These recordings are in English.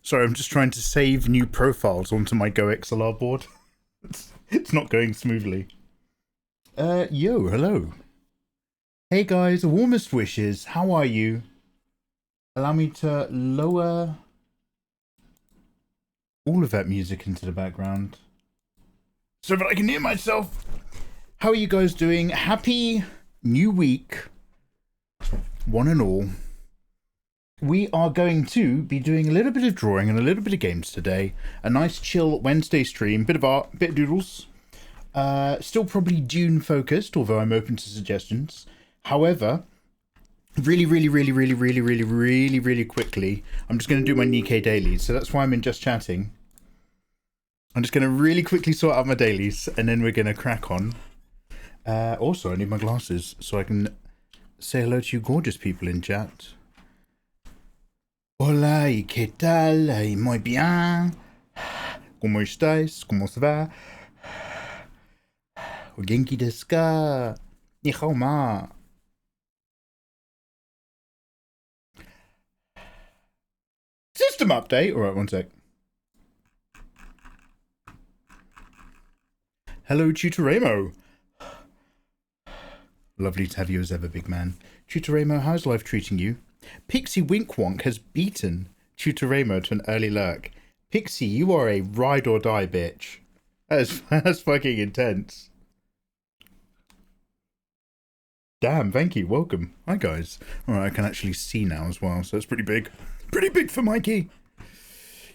Sorry, I'm just trying to save new profiles onto my GoXLR board. It's not going smoothly. Yo, hello. Hey guys, warmest wishes. How are you? Allow me to lower all of that music into the background so that I can hear myself. How are you guys doing? Happy new week, one and all. We are going to be doing a little bit of drawing and a little bit of games today. A nice chill Wednesday stream, bit of art, bit of doodles. Still probably Dune focused, although I'm open to suggestions. However, really quickly, I'm just going to do my Nikkei dailies. So that's why I'm in just chatting. I'm just going to really quickly sort out my dailies and then we're going to crack on. Also, I need my glasses so I can say hello to you gorgeous people in chat. Hola, ¿y qué tal? Muy bien. ¿Cómo estáis? ¿Cómo se va? ¿O genki desu ka? Ni hao ma. System update. All right, one sec. Hello, Tutoremo. Lovely to have you as ever, big man. Tutoremo, how's life treating you? Pixie Winkwonk has beaten Tutoremo to an early lurk. Pixie, you are a ride or die bitch. That's fucking intense. Damn, thank you, welcome. Hi guys. Alright, I can actually see now as well, so it's pretty big. Pretty big for Mikey.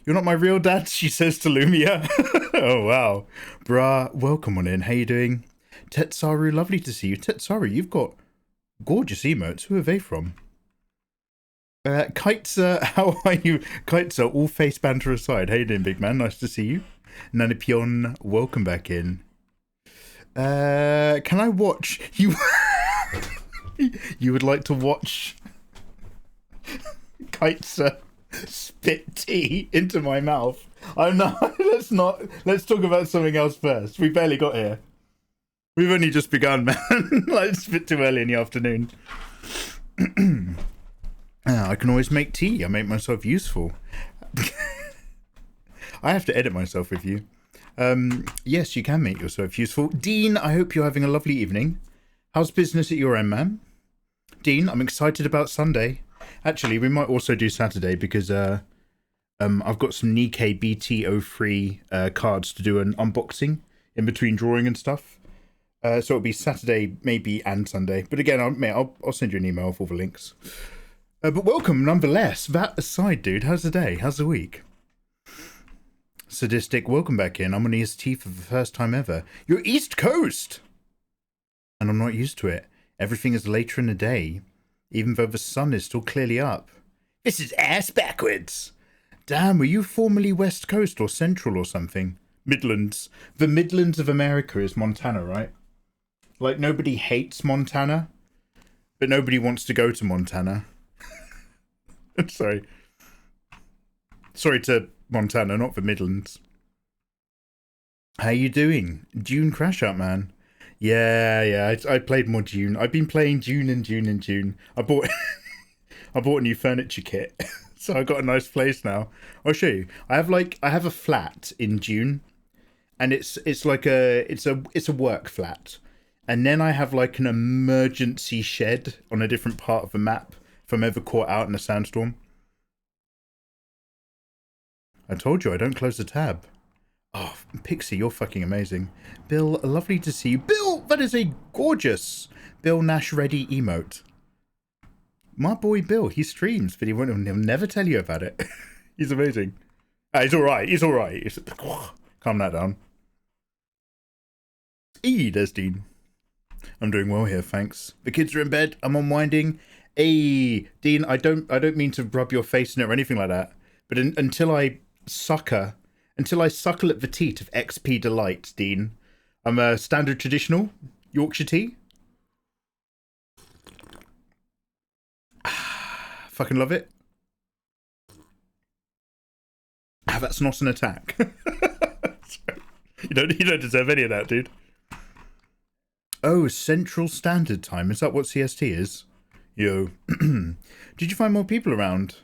You're not my real dad, she says to Lumia. Oh wow. Bruh, welcome on in. How you doing? Tetsaru, lovely to see you. Tetsaru, you've got gorgeous emotes. Who are they from? Kaitza, how are you? Kaitza, all face banter aside. How you doing, big man? Nice to see you. Nanipion, welcome back in. Can I watch you? You would like to watch Kaitza spit tea into my mouth? I'm not. Let's talk about something else first. We barely got here. We've only just begun, man. Like, it's a bit too early in the afternoon. I can always make tea. I make myself useful. I have to edit myself with you. Yes, you can make yourself useful. Dean, I hope you're having a lovely evening. How's business at your end, man? Dean, I'm excited about Sunday. Actually, we might also do Saturday because I've got some Nikkei BT03 cards to do an unboxing in between drawing and stuff. So it'll be Saturday, maybe, and Sunday. But again, I'll send you an email with all the links. But welcome, nonetheless. That aside, dude, how's the day? How's the week? Sadistic, welcome back in. I'm on EST for the first time ever. You're East Coast! And I'm not used to it. Everything is later in the day, even though the sun is still clearly up. This is ass backwards! Damn, were you formerly West Coast or Central or something? Midlands. The Midlands of America is Montana, right? Like, nobody hates Montana, but nobody wants to go to Montana. Sorry. Sorry to Montana, not the Midlands. How you doing? Dune Crash Out, man. Yeah, I played more Dune. I've been playing Dune and Dune. I bought I bought a new furniture kit. So I got a nice place now. I'll show you. I have a flat in Dune, and it's like it's a work flat. And then I have like an emergency shed on a different part of the map if I'm ever caught out in a sandstorm. I told you I don't close the tab. Oh, Pixie, you're fucking amazing. Bill, lovely to see you. Bill, that is a gorgeous Bill Nash ready emote. My boy Bill, he streams, but he'll never tell you about it. He's amazing. He's alright, calm that down. There's Dean. I'm doing well here, thanks. The kids are in bed, I'm unwinding. Dean, I don't mean to rub your face in it or anything like that, but until I suckle at the teat of XP Delight, Dean. I'm a standard traditional Yorkshire tea. Fucking love it. That's not an attack. You don't deserve any of that, dude. Oh, Central Standard Time. Is that what CST is? Yo. Did you find more people around?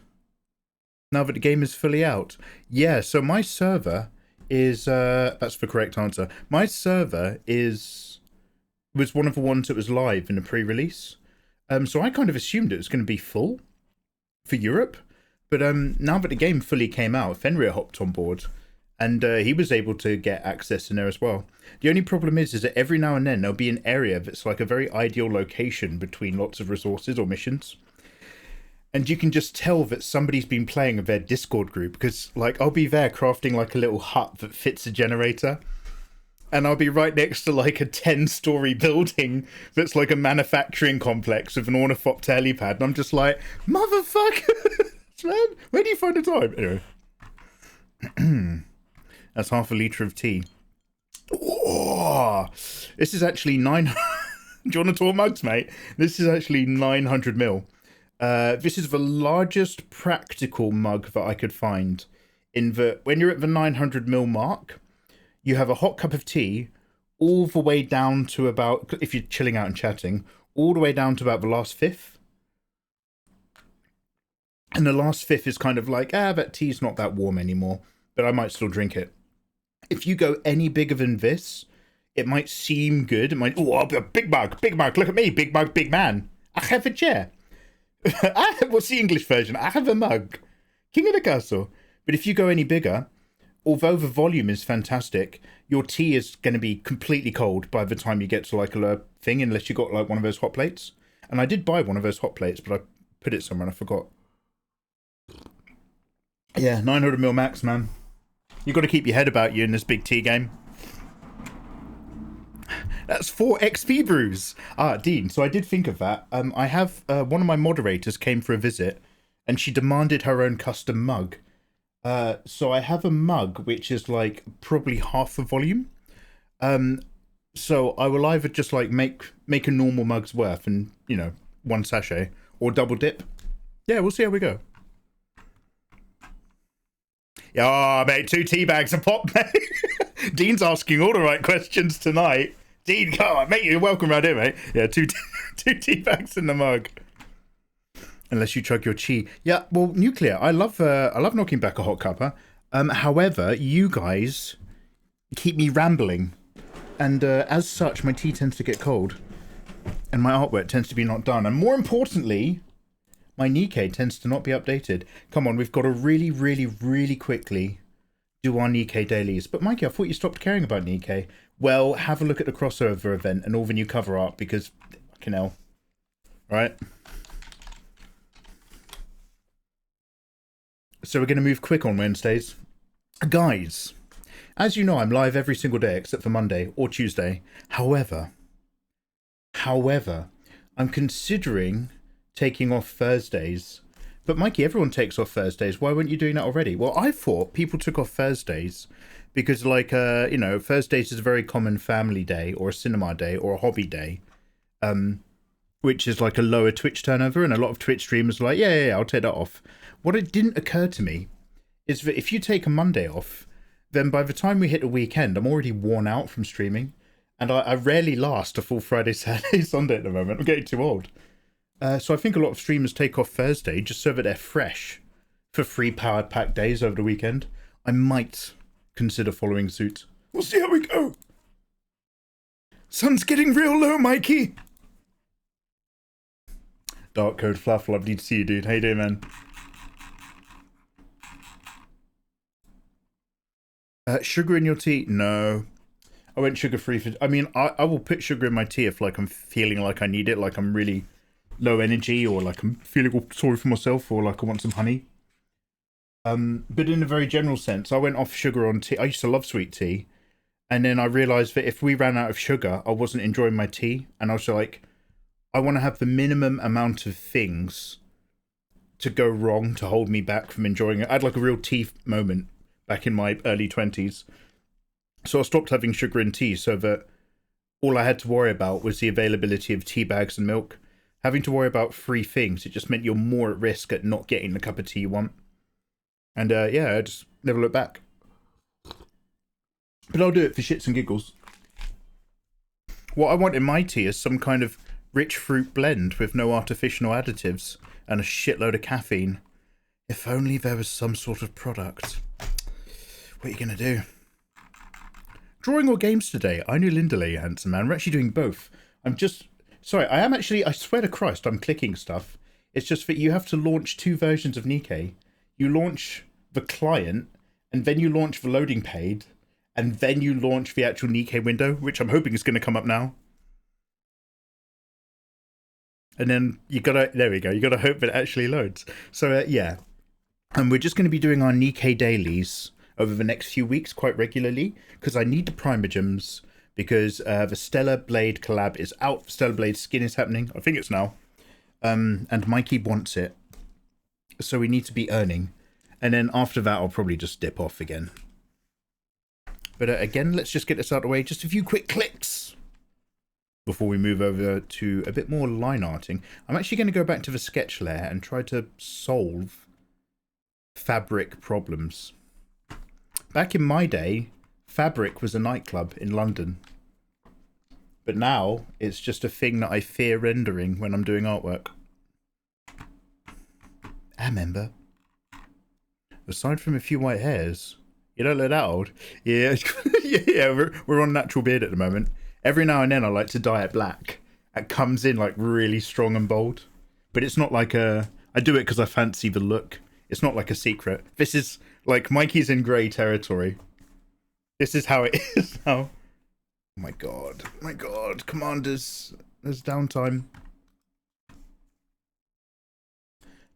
Now that the game is fully out. Yeah, so my server is that's the correct answer. My server was one of the ones that was live in the pre-release. So I kind of assumed it was going to be full for Europe. But now that the game fully came out, Fenrir hopped on board, and he was able to get access in there as well. The only problem is that every now and then there'll be an area that's like a very ideal location between lots of resources or missions. And you can just tell that somebody's been playing with their Discord group, because like I'll be there crafting like a little hut that fits a generator. And I'll be right next to like a 10-story building that's like a manufacturing complex with an ornithopter helipad. And I'm just like, motherfucker, man, where do you find the time? Anyway. That's half a litre of tea. Oh, this is actually 900... Do you want to talk mugs, mate? This is actually 900 mil. This is the largest practical mug that I could find. In the when you're at the 900 mil mark, you have a hot cup of tea all the way down to about, if you're chilling out and chatting, all the way down to about the last fifth. And the last fifth is kind of like, that tea's not that warm anymore, but I might still drink it. If you go any bigger than this, it might seem good. It might, oh, a big mug, look at me, big mug, big man. I have a chair. What's the English version? I have a mug. King of the castle. But if you go any bigger, although the volume is fantastic, your tea is going to be completely cold by the time you get to like a thing, unless you got like one of those hot plates. And I did buy one of those hot plates, but I put it somewhere and I forgot. Yeah, 900 mil max, man. You got to keep your head about you in this big tea game. That's 4 XP brews. Dean, so I did think of that. I have one of my moderators came for a visit and she demanded her own custom mug. So I have a mug which is like probably half the volume. So I will either just like make a normal mug's worth and, you know, 1 sachet, or double dip. Yeah, we'll see how we go. Yeah, mate, 2 tea bags a pop, mate. Dean's asking all the right questions tonight. Dean, come on, mate, you're welcome around here, mate. Yeah, two tea bags in the mug. Unless you chug your chi. Yeah, well, Nuclear, I love knocking back a hot cuppa. However, you guys keep me rambling. And as such, my tea tends to get cold. And my artwork tends to be not done. And more importantly, my Nikkei tends to not be updated. Come on, we've got to really, really, really quickly do our Nikkei dailies. But Mikey, I thought you stopped caring about Nikkei. Well, have a look at the crossover event and all the new cover art, because fucking hell. Right? So we're going to move quick on Wednesdays. Guys, as you know, I'm live every single day except for Monday or Tuesday. However, I'm considering taking off Thursdays. But Mikey, everyone takes off Thursdays. Why weren't you doing that already? Well, I thought people took off Thursdays because, like, you know, Thursdays is a very common family day or a cinema day or a hobby day, which is like a lower Twitch turnover, and a lot of Twitch streamers are like, yeah, I'll take that off. What it didn't occur to me is that if you take a Monday off, then by the time we hit the weekend, I'm already worn out from streaming, and I rarely last a full Friday, Saturday, Sunday at the moment. I'm getting too old. So I think a lot of streamers take off Thursday just so that they're fresh for 3 powered pack days over the weekend. I might consider following suit. We'll see how we go. Sun's getting real low, Mikey. Dark Code Fluff, lovely to see you, dude. How you doing, man? Sugar in your tea? No. I went sugar-free for... I mean, I will put sugar in my tea if, like, I'm feeling like I need it, like I'm really low energy, or like I'm feeling all sorry for myself, or like I want some honey. But in a very general sense, I went off sugar on tea. I used to love sweet tea, and then I realised that if we ran out of sugar, I wasn't enjoying my tea, and I was like, I want to have the minimum amount of things to go wrong to hold me back from enjoying it. I had like a real tea moment back in my early 20s. So I stopped having sugar in tea so that all I had to worry about was the availability of tea bags and milk. Having to worry about 3 things, it just meant you're more at risk at not getting the cup of tea you want. And yeah, I just never look back. But I'll do it for shits and giggles. What I want in my tea is some kind of rich fruit blend with no artificial additives and a shitload of caffeine. If only there was some sort of product. What are you gonna do? Drawing or games today? I knew Lindeley, handsome man. We're actually doing both. I'm just... Sorry, I am actually... I swear to Christ, I'm clicking stuff. It's just that you have to launch 2 versions of Nikke. You launch the client, and then you launch the loading page, and then you launch the actual Nikke window, which I'm hoping is going to come up now. And then you gotta... There we go. You gotta hope that it actually loads. So, yeah. And we're just going to be doing our Nikke dailies over the next few weeks quite regularly, because I need the Primogems, because the Stella Blade collab is out. The Stella Blade skin is happening. I think it's now. And Mikey wants it. So we need to be earning. And then after that, I'll probably just dip off again. But again, let's just get this out of the way. Just a few quick clicks before we move over to a bit more line arting. I'm actually going to go back to the sketch layer and try to solve fabric problems. Back in my day, Fabric was a nightclub in London. But now, it's just a thing that I fear rendering when I'm doing artwork. I remember. Aside from a few white hairs, you don't look that old. Yeah, yeah, we're on natural beard at the moment. Every now and then I like to dye it black. It comes in like really strong and bold. But it's not like a... I do it because I fancy the look. It's not like a secret. This is like Mikey's in grey territory. This is how it is now. Oh my god, commanders, there's downtime.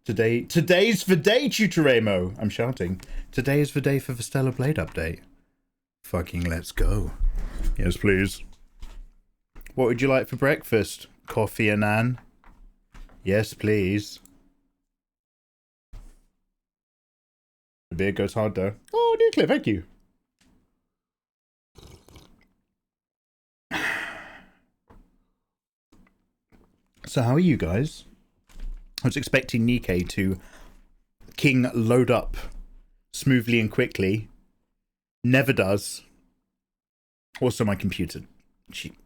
Today's the day, Tutoremo. I'm shouting. Today is the day for the Stella Blade update. Fucking let's go. Yes, please. What would you like for breakfast? Coffee and Ann? Yes, please. The beer goes hard though. Oh, Nuclear, thank you. So how are you guys? I was expecting Nikke to king load up smoothly and quickly. Never does. Also my computer. She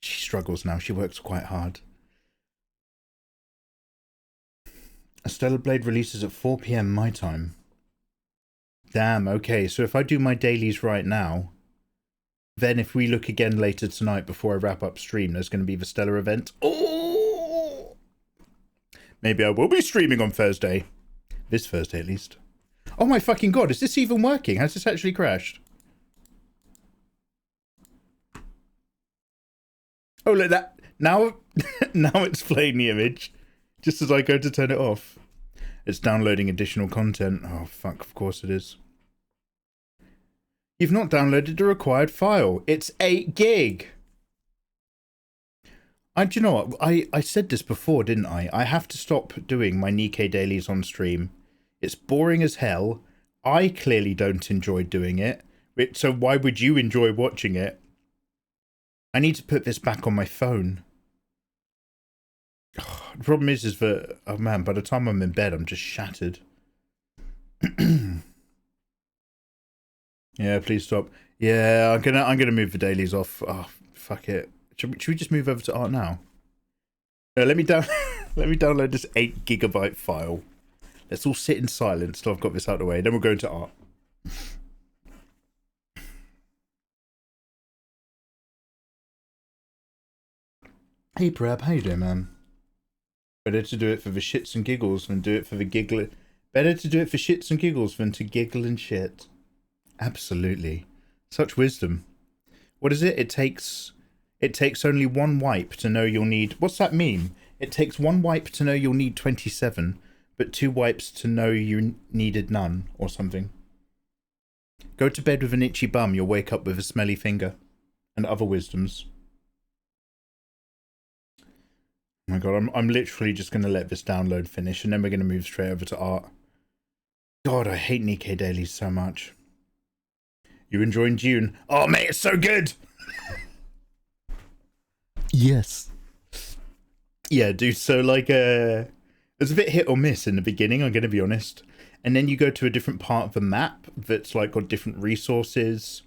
struggles now. She works quite hard. A Stella Blade releases at 4 PM my time. Damn, okay. So if I do my dailies right now, then if we look again later tonight before I wrap up stream, there's going to be the Stella event. Oh! Maybe I will be streaming on Thursday. This Thursday, at least. Oh my fucking god, is this even working? Has this actually crashed? Oh, look, that... Now, now it's playing the image. Just as I go to turn it off. It's downloading additional content. Oh, fuck, of course it is. You've not downloaded the required file. It's 8 gig. Do you know what? I said this before, didn't I? I have to stop doing my Nikke dailies on stream. It's boring as hell. I clearly don't enjoy doing it. So why would you enjoy watching it? I need to put this back on my phone. The problem is that, oh man, by the time I'm in bed, I'm just shattered. Yeah, please stop. Yeah, I'm gonna move the dailies off. Oh, fuck it. Should we just move over to art now? Let me download this 8 GB file. Let's all sit in silence till I've got this out of the way. Then we'll go into art. Hey Prab, how you doing, man? Better to do it for the shits and giggles than do it for the giggle. Better to do it for shits and giggles than to giggle and shit. Absolutely. Such wisdom. What is it? It takes only 1 wipe to know you'll need... What's that meme? It takes 1 wipe to know you'll need 27, but 2 wipes to know you needed none, or something. Go to bed with an itchy bum, you'll wake up with a smelly finger. And other wisdoms. Oh my god, I'm literally just going to let this download finish, and then we're going to move straight over to art. God, I hate Nikke dailies so much. You enjoying Dune? Oh, mate, it's so good! Yes. Yeah, dude, so, like, it's a bit hit or miss in the beginning, I'm going to be honest. And then you go to a different part of the map that's, like, got different resources.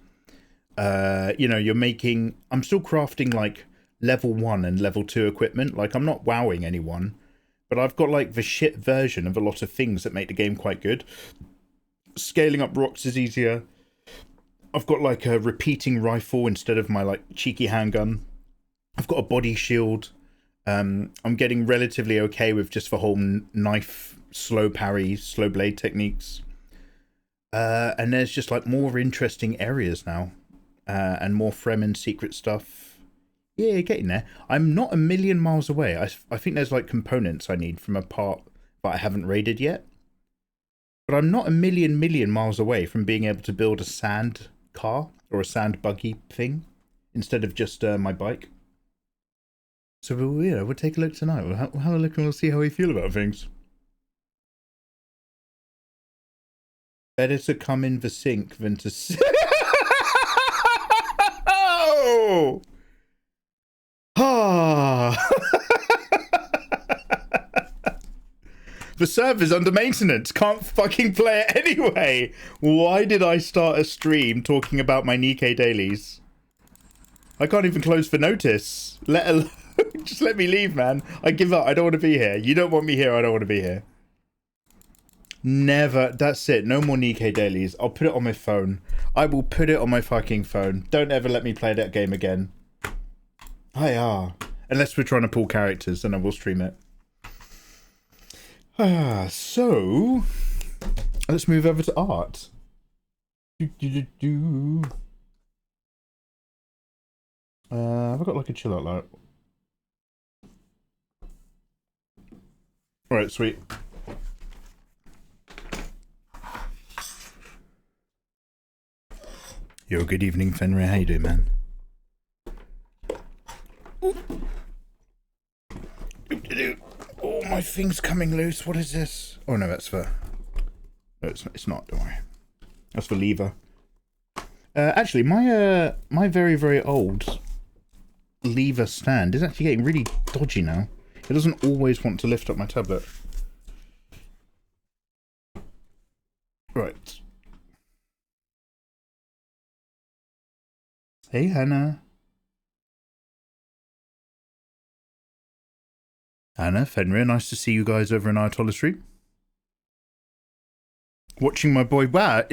You know, you're making... I'm still crafting, like, level 1 and level 2 equipment. Like, I'm not wowing anyone. but I've got like the shit version of a lot of things that make the game quite good. Scaling up rocks is easier. I've got like a repeating rifle instead of my like cheeky handgun. I've got a body shield. I'm getting relatively okay with just the whole knife, slow parry, slow blade techniques. And there's just like more interesting areas now. And more Fremen secret stuff. Yeah, getting there. I'm not a million miles away. I think there's like components I need from a part that I haven't raided yet. But I'm not a million miles away from being able to build a sand car or a sand buggy thing instead of just my bike. So we'll take a look tonight. We'll have a look and we'll see how we feel about things. Better to come in the sink than to... Oh! Ah! The server's under maintenance. Can't fucking play it anyway. Why did I start a stream talking about my Nikkei dailies? I can't even close for notice. Let alone... Just let me leave, man. I give up. I don't want to be here. You don't want me here. I don't want to be here. Never. That's it. No more Nikkei dailies. I'll put it on my phone. I will put it on my fucking phone. Don't ever let me play that game again. Unless we're trying to pull characters, then I will stream it. So let's move over to art. Have I got like a chill out light? Alright, sweet. Yo, good evening, Fenrir. How you doing, man? Oh, my thing's coming loose. What is this? Oh, no, that's for... No, it's not, don't worry. That's for lever. Actually, my very old lever stand is actually getting really dodgy now. It doesn't always want to lift up my tablet. Right. Hey, Hannah. Hannah, Fenrir, nice to see you guys over in Ayatollah Street. Watching my boy Wow.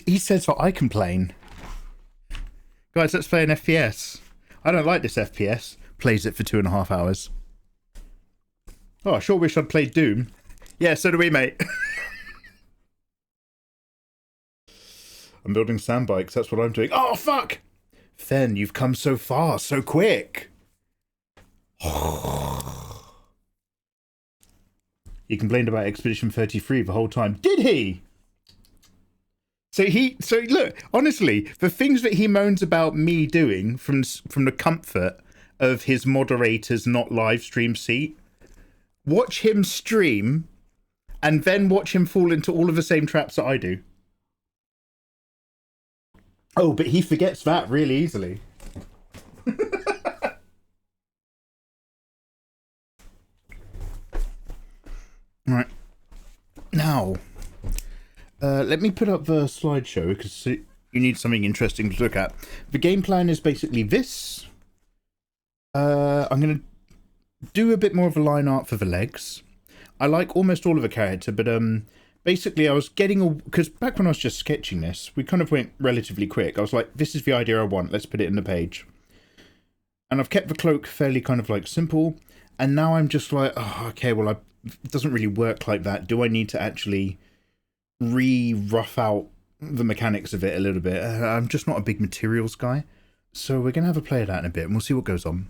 He says that I complain. Guys, let's play an FPS. I don't like this FPS. Plays it for 2.5 hours. Oh, I sure wish I'd played Doom. Yeah, so do we, mate. I'm building sand bikes. That's what I'm doing. Oh, fuck! Fen, you've come so far, so quick. He complained about Expedition 33 the whole time. Did he? So look, honestly, the things that he moans about me doing from the comfort of his moderator's not live stream seat, watch him stream and then watch him fall into all of the same traps that I do. Oh, but he forgets that really easily. Right. Now, let me put up the slideshow because you need something interesting to look at. The game plan is basically this. I'm going to do a bit more of a line art for the legs. I like almost all of the character, but basically I was getting... Because back when I was just sketching this, we kind of went relatively quick. I was like, this is the idea I want. Let's put it in the page. And I've kept the cloak fairly kind of like simple. And now I'm just like, oh, okay, well, it doesn't really work like that. Do I need to actually rough out the mechanics of it a little bit? I'm just not a big materials guy. So we're going to have a play of that in a bit and we'll see what goes on.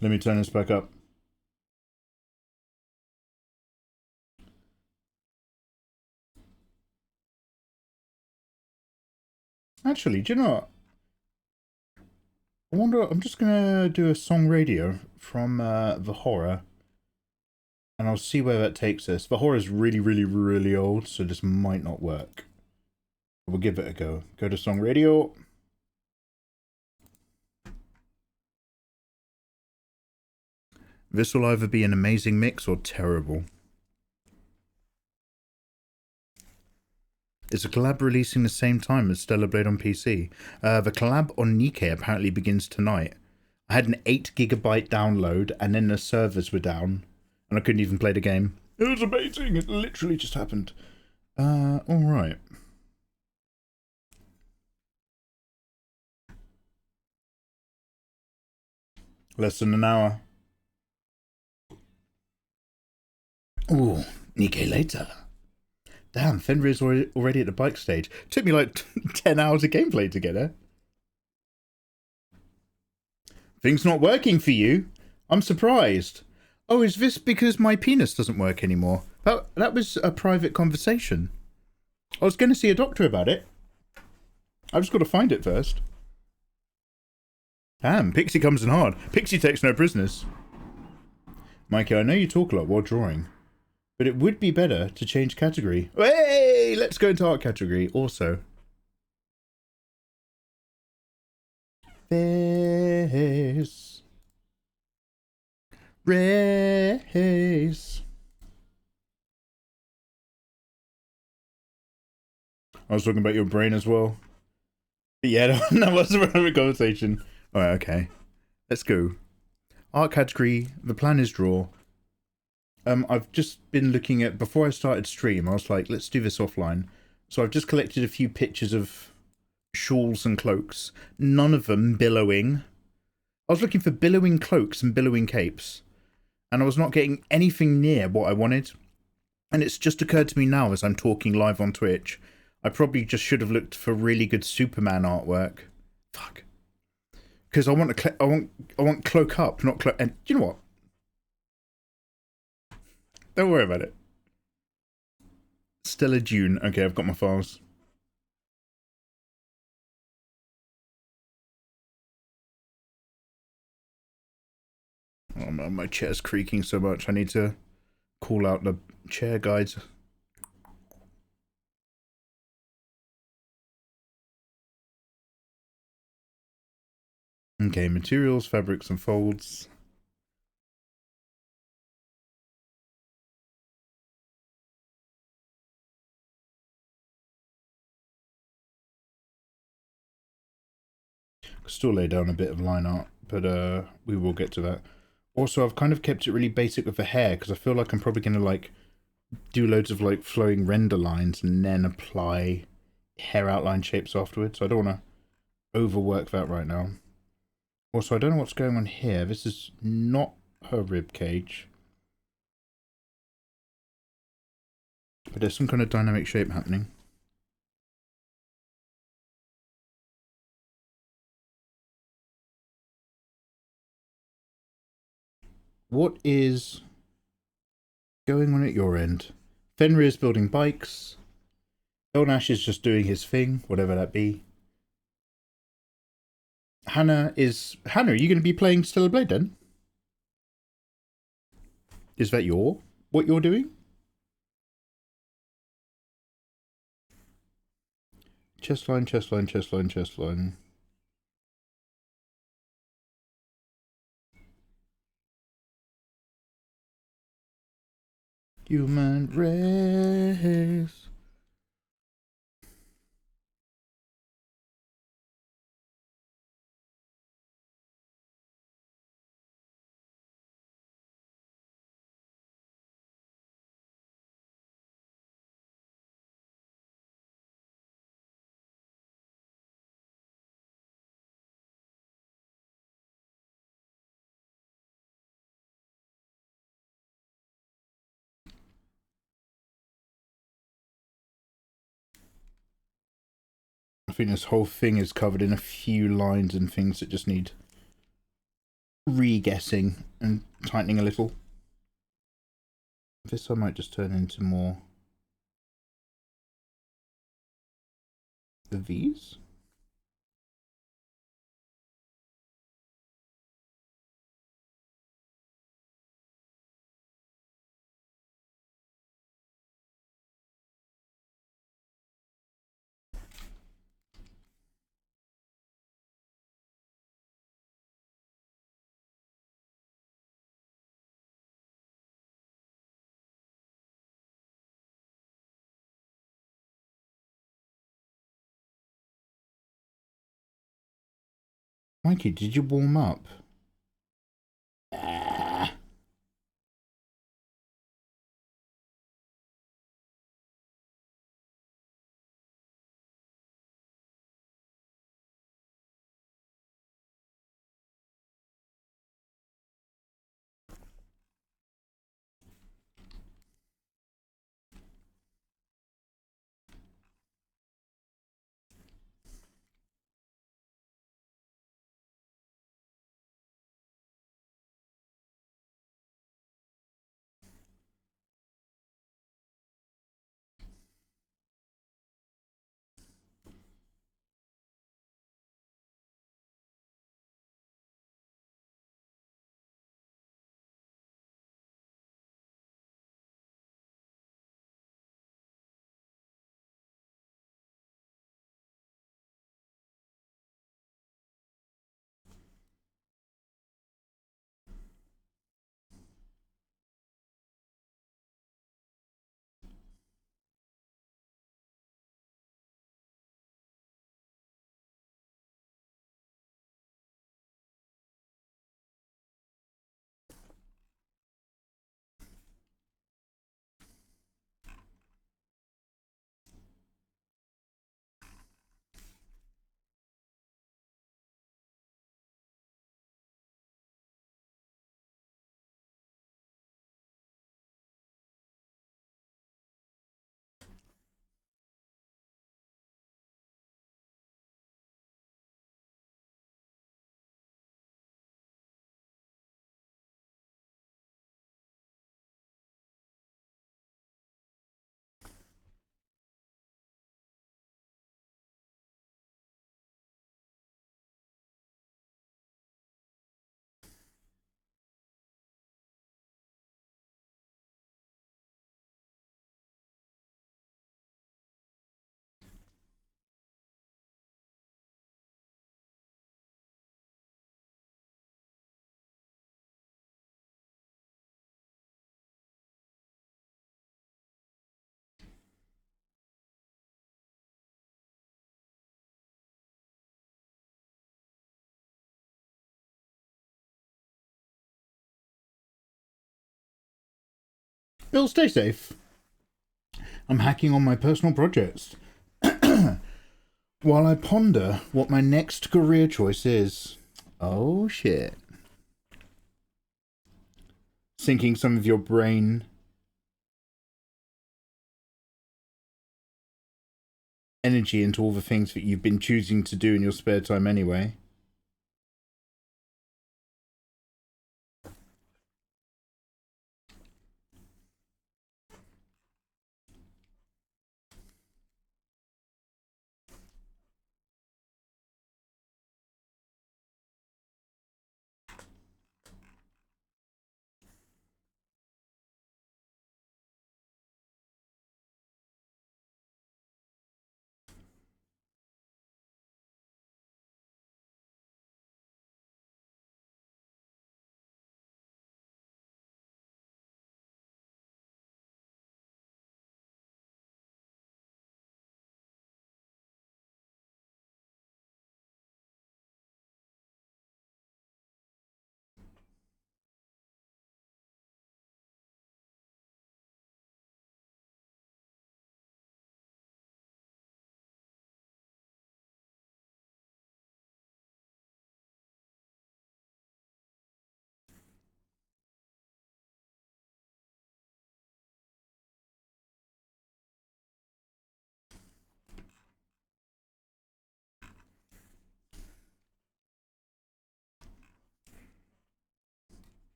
Let me turn this back up. Actually, do you know what? I wonder, I'm just going to do a song radio from the horror. And I'll see where that takes us. The horror is really old, so this might not work. We'll give it a go. Go to song radio. This will either be an amazing mix or terrible. Is a collab releasing the same time as Stella Blade on PC? The collab on Nikkei apparently begins tonight. I had an 8 GB download, and then the servers were down, and I couldn't even play the game. It was amazing. It literally just happened. All right. Less than an hour. Ooh, Nikkei later. Damn, Fenrir's already at the bike stage. Took me like 10 hours of gameplay to get there. Things not working for you? I'm surprised. Oh, is this because my penis doesn't work anymore? That was a private conversation. I was going to see a doctor about it. I've just got to find it first. Damn, Pixie comes in hard. Pixie takes no prisoners. Mikey, I know you talk a lot while drawing, but it would be better to change category. Hey, let's go into art category also. Face. Race. I was talking about your brain as well. But yeah, that was a relevant conversation. Alright, okay. Let's go. Art category, the plan is draw. I've just been looking at, before I started stream, I was like, let's do this offline. So I've just collected a few pictures of shawls and cloaks. None of them billowing. I was looking for billowing cloaks and billowing capes, and I was not getting anything near what I wanted. And it's just occurred to me now as I'm talking live on Twitch, I probably just should have looked for really good Superman artwork. Fuck. Because I want cloak up, not cloak. And do you know what? Don't worry about it. Stella Dune. Okay, I've got my files. Oh, my chair's creaking so much. I need to call out the chair guides. Okay, materials, fabrics, and folds. Still lay down a bit of line art, but we will get to that. Also, I've kind of kept it really basic with the hair, because I feel like I'm probably going to like do loads of like flowing render lines and then apply hair outline shapes afterwards. So I don't want to overwork that right now. Also, I don't know what's going on here. This is not her rib cage, but there's some kind of dynamic shape happening. What is going on at your end? Fenrir is building bikes. Elnash is just doing his thing, whatever that be. Hannah, are you going to be playing Stellar Blade then? Is that what you're doing? Chestline, chestline, chestline, chestline. Human race. I think this whole thing is covered in a few lines and things that just need re-guessing and tightening a little. This I might just turn into more the V's. Mikey, did you warm up? It'll stay safe. I'm hacking on my personal projects while I ponder what my next career choice is. Oh shit. Sinking some of your brain energy into all the things that you've been choosing to do in your spare time anyway.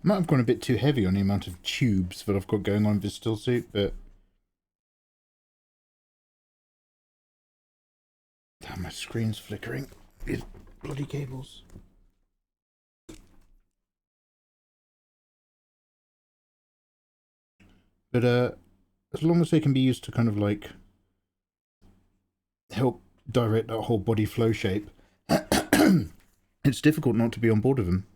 I might have gone a bit too heavy on the amount of tubes that I've got going on with this still suit, but... Damn, my screen's flickering. These bloody cables. But, as long as they can be used to kind of, like, help direct that whole body flow shape, it's difficult not to be on board with them.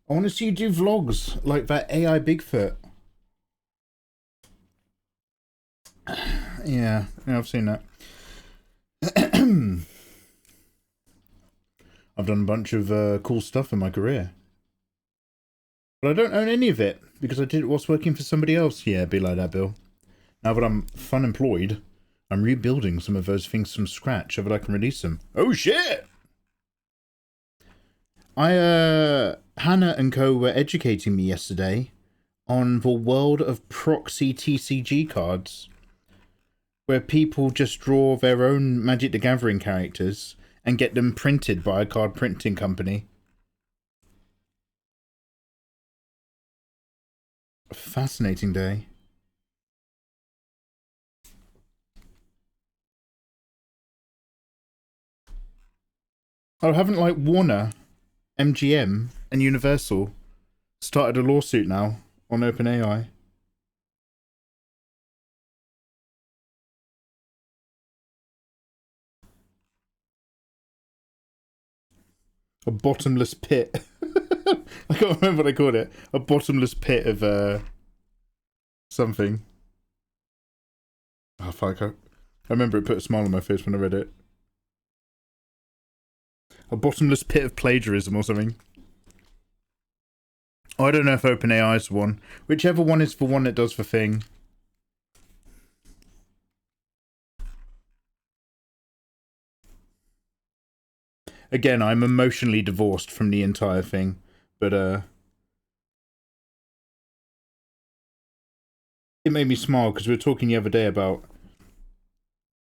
I want to see you do vlogs like that AI Bigfoot. Yeah, I've seen that. I've done a bunch of cool stuff in my career. But I don't own any of it, because I did it whilst working for somebody else. Yeah, be like that, Bill. Now that I'm fun employed, I'm rebuilding some of those things from scratch so that I can release them. Oh shit! Hannah and Co were educating me yesterday on the world of proxy TCG cards, where people just draw their own Magic the Gathering characters and get them printed by a card printing company. A fascinating day. Oh, haven't like Warner, MGM, and Universal started a lawsuit now on OpenAI? A bottomless pit. I can't remember what I called it. A bottomless pit of something. Oh fuck! I remember it put a smile on my face when I read it. A bottomless pit of plagiarism or something. Oh, I don't know if OpenAI is the one. Whichever one is the one that does the thing. Again, I'm emotionally divorced from the entire thing, but it made me smile because we were talking the other day about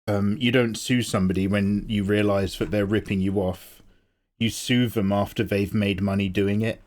you don't sue somebody when you realise that they're ripping you off. You sue them after they've made money doing it.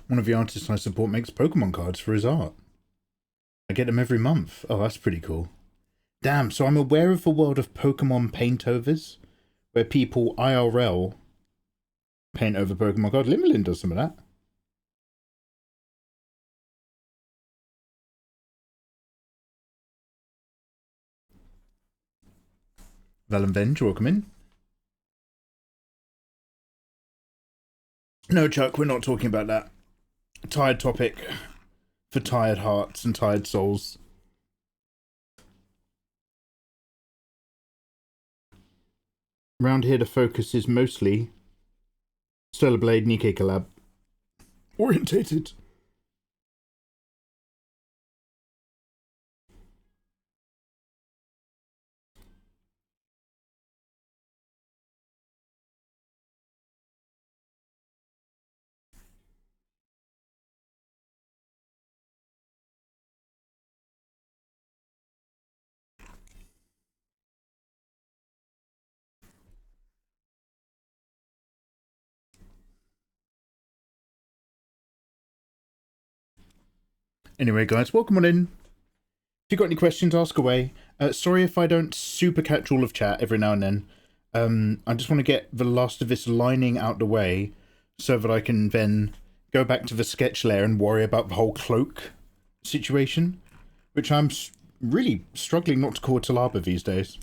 One of the artists I support makes Pokemon cards for his art. I get them every month. Oh, that's pretty cool. Damn, so I'm aware of the world of Pokemon paintovers, where people IRL paint over Pokemon cards. Limmerlin does some of that. Valenvenge, welcome in. No, Chuck, we're not talking about that. Tired topic for tired hearts and tired souls. Around here, the focus is mostly Stella Blade Nikkei collab orientated. Anyway, guys, welcome on in. If you've got any questions, ask away. Sorry if I don't super catch all of chat every now and then. I just want to get the last of this lining out the way so that I can then go back to the sketch layer and worry about the whole cloak situation, which I'm really struggling not to call Talaba these days.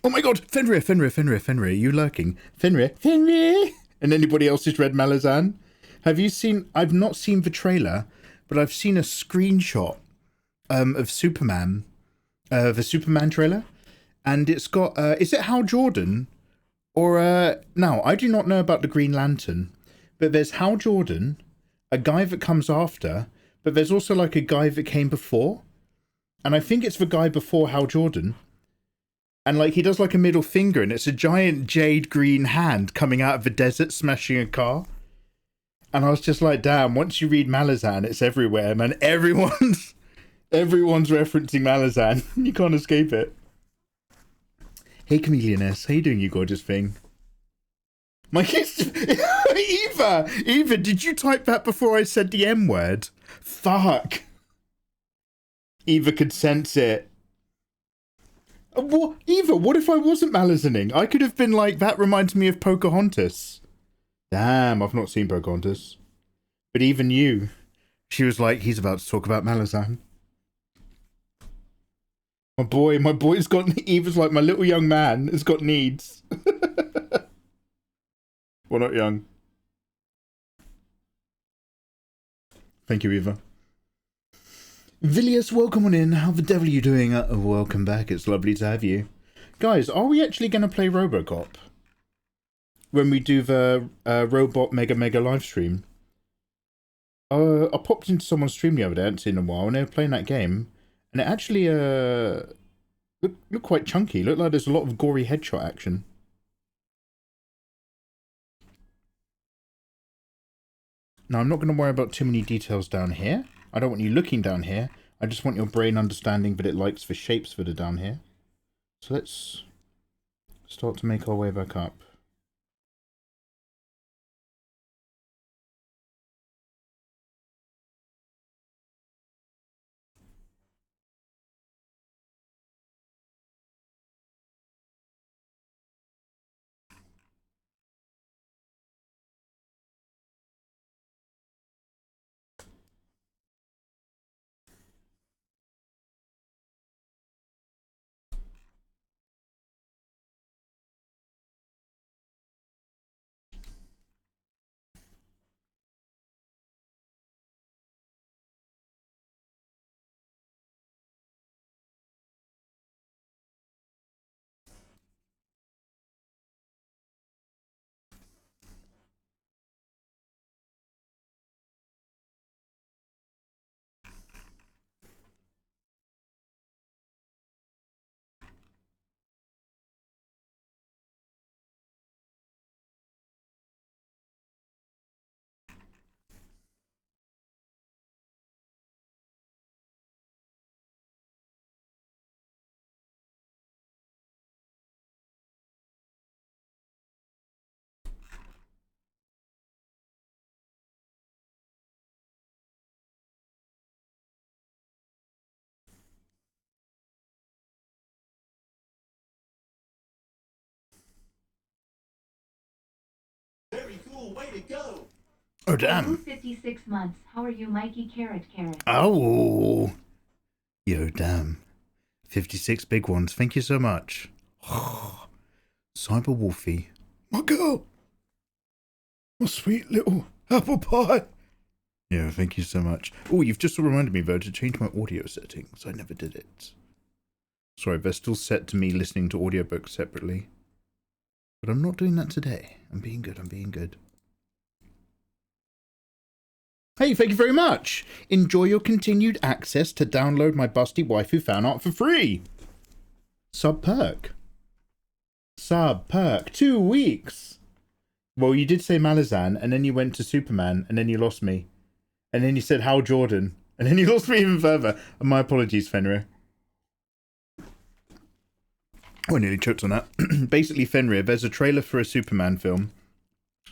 Oh my god! Fenrir, you lurking? Fenrir? And anybody else who's read Malazan? Have you seen... I've not seen the trailer, but I've seen a screenshot of Superman, the Superman trailer, and it's got, is it Hal Jordan? Or, now, I do not know about the Green Lantern, but there's Hal Jordan, a guy that comes after, but there's also like a guy that came before, and I think it's the guy before Hal Jordan, And like he does like a middle finger, and it's a giant jade green hand coming out of the desert smashing a car. And I was just like, damn, once you read Malazan, it's everywhere, man. Everyone's referencing Malazan. You can't escape it. Hey, Chameleoness. How you doing, you gorgeous thing? My kids... Eva, did you type that before I said the M word? Fuck. Eva could sense it. What? Eva, what if I wasn't Malazaning? I could have been like, that reminds me of Pocahontas. Damn, I've not seen Pocahontas. But even you. She was like, he's about to talk about Malazan. My boy's got... Eva's like, my little young man has got needs. Well, not young. Thank you, Eva. Villius, welcome on in. How the devil are you doing? Welcome back. It's lovely to have you. Guys, are we actually going to play Robocop? When we do the Robot Mega live stream? I popped into someone's stream the other day, I hadn't seen in a while, and they were playing that game. And it actually looked quite chunky. Looked like there's a lot of gory headshot action. Now, I'm not going to worry about too many details down here. I don't want you looking down here. I just want your brain understanding that it likes the shapes that are down here. So let's start to make our way back up. Very cool, way to go. Oh, damn. 56 months. How are you, Mikey? Carrot. Oh. Yo, damn. 56 big ones. Thank you so much. Cyber Wolfie. My girl. My sweet little apple pie. Yeah, thank you so much. Oh, you've just reminded me, though, to change my audio settings. I never did it. Sorry, they're still set to me listening to audiobooks separately. But I'm not doing that today. I'm being good. Hey, thank you very much. Enjoy your continued access to download my busty waifu fan art for free. Sub perk. 2 weeks. Well, you did say Malazan, and then you went to Superman, and then you lost me. And then you said Hal Jordan, and then you lost me even further. And my apologies, Fenrir. Oh, I nearly choked on that. Basically, Fenrir, there's a trailer for a Superman film.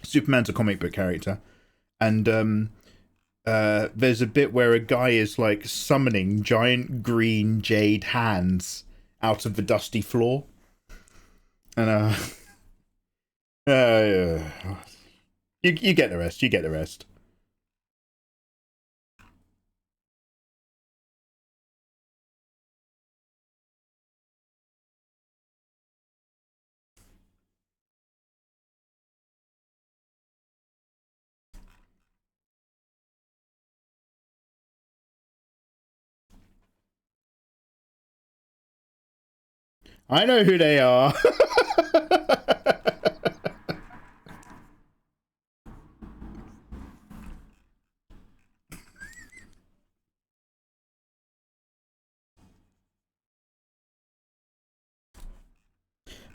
Superman's a comic book character. And there's a bit where a guy is like summoning giant green jade hands out of the dusty floor. And you get the rest. I know who they are.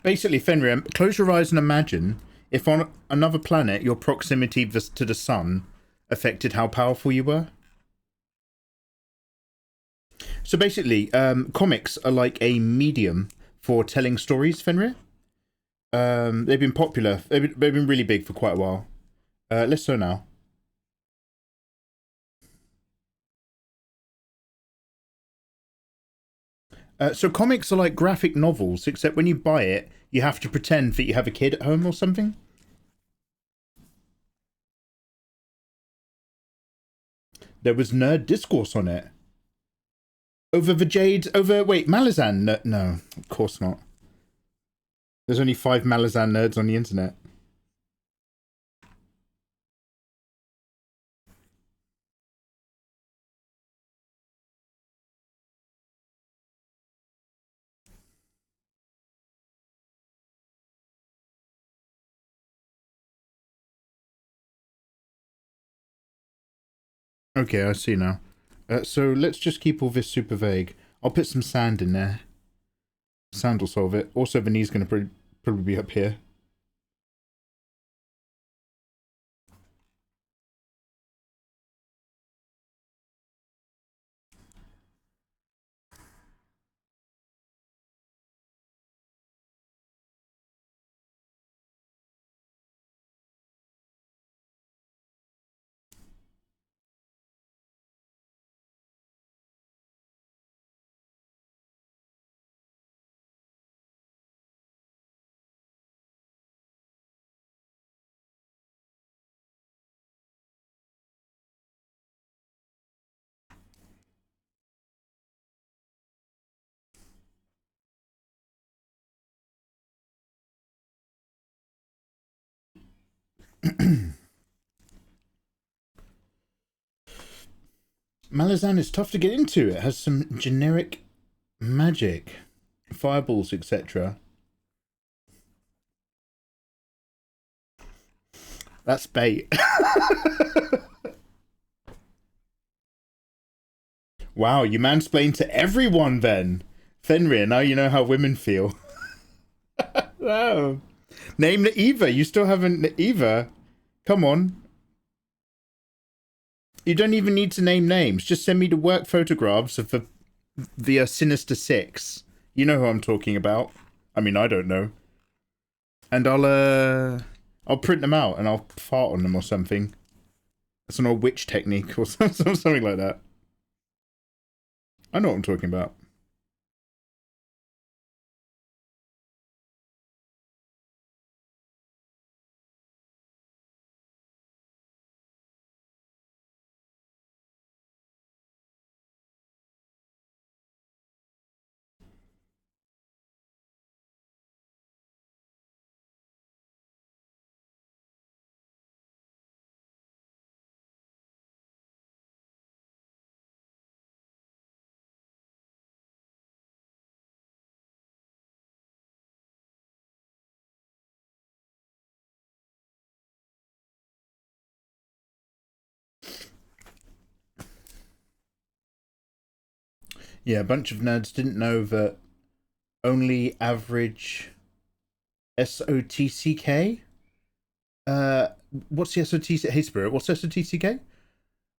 Basically, Fenrir, close your eyes and imagine if on another planet your proximity to the sun affected how powerful you were. So basically, comics are like a medium for telling stories, Fenrir. They've been popular. They've been really big for quite a while. Less so now. So comics are like graphic novels, except when you buy it, you have to pretend that you have a kid at home or something. There was nerd discourse on it. Over the Jade... Wait, Malazan? No, of course not. There's only 5 Malazan nerds on the internet. Okay, I see now. So let's just keep all this super vague. I'll put some sand in there. Sand will solve it. Also, the knee's going to probably be up here. Malazan is tough to get into. It has some generic magic. Fireballs, etc. That's bait. Wow, you mansplained to everyone then. Fenrir, now you know how women feel. Oh. Name the Eva. You still haven't... Eva? Come on. You don't even need to name names. Just send me the work photographs of the Sinister Six. You know who I'm talking about. I mean, I don't know. And I'll print them out and I'll fart on them or something. That's an old witch technique or something like that. I know what I'm talking about. Yeah, a bunch of nerds didn't know that only average SOTCK? What's the SOTCK? Hey, Spirit, what's SOTCK?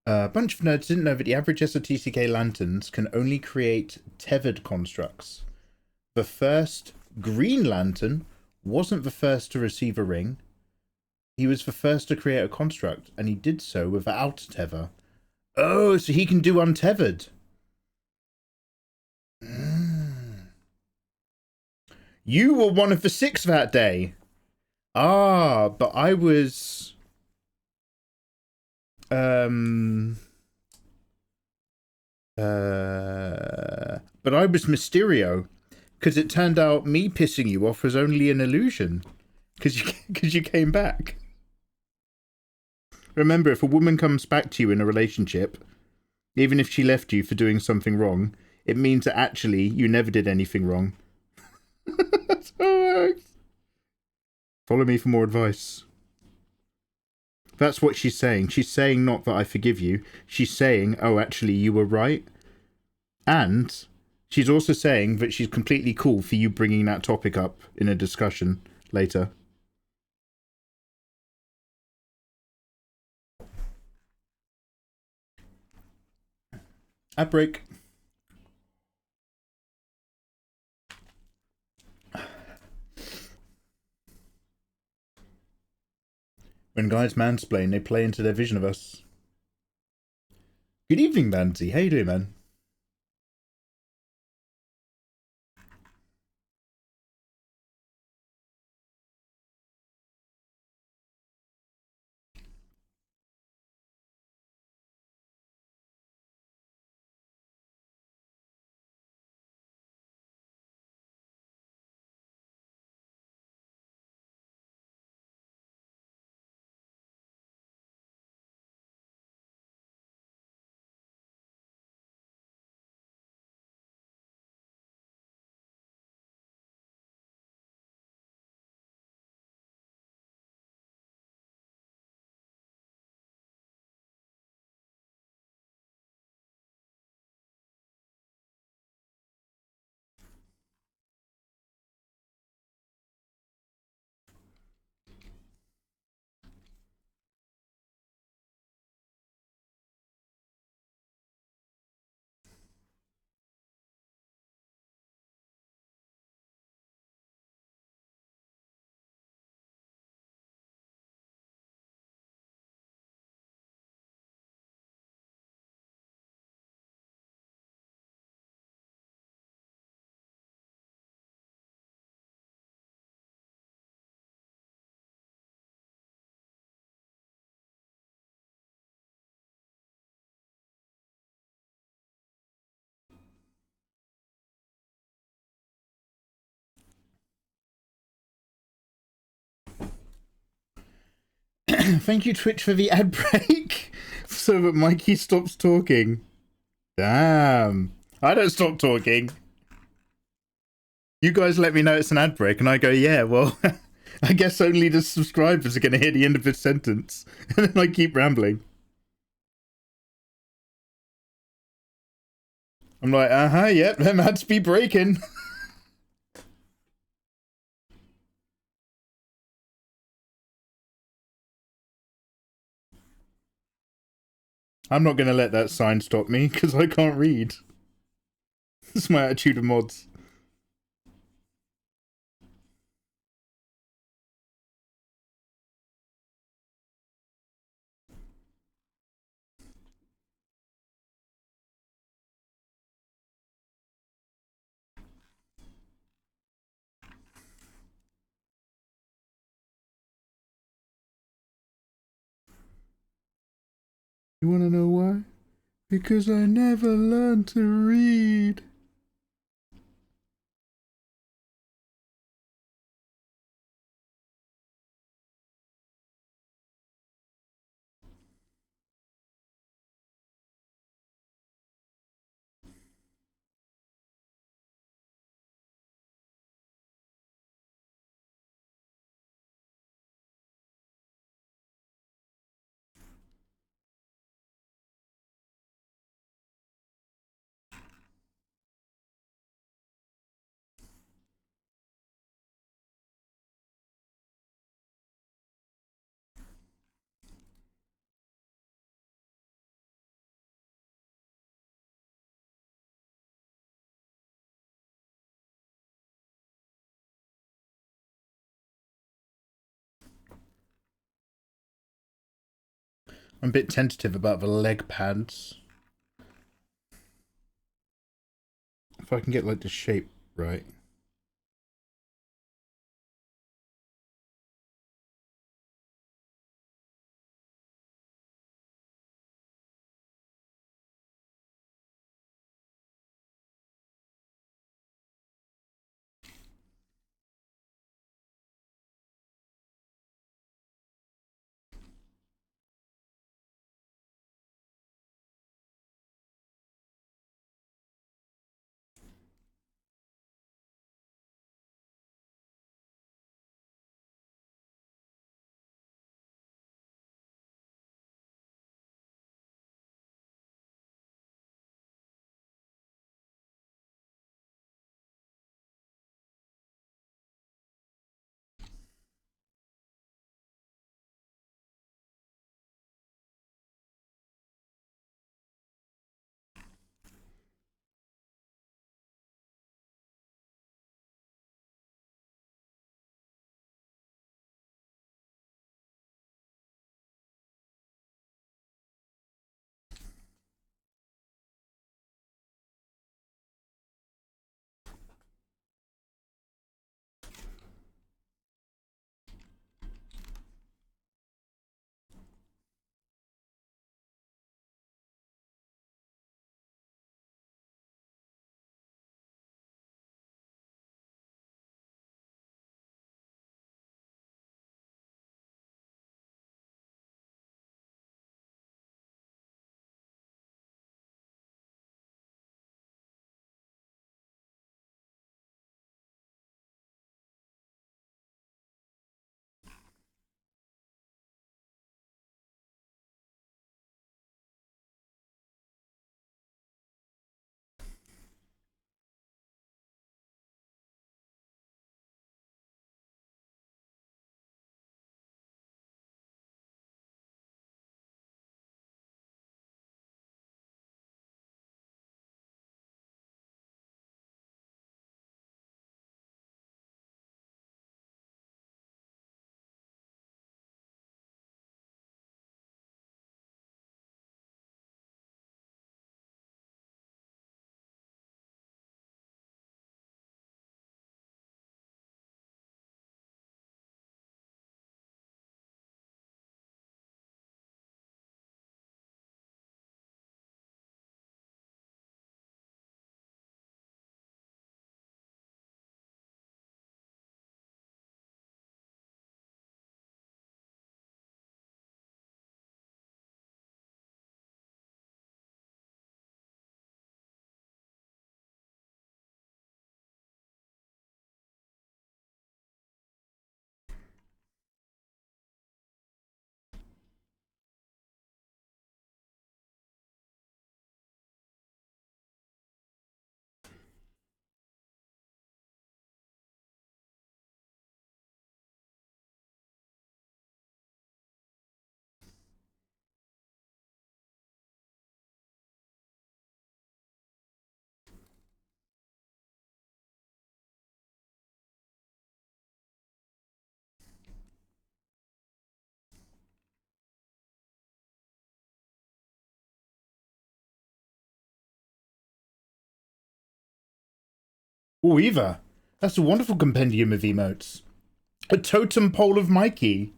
A bunch of nerds didn't know that the average SOTCK lanterns can only create tethered constructs. The first Green Lantern wasn't the first to receive a ring. He was the first to create a construct, and he did so without a tether. Oh, so he can do untethered. You were one of the 6 that day. Ah, but I was... but I was Mysterio. Because it turned out me pissing you off was only an illusion. Because you came back. Remember, if a woman comes back to you in a relationship, even if she left you for doing something wrong, it means that actually you never did anything wrong. That's how it works. Follow me for more advice. That's what she's saying. She's saying not that I forgive you. She's saying, oh, actually, you were right. And She's also saying that she's completely cool for you bringing that topic up in a discussion later. Ad break. When guys mansplain, they play into their vision of us. Good evening, Banty. How you doing, man? Thank you, Twitch, for the ad break so that Mikey stops talking. Damn. I don't stop talking. You guys let me know it's an ad break, and I go, yeah, well, I guess only the subscribers are going to hear the end of this sentence. And then I keep rambling. I'm like, yep, them ads be breaking. I'm not going to let that sign stop me, because I can't read. That's my attitude of mods. You want to know why? Because I never learned to read. I'm a bit tentative about the leg pads. If I can get like the shape right. Oh, Eva. That's a wonderful compendium of emotes. A totem pole of Mikey.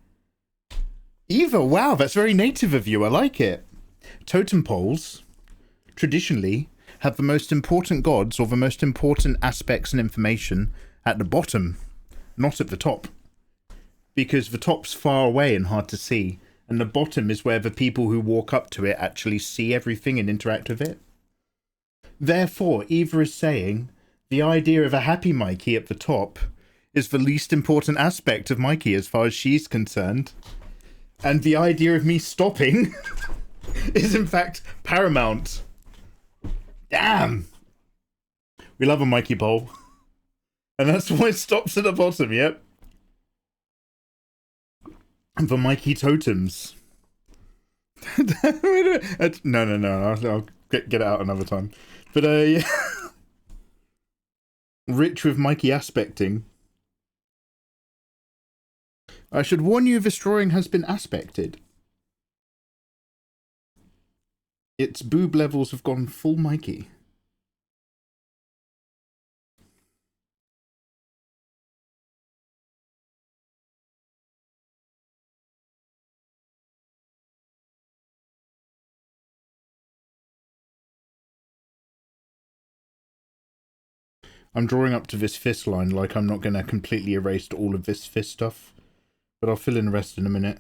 Eva, wow, that's very native of you. I like it. Totem poles, traditionally, have the most important gods or the most important aspects and information at the bottom, not at the top. Because the top's far away and hard to see, and the bottom is where the people who walk up to it actually see everything and interact with it. Therefore, Eva is saying the idea of a happy Mikey at the top is the least important aspect of Mikey as far as she's concerned. And the idea of me stopping is in fact paramount. Damn! We love a Mikey pole. And that's why it stops at the bottom, yep. And the Mikey totems. No. I'll get it out another time. But, yeah. Rich with Mikey aspecting. I should warn you this drawing has been aspected. Its boob levels have gone full Mikey. I'm drawing up to this fist line like I'm not going to completely erase all of this fist stuff. But I'll fill in the rest in a minute.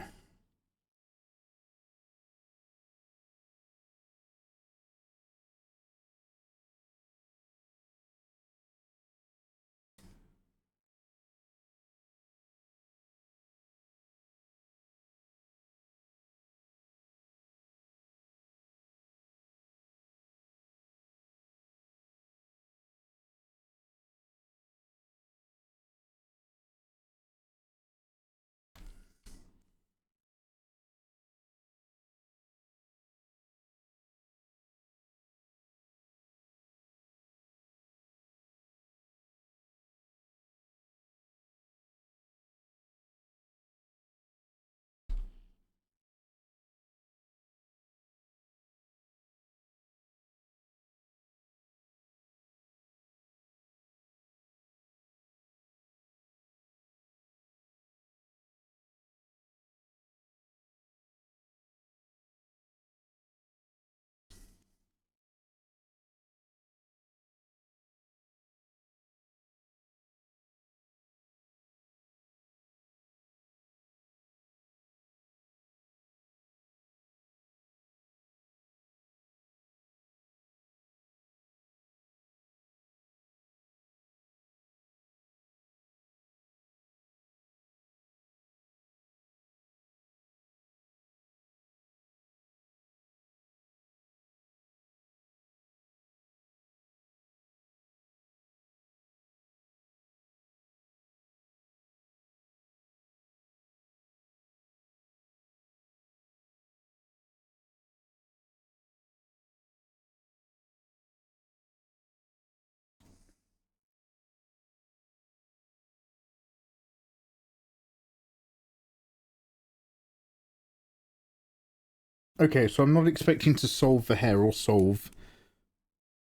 Okay, so I'm not expecting to solve the hair or solve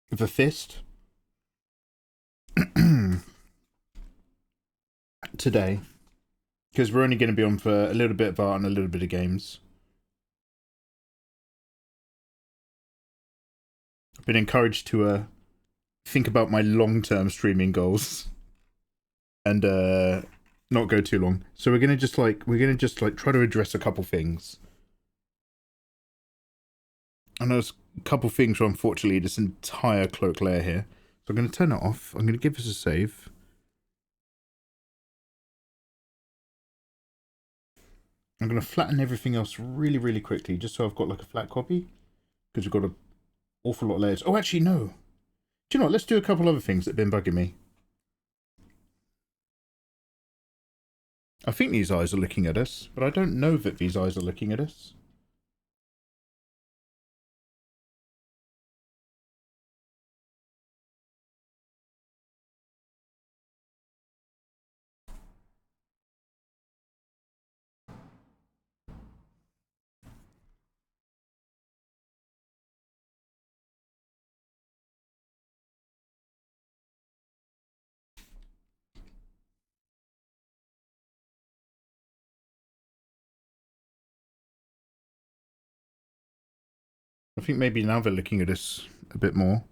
the fist today. Because we're only going to be on for a little bit of art and a little bit of games. I've been encouraged to think about my long-term streaming goals. And not go too long. So we're gonna just try to address a couple things. And there's a couple things where unfortunately this entire cloak layer here. So I'm gonna turn it off. I'm gonna give this a save. I'm gonna flatten everything else really, really quickly, just so I've got like a flat copy. Because we've got an awful lot of layers. Oh, actually no. Do you know what? Let's do a couple other things that have been bugging me. I think these eyes are looking at us, but I don't know that these eyes are looking at us. I think maybe now they're looking at us a bit more.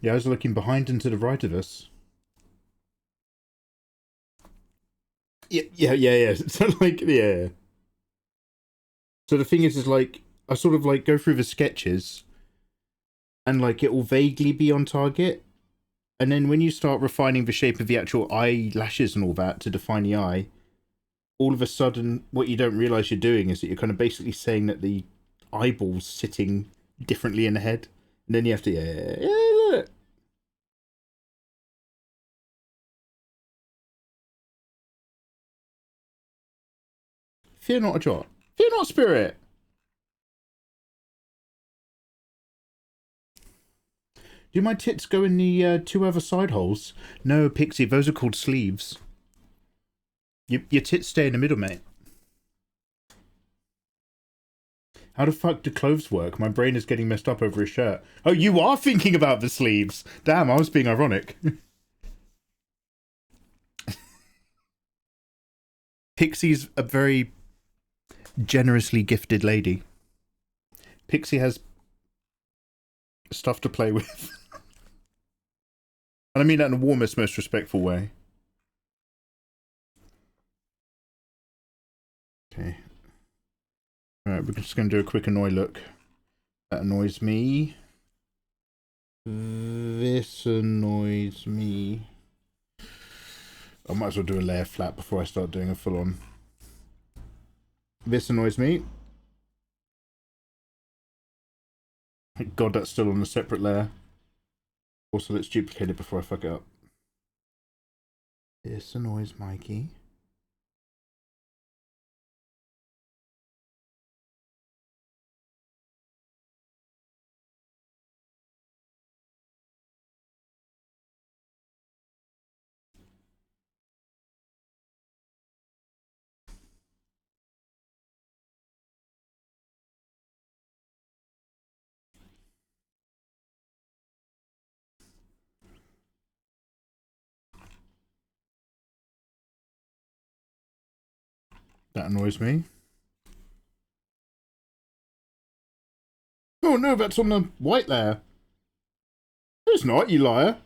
Yeah, I was looking behind and to the right of us. Yeah. So like, yeah. So the thing is like, I sort of like go through the sketches and like it will vaguely be on target. And then when you start refining the shape of the actual eyelashes and all that to define the eye, all of a sudden what you don't realize you're doing is that you're kind of basically saying that the eyeball's sitting differently in the head. And then you have to, yeah. Fear not a jot. Fear not, spirit. Do my tits go in the 2 other side holes? No, Pixie, those are called sleeves. Your tits stay in the middle, mate. How the fuck do clothes work? My brain is getting messed up over his shirt. Oh, you are thinking about the sleeves. Damn, I was being ironic. Pixie's a very generously gifted lady. Pixie has stuff to play with. And I mean that in the warmest, most respectful way. Okay. Alright, we're just going to do a quick annoy look. That annoys me. This annoys me. I might as well do a layer flat before I start doing a full on. This annoys me. Thank God that's still on a separate layer. Also, let's duplicate it before I fuck it up. This annoys Mikey. That annoys me. Oh no, that's on the white layer. It's not, you liar.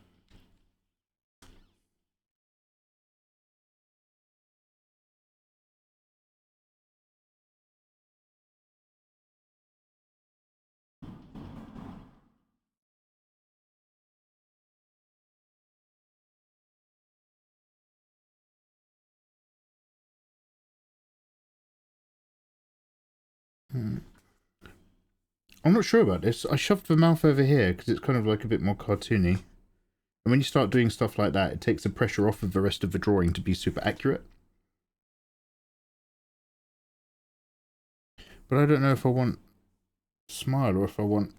I'm not sure about this. I shoved the mouth over here because it's kind of like a bit more cartoony. And when you start doing stuff like that, it takes the pressure off of the rest of the drawing to be super accurate. But I don't know if I want smile or if I want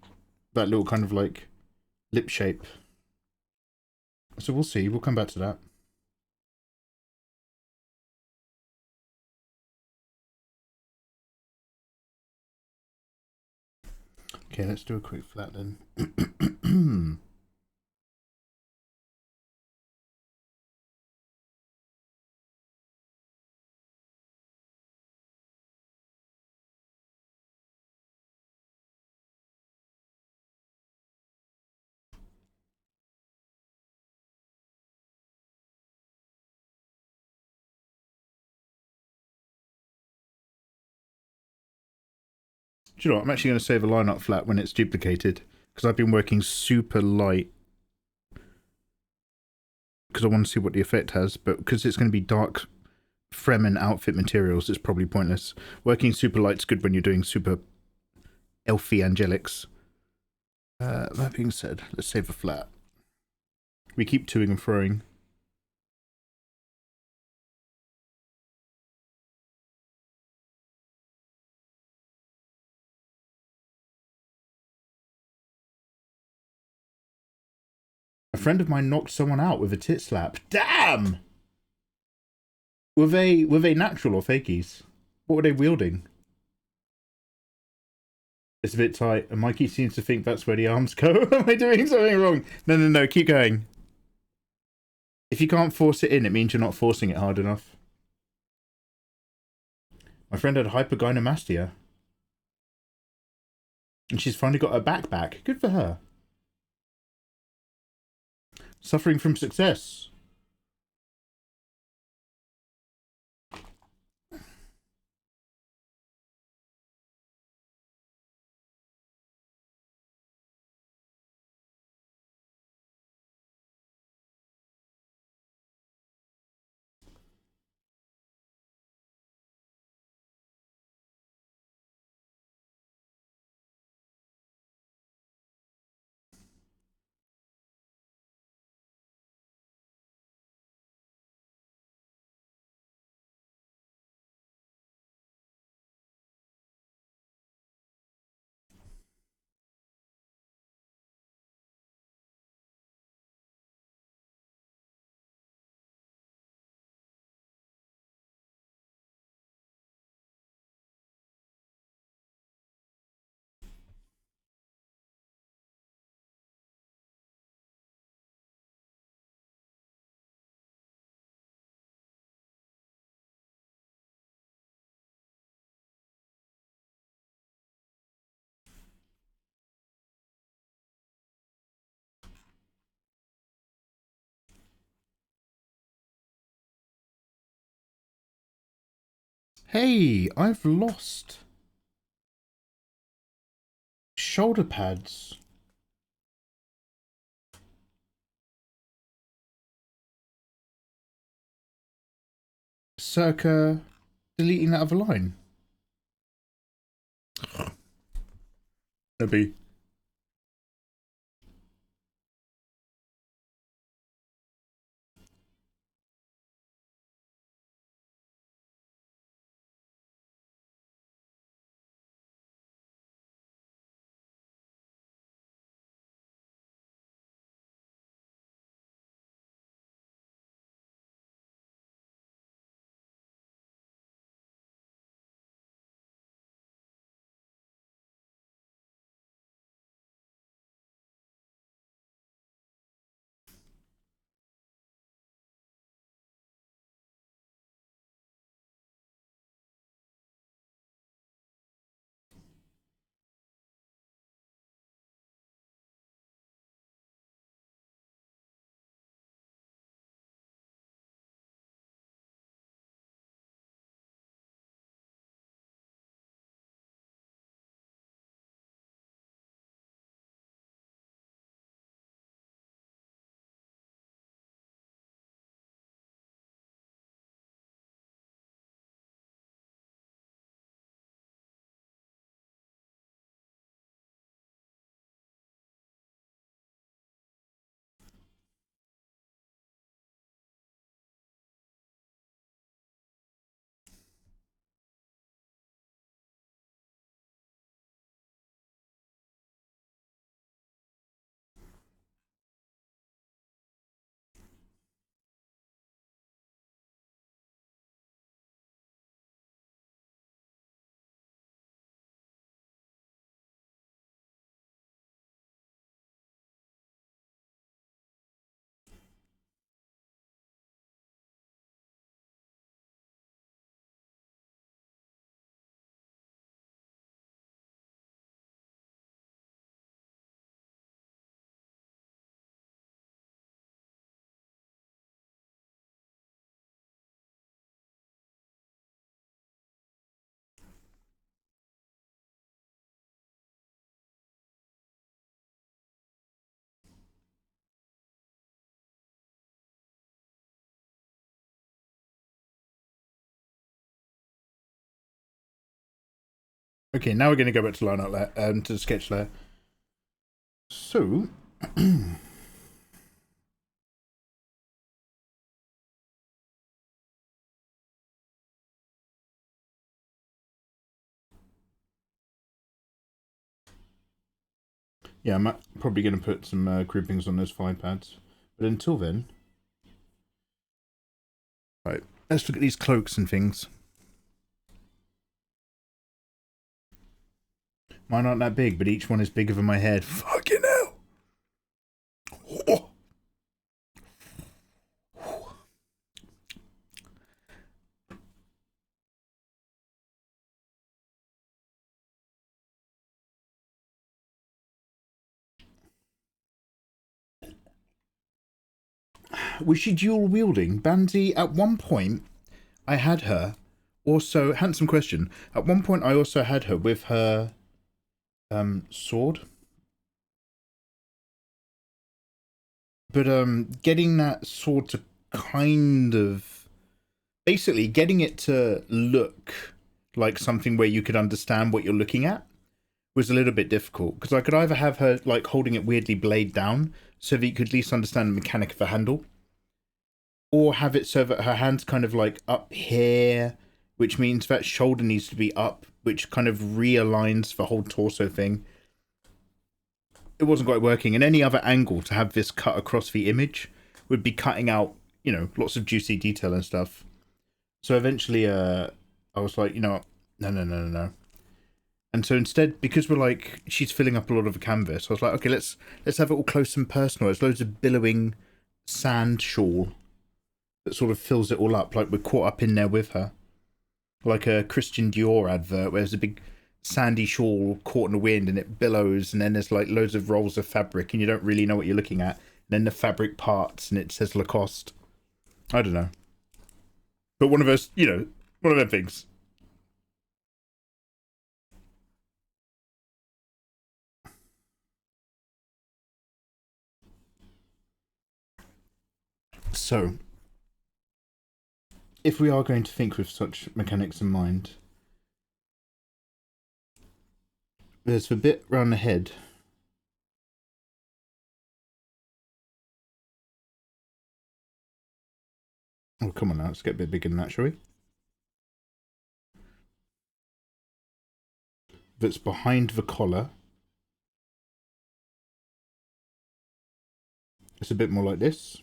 that little kind of like lip shape. So we'll see. We'll come back to that. Okay, let's do a quick flat then. Do you know what? I'm actually going to save a line up flat when it's duplicated because I've been working super light because I want to see what the effect has, but because it's going to be dark Fremen outfit materials, it's probably pointless. Working super light's good when you're doing super elfy angelics. That being said, let's save a flat. We keep toing and froing. A friend of mine knocked someone out with a tit slap. Damn! Were they natural or fakies? What were they wielding? It's a bit tight, and Mikey seems to think that's where the arms go. Am I doing something wrong? No, no, no, keep going. If you can't force it in, it means you're not forcing it hard enough. My friend had hypergynomastia. And she's finally got her back back. Good for her. Suffering from success. Hey, I've lost shoulder pads. Circa deleting that other line. Maybe. Okay, now we're going to go back to line art layer, to the sketch layer. So, yeah, I'm probably going to put some groupings on those 5 pads. But until then, right, let's look at these cloaks and things. Mine aren't that big, but each one is bigger than my head. Fucking hell! Oh. Was she dual wielding? Banzi, at one point, I had her. Also, handsome question. At one point, I also had her with her sword. But getting that sword to kind of... Basically, getting it to look like something where you could understand what you're looking at was a little bit difficult. Because I could either have her like holding it weirdly blade down so that you could at least understand the mechanic of the handle. Or have it so that her hand's kind of like up here, which means that shoulder needs to be up, which kind of realigns the whole torso thing. It wasn't quite working. And any other angle to have this cut across the image would be cutting out, you know, lots of juicy detail and stuff. So eventually, I was like, you know, no. And so instead, because we're like, she's filling up a lot of the canvas, I was like, okay, let's have it all close and personal. There's loads of billowing sand shawl that sort of fills it all up, like we're caught up in there with her. Like a Christian Dior advert where there's a big sandy shawl caught in the wind and it billows, and then there's like loads of rolls of fabric and you don't really know what you're looking at. And then the fabric parts and it says Lacoste. I don't know. But one of those, you know, one of them things. So, if we are going to think with such mechanics in mind, there's the bit round the head. Oh, come on now, let's get a bit bigger than that, shall we? That's behind the collar. It's a bit more like this.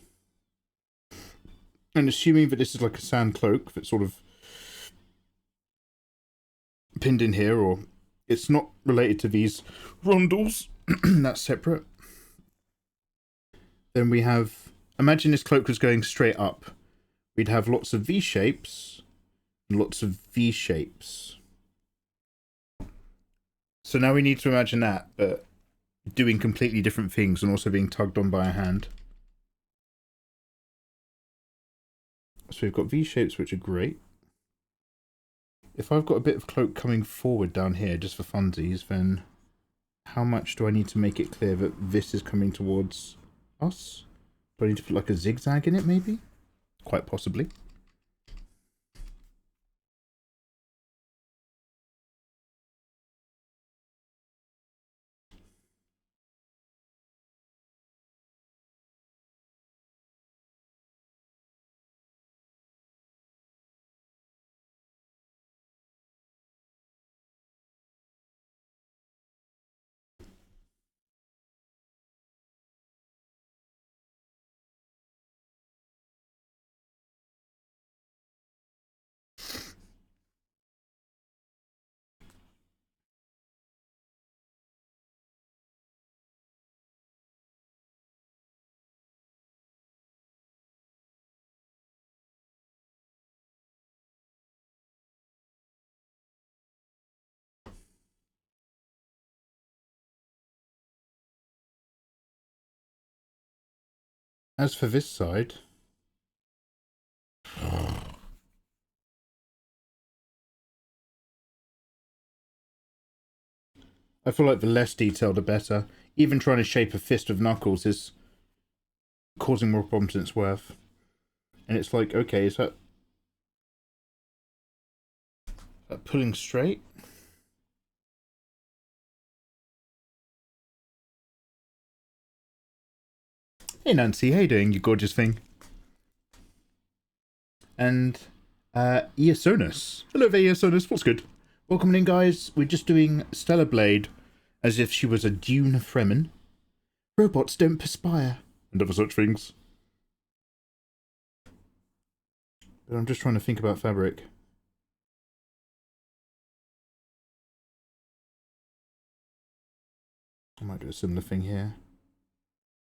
And assuming that this is like a sand cloak that's sort of pinned in here, or it's not related to these rondels, that's separate. Then we have, imagine this cloak was going straight up. We'd have lots of V shapes and lots of V shapes. So now we need to imagine that, but doing completely different things and also being tugged on by a hand. So we've got V shapes, which are great. If I've got a bit of cloak coming forward down here just for funsies, then how much do I need to make it clear that this is coming towards us? Do I need to put like a zigzag in it, maybe? Quite possibly. As for this side, I feel like the less detailed the better. Even trying to shape a fist with knuckles is causing more problems than it's worth. And it's like, okay, is that pulling straight? Hey Nancy, how you doing, you gorgeous thing? And Iasonis. Hello there, Iasonis, what's good? Welcome in, guys. We're just doing Stella Blade as if she was a Dune Fremen. Robots don't perspire. And other such things. But I'm just trying to think about fabric. I might do a similar thing here.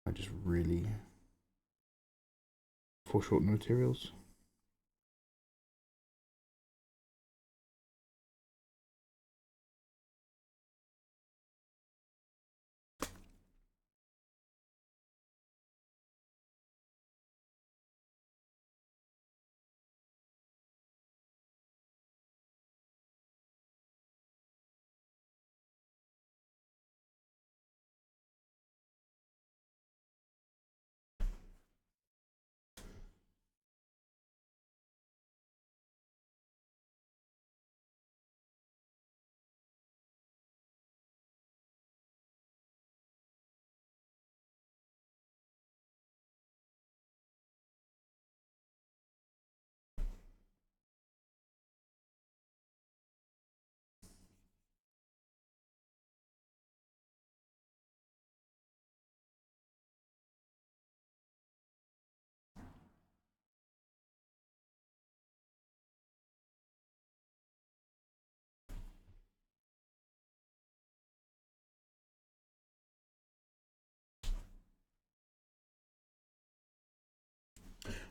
I just really foreshorten the materials.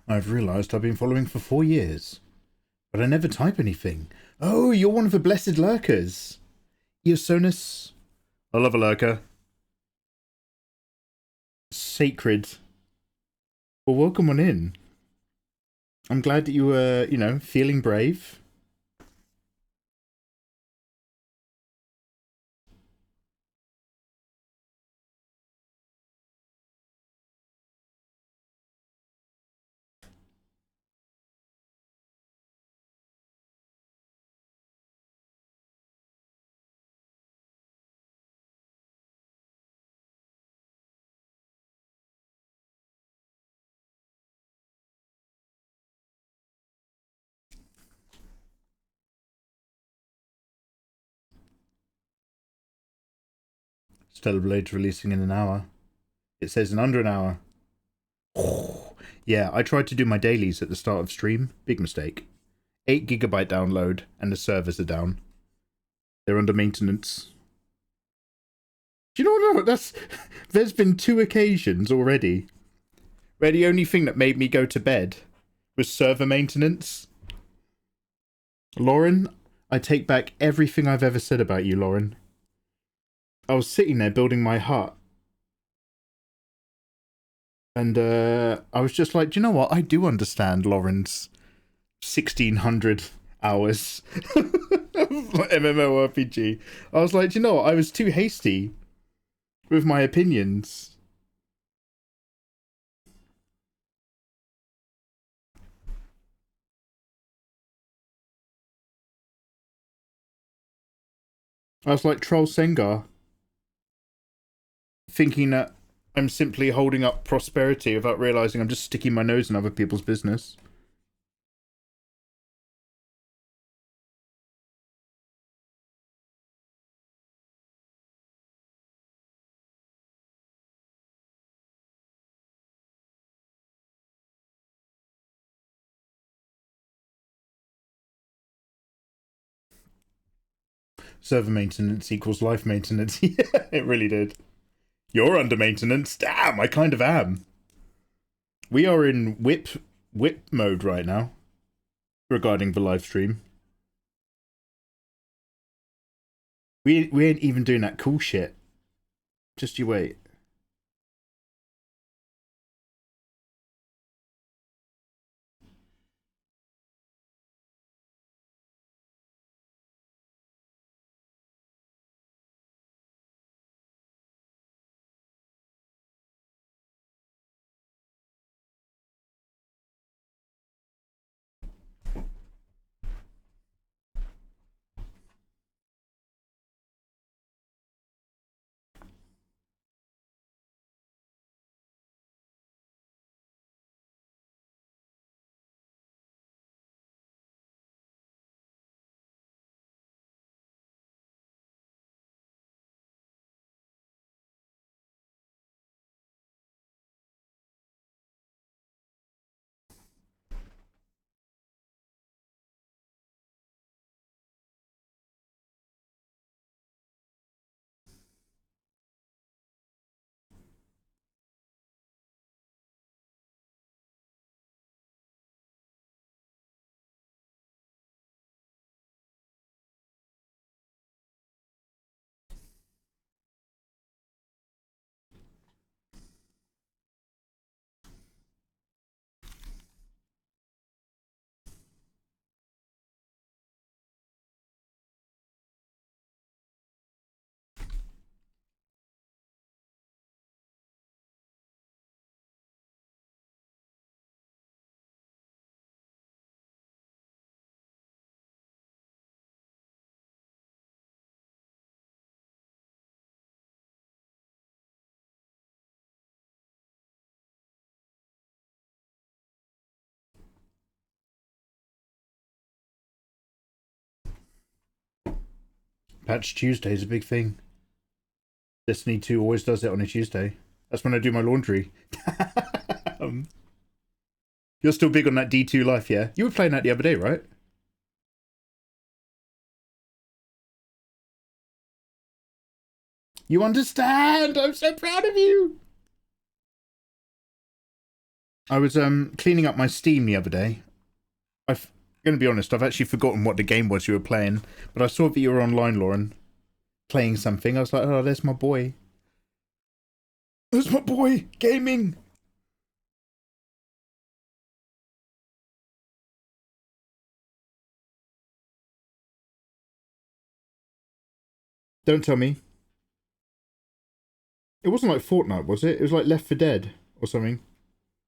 I've realised I've been following for 4 years, but I never type anything. Oh, you're one of the blessed lurkers. Eosonus. I love a lurker. Sacred. Well, welcome on in. I'm glad that you were, you know, feeling brave. Stellar Blade's releasing in an hour. It says in under an hour. Yeah, I tried to do my dailies at the start of stream. Big mistake. 8 GB download and the servers are down. They're under maintenance. Do you know what? That's there's been 2 occasions already where the only thing that made me go to bed was server maintenance. Lauren, I take back everything I've ever said about you, Lauren. I was sitting there building my hut. And I was just like, do you know what? I do understand Lauren's 1600 hours MMORPG. I was like, do you know what? I was too hasty with my opinions. I was like Troll Sengar, thinking that I'm simply holding up prosperity without realizing I'm just sticking my nose in other people's business. Server maintenance equals life maintenance. Yeah, it really did. You're under maintenance? Damn, I kind of am. We are in whip mode right now regarding the live stream. We ain't even doing that cool shit. Just you wait. Patch Tuesday is a big thing. Destiny 2 always does it on a Tuesday. That's when I do my laundry. You're still big on that D2 life, yeah? You were playing that the other day, right? You understand! I'm so proud of you! I was cleaning up my Steam the other day. I'm gonna be honest, I've actually forgotten what the game was you were playing, but I saw that you were online, Lauren, playing something. I was like, oh, there's my boy. There's my boy, gaming! Don't tell me. It wasn't like Fortnite, was it? It was like Left 4 Dead or something.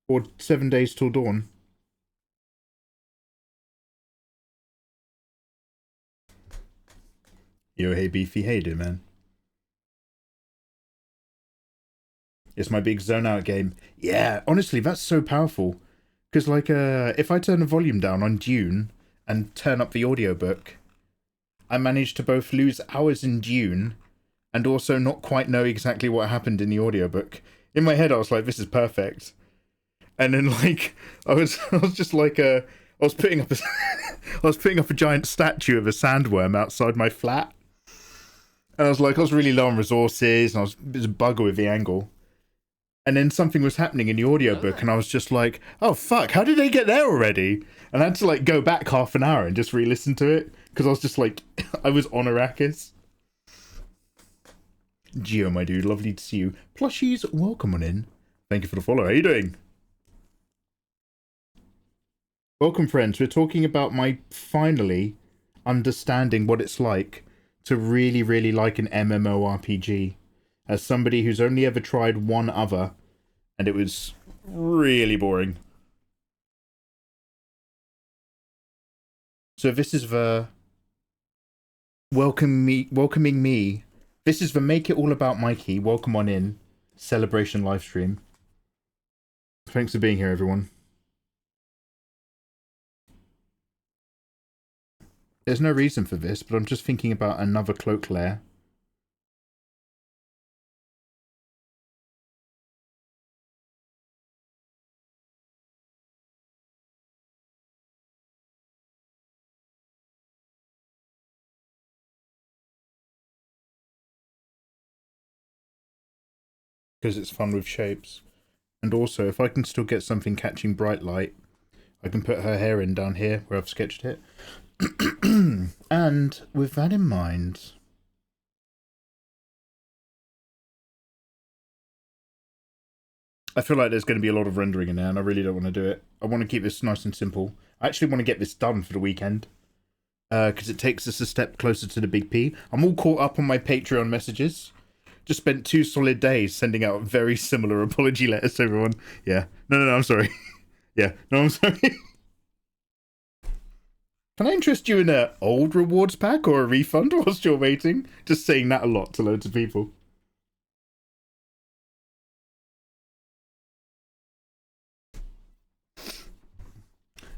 Or 7 Days Till Dawn. Yo, hey Beefy, hey dude, man. It's my big zone out game. Yeah, honestly, that's so powerful. Because, like, if I turn the volume down on Dune and turn up the audiobook, I managed to both lose hours in Dune and also not quite know exactly what happened in the audiobook. In my head, I was like, this is perfect. And then, like, I was just like, I was putting up a giant statue of a sandworm outside my flat. And I was really low on resources, and I was a bit of a bugger with the angle. And then something was happening in the audiobook, and I was just like, oh fuck, how did they get there already? And I had to like go back half an hour and just re-listen to it, because I was just like, I was on Arrakis. Geo, my dude, lovely to see you. Plushies, welcome on in. Thank you for the follow. How you doing? Welcome, friends. We're talking about my finally understanding what it's like to really, really like an MMORPG. As somebody who's only ever tried one other, and it was really boring. So this is the welcoming me. This is the Make It All About Mikey. Welcome on in. Celebration livestream. Thanks for being here, everyone. There's no reason for this, but I'm just thinking about another cloak layer. Because it's fun with shapes. And also, if I can still get something catching bright light, I can put her hair in down here where I've sketched it. And with that in mind, I feel like there's going to be a lot of rendering in there, and I really don't want to do it. I want to keep this nice and simple. I actually want to get this done for the weekend, because it takes us a step closer to the big P. I'm all caught up on my Patreon messages. Just spent 2 solid days sending out very similar apology letters to everyone. Yeah. No, I'm sorry. Yeah. No, I'm sorry. Can I interest you in an old rewards pack or a refund whilst you're waiting? Just saying that a lot to loads of people.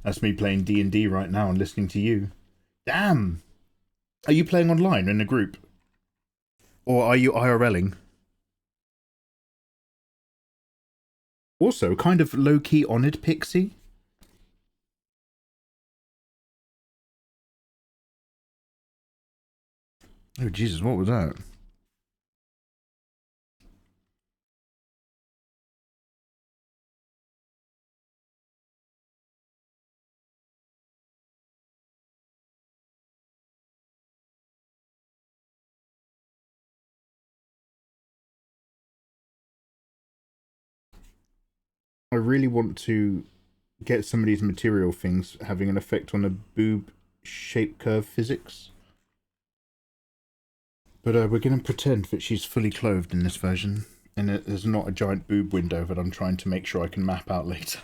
That's me playing D&D right now and listening to you. Damn! Are you playing online in a group? Or are you IRLing? Also, kind of low-key honoured Pixie. Oh, Jesus, what was that? I really want to get some of these material things having an effect on the boob shape curve physics. But we're going to pretend that she's fully clothed in this version, and there's not a giant boob window that I'm trying to make sure I can map out later.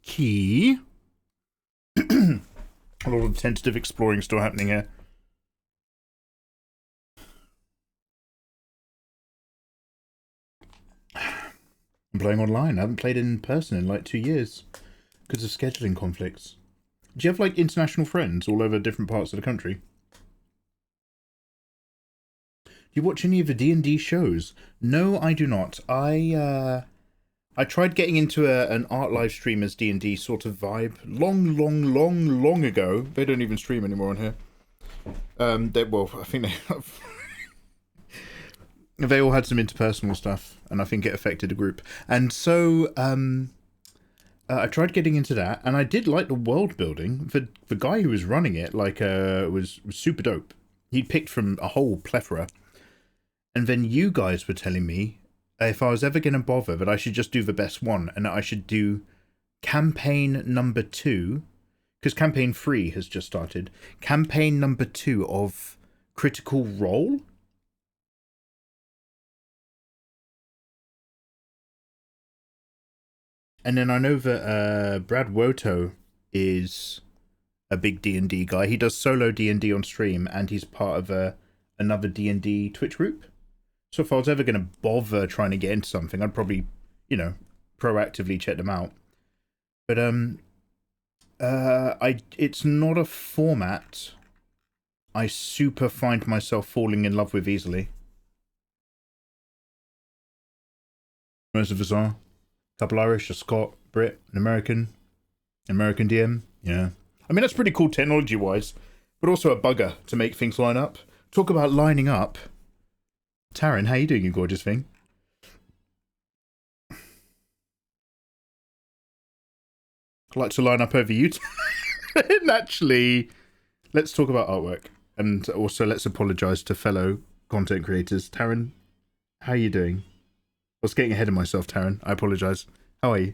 key. A lot of tentative exploring still happening here. I'm playing online. I haven't played in person in like 2 years because of scheduling conflicts. Do you have like international friends all over different parts of the country? Do you watch any of the D&D shows? No, I do not. I tried getting into an art live streamers D&D sort of vibe long ago. They don't even stream anymore on here. I think they have. They all had some interpersonal stuff, and I think it affected the group. And so I tried getting into that, and I did like the world building. The guy who was running it was super dope. He'd picked from a whole plethora. And then you guys were telling me if I was ever going to bother that I should just do the best one, and that I should do campaign number 2, because campaign 3 has just started. Campaign number 2 of Critical Role. And then I know that Brad Woto is a big D&D guy. He does solo D&D on stream, and he's part of another D&D Twitch group. So if I was ever going to bother trying to get into something, I'd probably, you know, proactively check them out. But it's not a format I super find myself falling in love with easily. Most of us are. Couple Irish, a Scot, Brit, an American DM. Yeah. I mean, that's pretty cool technology-wise, but also a bugger to make things line up. Talk about lining up. Taryn, how you doing, you gorgeous thing? I'd like to line up over you. And actually, let's talk about artwork. And also, let's apologise to fellow content creators. Taryn, how are you doing? I was getting ahead of myself, Taryn. I apologise. How are you?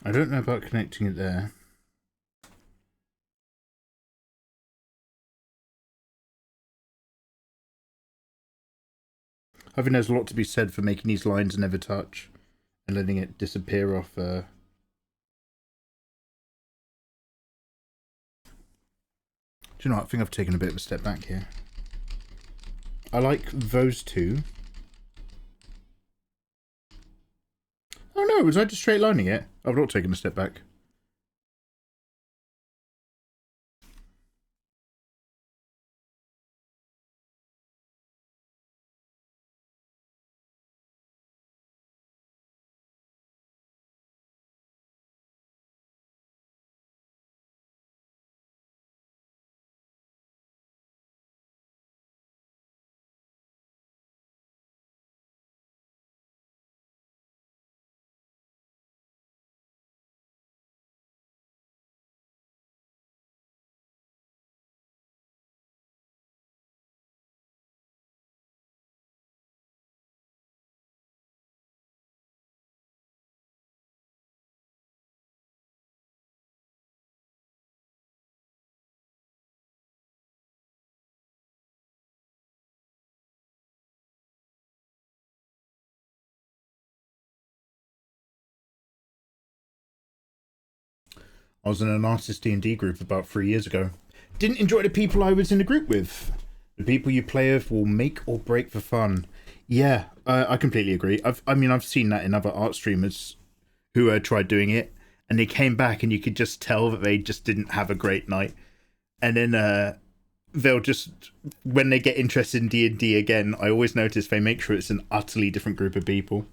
I don't know about connecting it there. I think there's a lot to be said for making these lines never touch and letting it disappear off. Do you know what? I think I've taken a bit of a step back here. I like those two. Oh no, was I just straight lining it? I've not taken a step back. I was in an artist D&D group about 3 years ago. Didn't enjoy the people I was in the group with. The people you play with will make or break the fun. Yeah, I completely agree. I've seen that in other art streamers who tried doing it, and they came back and you could just tell that they just didn't have a great night. And then they'll just, when they get interested in D&D again, I always notice they make sure it's an utterly different group of people.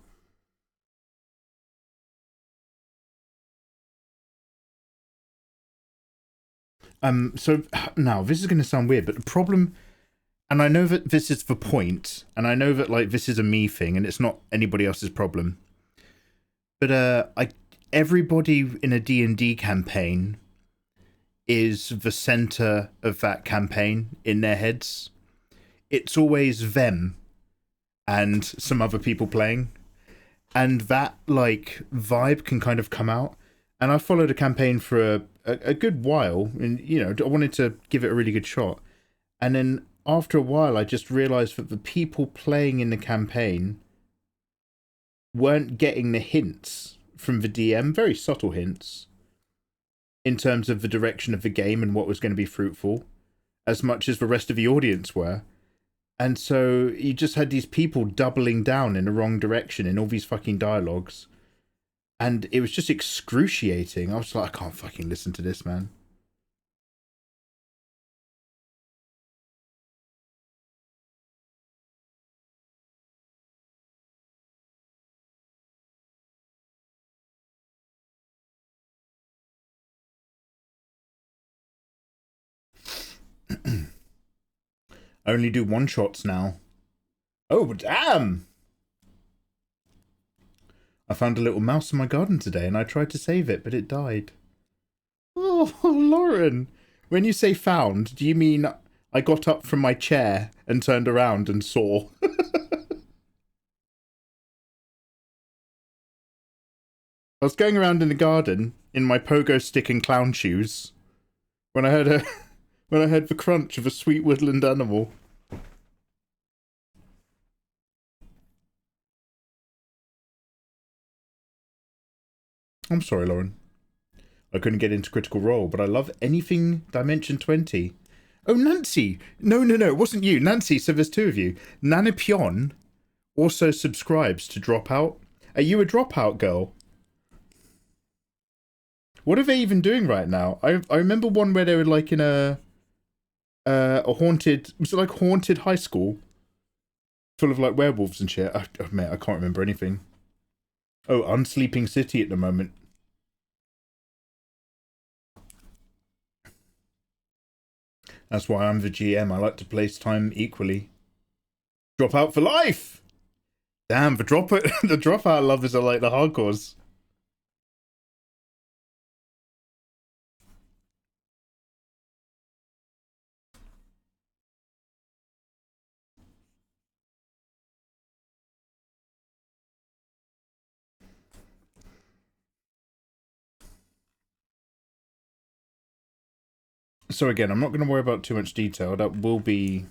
So now this is going to sound weird, but the problem and I know that this is the point, and I know that like this is a me thing, and it's not anybody else's problem. But everybody in a D&D campaign is the center of that campaign in their heads. It's always them and some other people playing, and that like vibe can kind of come out. And I followed a campaign for a good while, and you know, I wanted to give it a really good shot. And then after a while, I just realized that the people playing in the campaign weren't getting the hints from the DM, very subtle hints, in terms of the direction of the game and what was going to be fruitful, as much as the rest of the audience were. And so you just had these people doubling down in the wrong direction in all these fucking dialogues. And it was just excruciating. I was like, I can't fucking listen to this, man. I only do one-shots now. Oh, damn! I found a little mouse in my garden today, and I tried to save it, but it died. Oh, Lauren! When you say found, do you mean I got up from my chair and turned around and saw? I was going around in the garden in my pogo stick and clown shoes when I heard when I heard the crunch of a sweet woodland animal. I'm sorry, Lauren. I couldn't get into Critical Role, but I love anything Dimension 20. Oh, Nancy! No, it wasn't you. Nancy, so there's two of you. Nanapion also subscribes to Dropout. Are you a Dropout girl? What are they even doing right now? I remember one where they were like in a haunted... Was it like haunted high school? Full of like werewolves and shit. Oh, mate, I can't remember anything. Oh, Unsleeping City at the moment. That's why I'm the GM. I like to place time equally. Drop out for life! Damn, the dropout lovers are like the hardcores. So again, I'm not going to worry about too much detail. That will be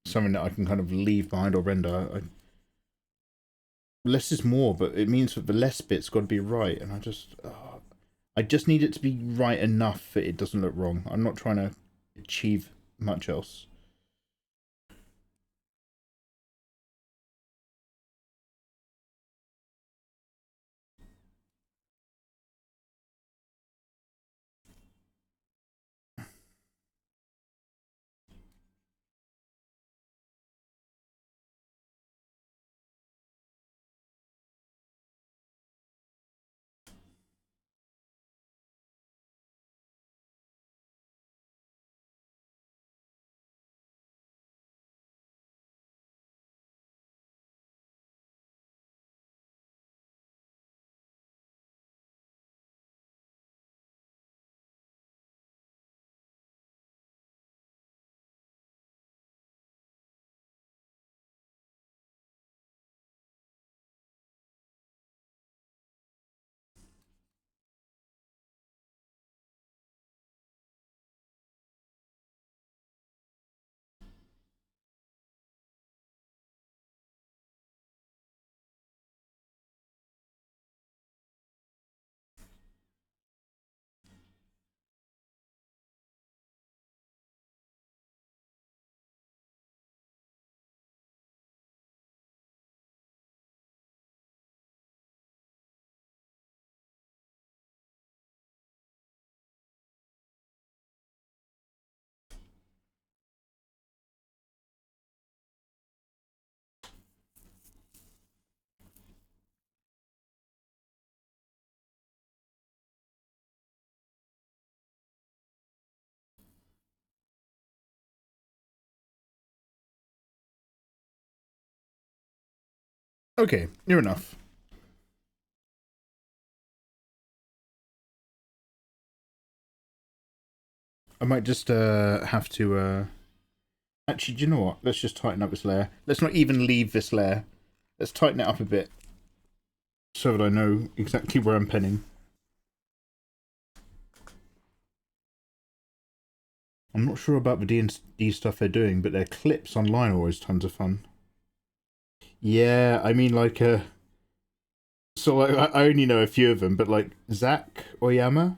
something that I can kind of leave behind or render. Less is more, but it means that the less bit's got to be right, and I just need it to be right enough that it doesn't look wrong. I'm not trying to achieve much else. Okay, near enough. I might just have to actually, do you know what? Let's just tighten up this layer. Let's not even leave this layer. Let's tighten it up a bit so that I know exactly where I'm penning. I'm not sure about the D&D stuff they're doing, but their clips online are always tons of fun. Yeah, I mean, like, so like, I only know a few of them, but like Zach Oyama,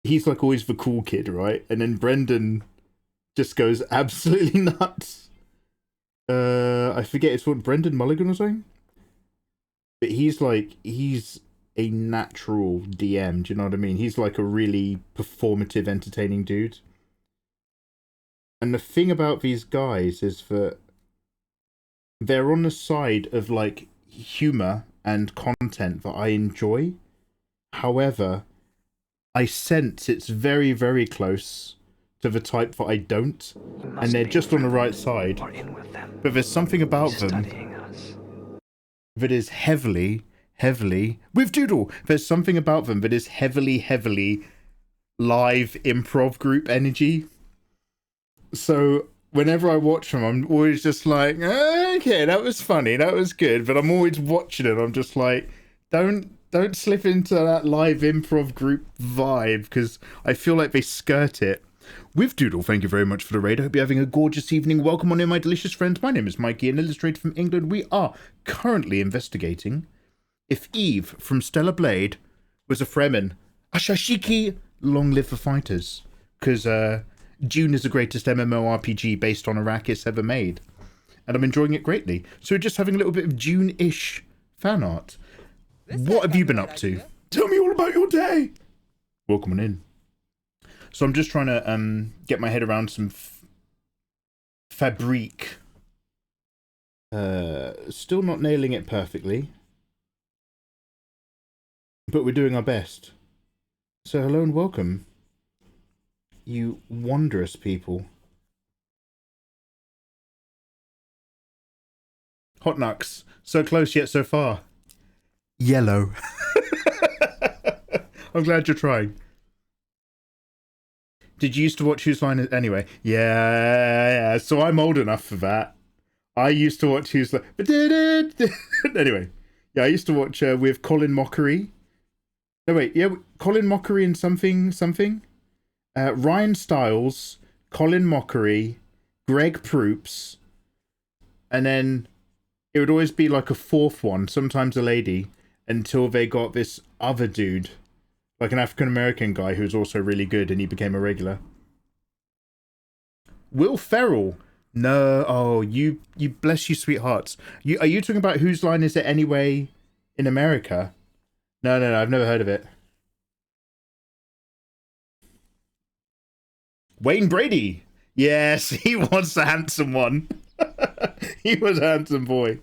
he's like always the cool kid, right? And then Brendan just goes absolutely nuts. I forget it's what, Brendan Mulligan or something? But he's a natural DM, do you know what I mean? He's like a really performative, entertaining dude. And the thing about these guys is that they're on the side of like humor and content that I enjoy. However, I sense it's very, very close to the type that I don't, and they're just on the right side. But there's something about them that is heavily with Doodle. There's something about them that is heavily live improv group energy. So whenever I watch them, I'm always just like, okay, that was funny, that was good. But I'm always watching it. I'm just like, don't slip into that live improv group vibe, because I feel like they skirt it. With Doodle, thank you very much for the raid. I hope you're having a gorgeous evening. Welcome on in, my delicious friends. My name is Mikey, an illustrator from England. We are currently investigating if Eve from Stella Blade was a Fremen. Ashashiki, long live the fighters. Because DUNE is the greatest MMORPG based on Arrakis ever made. And I'm enjoying it greatly. So we're just having a little bit of DUNE-ish fan art. What have you been up to? Tell me all about your day. Welcome on in. So I'm just trying to get my head around some fabrique. Still not nailing it perfectly, but we're doing our best. So hello and welcome, you wondrous people. Hot Nux, so close yet so far. Yellow. I'm glad you're trying. Did you used to watch Whose Line Is Anyway? Yeah, so I'm old enough for that. I used to watch Whose Line... Anyway, yeah, I used to watch with Colin Mockery. No, wait, yeah, Colin Mockery and something. Ryan Stiles, Colin Mockery, Greg Proops, and then it would always be like a fourth one, sometimes a lady, until they got this other dude. Like an African-American guy who's also really good, and he became a regular. Will Ferrell. No, oh, you bless you, sweethearts. Are you talking about Whose Line Is It Anyway in America? No, I've never heard of it. Wayne Brady. Yes, he was the handsome one. He was a handsome boy.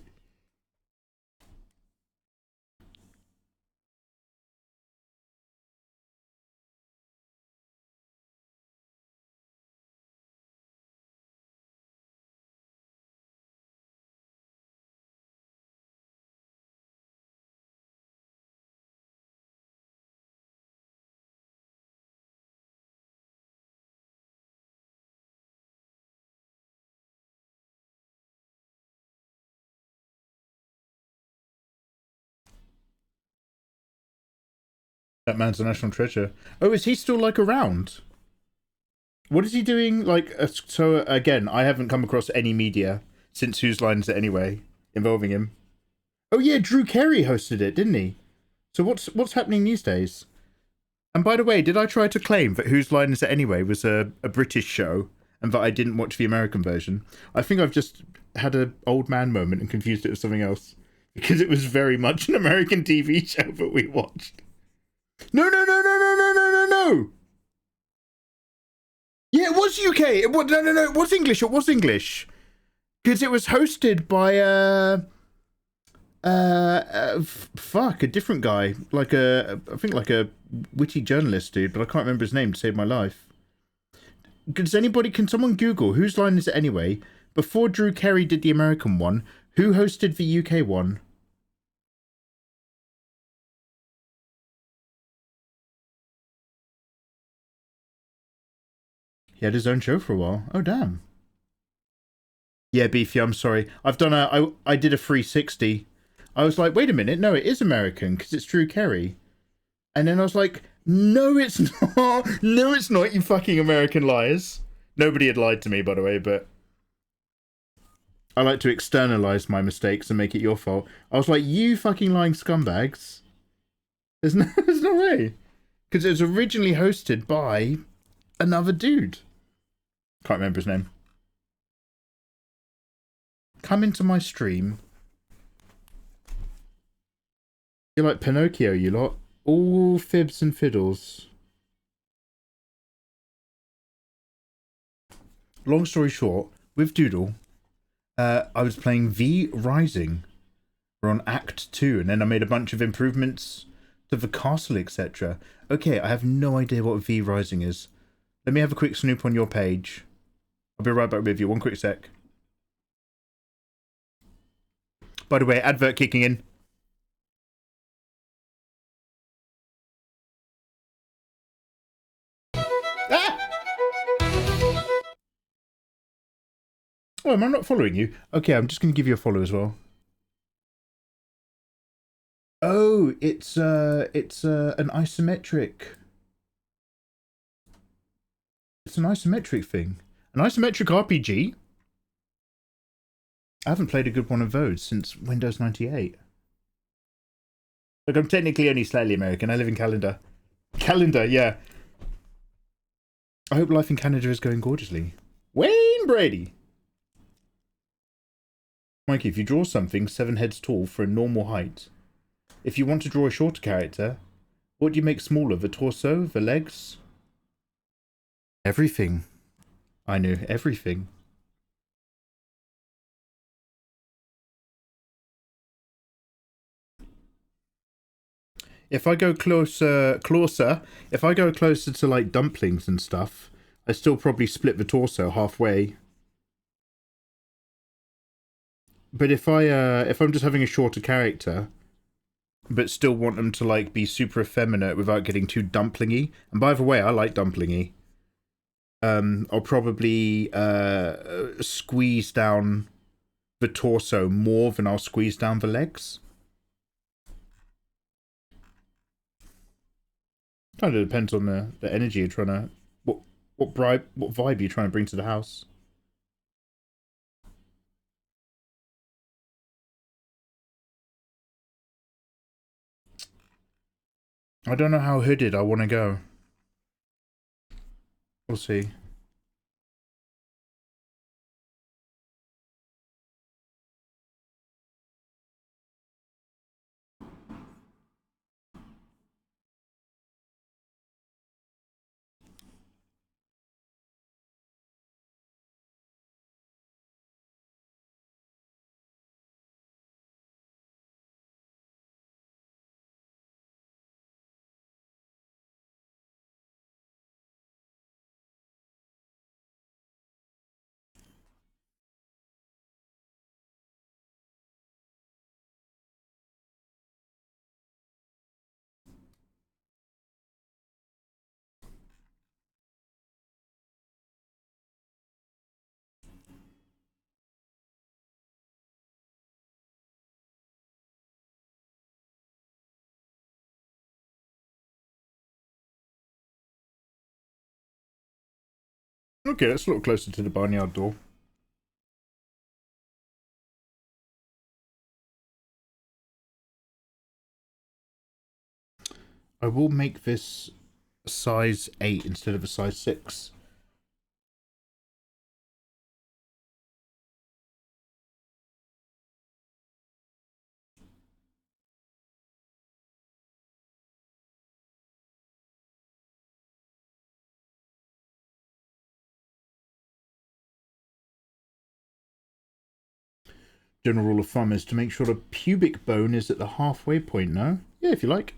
That man's a national treasure. Oh, is he still like around? What is he doing? Like, so again, I haven't come across any media since Whose Line Is It Anyway involving him. Oh yeah, Drew Carey hosted it, didn't he? So what's happening these days? And by the way, did I try to claim that Whose Line Is It Anyway was a British show and that I didn't watch the American version? I think I've just had an old man moment and confused it with something else, because it was very much an American TV show that we watched. No. Yeah, it was UK. It was, no. It was English. It was English. Because it was hosted by fuck, a different guy. I think like a witty journalist dude, but I can't remember his name to save my life. Can someone Google Whose Line Is It Anyway? Before Drew Carey did the American one, Who hosted the UK one? He had his own show for a while. Oh, damn. Yeah, Beefy, I'm sorry. I did a 360. I was like, wait a minute. No, it is American because it's Drew Carey. And then I was like, no, it's not. No, it's not, you fucking American liars. Nobody had lied to me, by the way, but I like to externalize my mistakes and make it your fault. I was like, you fucking lying scumbags. There's no way. Because it was originally hosted by another dude. Can't remember his name. Come into my stream. You're like Pinocchio, you lot. All fibs and fiddles. Long story short, with Doodle, I was playing V Rising. We're on Act 2, and then I made a bunch of improvements to the castle, etc. Okay, I have no idea what V Rising is. Let me have a quick snoop on your page. I'll be right back with you. One quick sec. By the way, advert kicking in. Ah! Oh, am I not following you? Okay, I'm just going to give you a follow as well. Oh, it's an isometric. It's an isometric thing. An isometric RPG? I haven't played a good one of those since Windows 98. Look, I'm technically only slightly American. I live in Canada. Canada, yeah. I hope life in Canada is going gorgeously. Wayne Brady! Mikey, if you draw something 7 heads tall for a normal height, if you want to draw a shorter character, what do you make smaller? The torso? The legs? Everything. I know, everything. If I go closer, if I go closer to like dumplings and stuff, I still probably split the torso halfway. But if I'm just having a shorter character, but still want them to like be super effeminate without getting too dumplingy, and by the way, I like dumplingy. I'll probably squeeze down the torso more than I'll squeeze down the legs. Kind of depends on the energy you're trying to what vibe you're trying to bring to the house. I don't know how hooded I want to go. We'll see. Okay, let's look closer to the barnyard door. I will make this size 8 instead of a size 6. General rule of thumb is to make sure the pubic bone is at the halfway point, no? Yeah, if you like.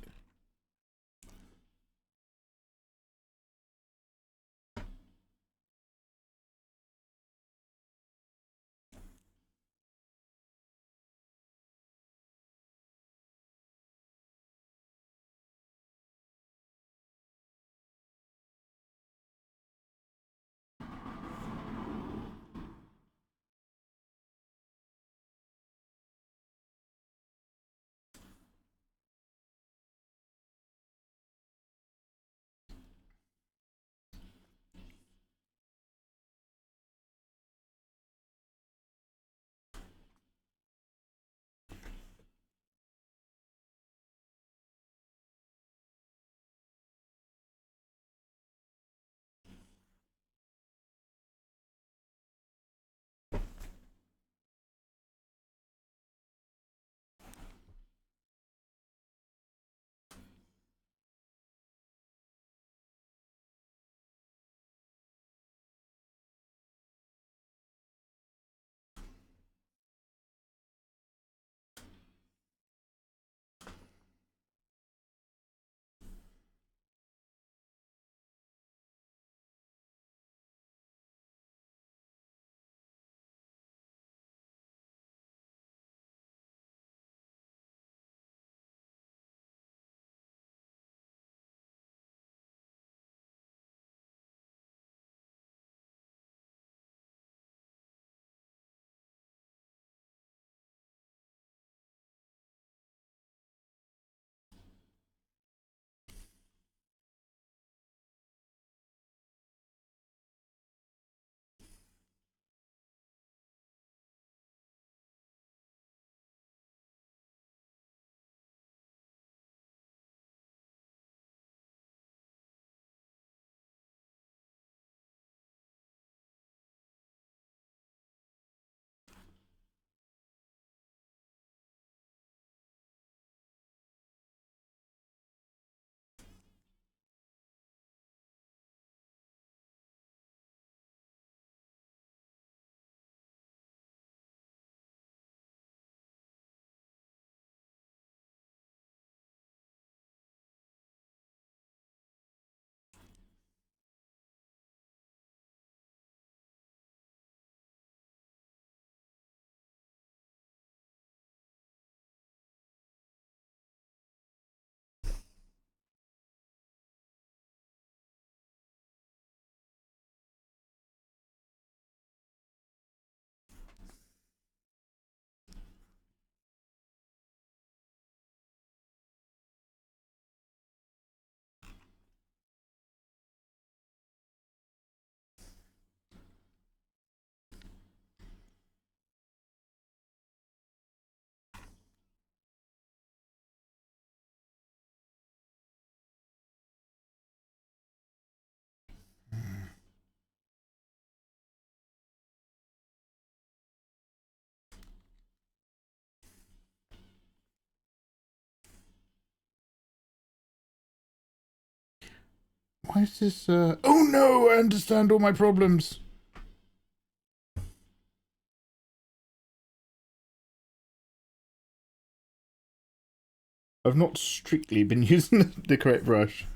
Why is this, oh no, I understand all my problems. I've not strictly been using the correct brush.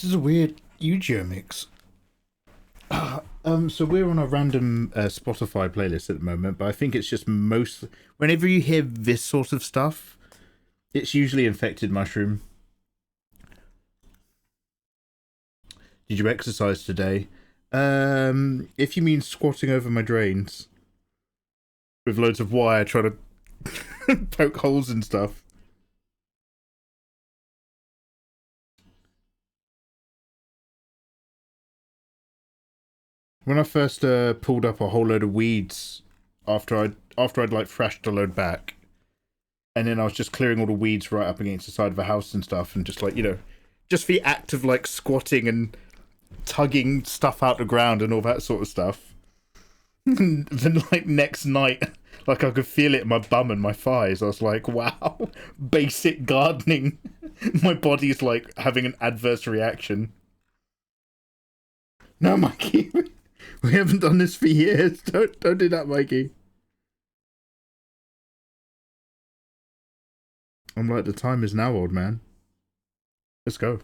This is a weird Yu-Gi-Oh mix. So we're on a random Spotify playlist at the moment, but I think it's just most. Whenever you hear this sort of stuff, it's usually infected mushroom. Did you exercise today? If you mean squatting over my drains with loads of wire trying to poke holes and stuff. When I first pulled up a whole load of weeds after I'd like thrashed a load back, and then I was just clearing all the weeds right up against the side of the house and stuff, and just like, you know, just the act of like squatting and tugging stuff out the ground and all that sort of stuff. And then like next night, like I could feel it in my bum and my thighs. I was like, wow, basic gardening. My body's like having an adverse reaction. No, Mikey, we haven't done this for years. Don't do that, Mikey. I'm like, the time is now, old man. Let's go.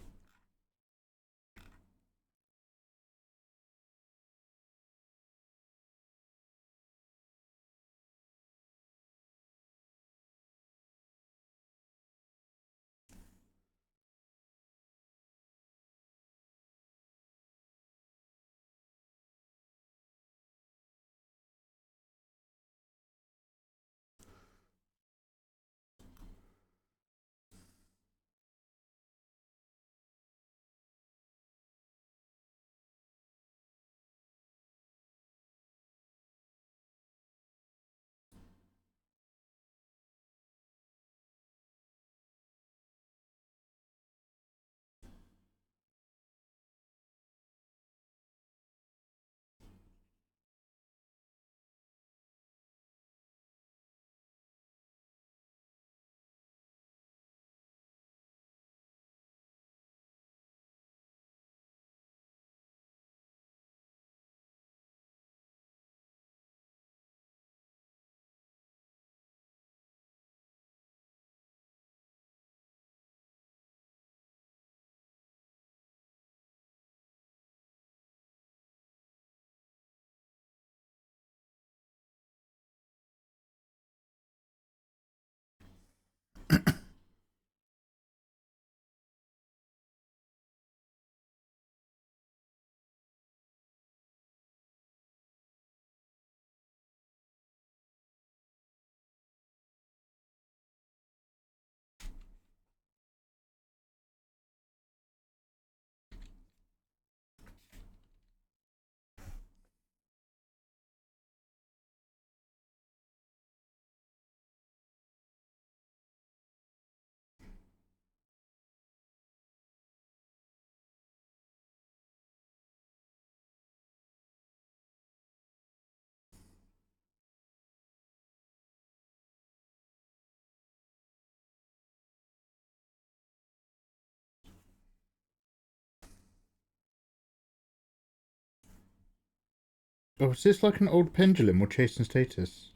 Oh, is this like an old pendulum or chasing status?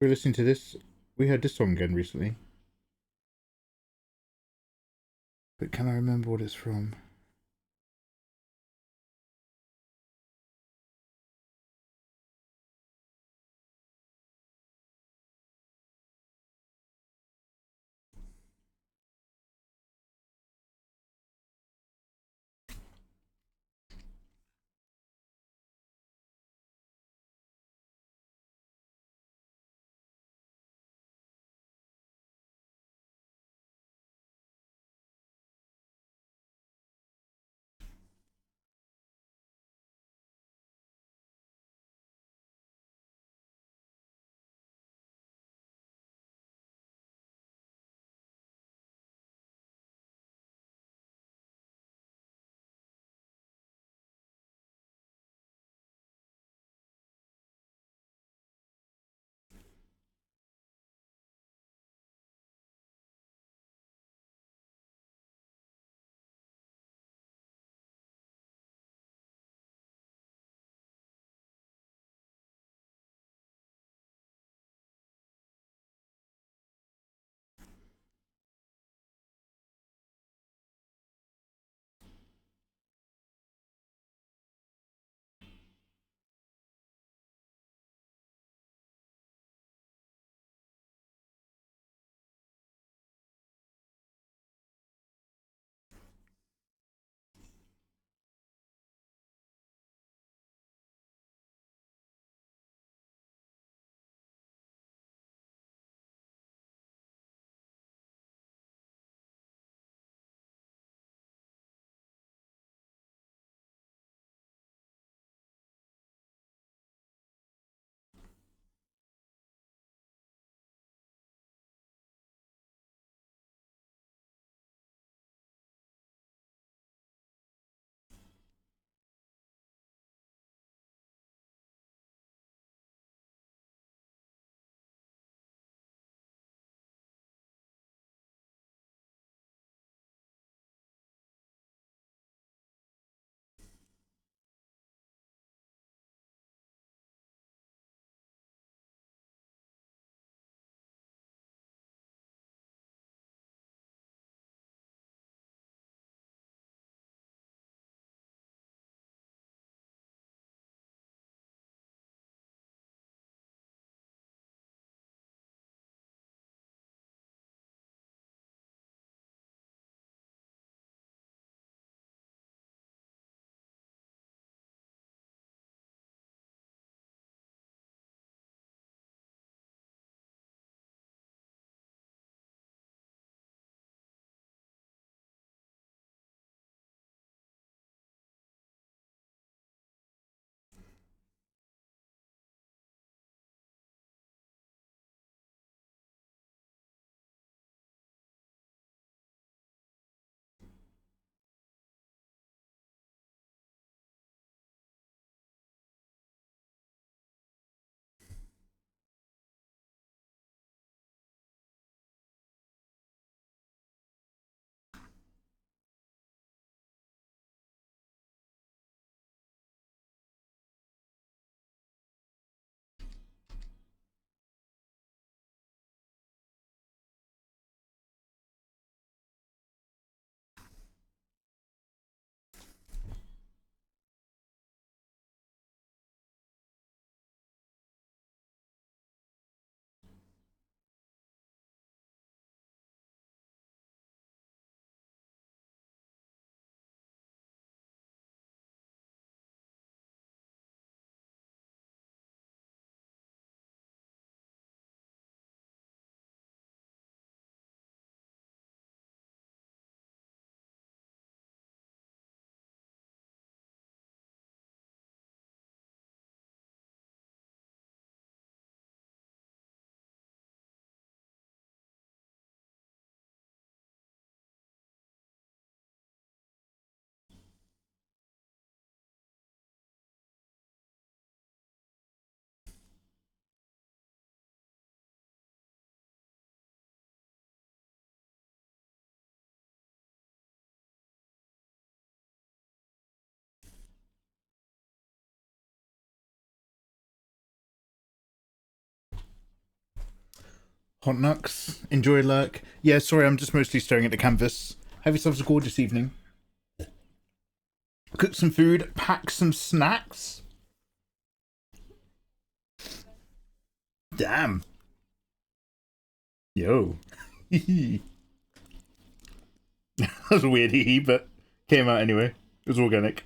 We were listening to this. We heard this song again recently. But can I remember what it's from? Hot Nux, enjoy lurk. Yeah, sorry, I'm just mostly staring at the canvas. Have yourselves a gorgeous evening. Cook some food, pack some snacks. Damn. Yo. That was a weird hee, but came out anyway. It was organic.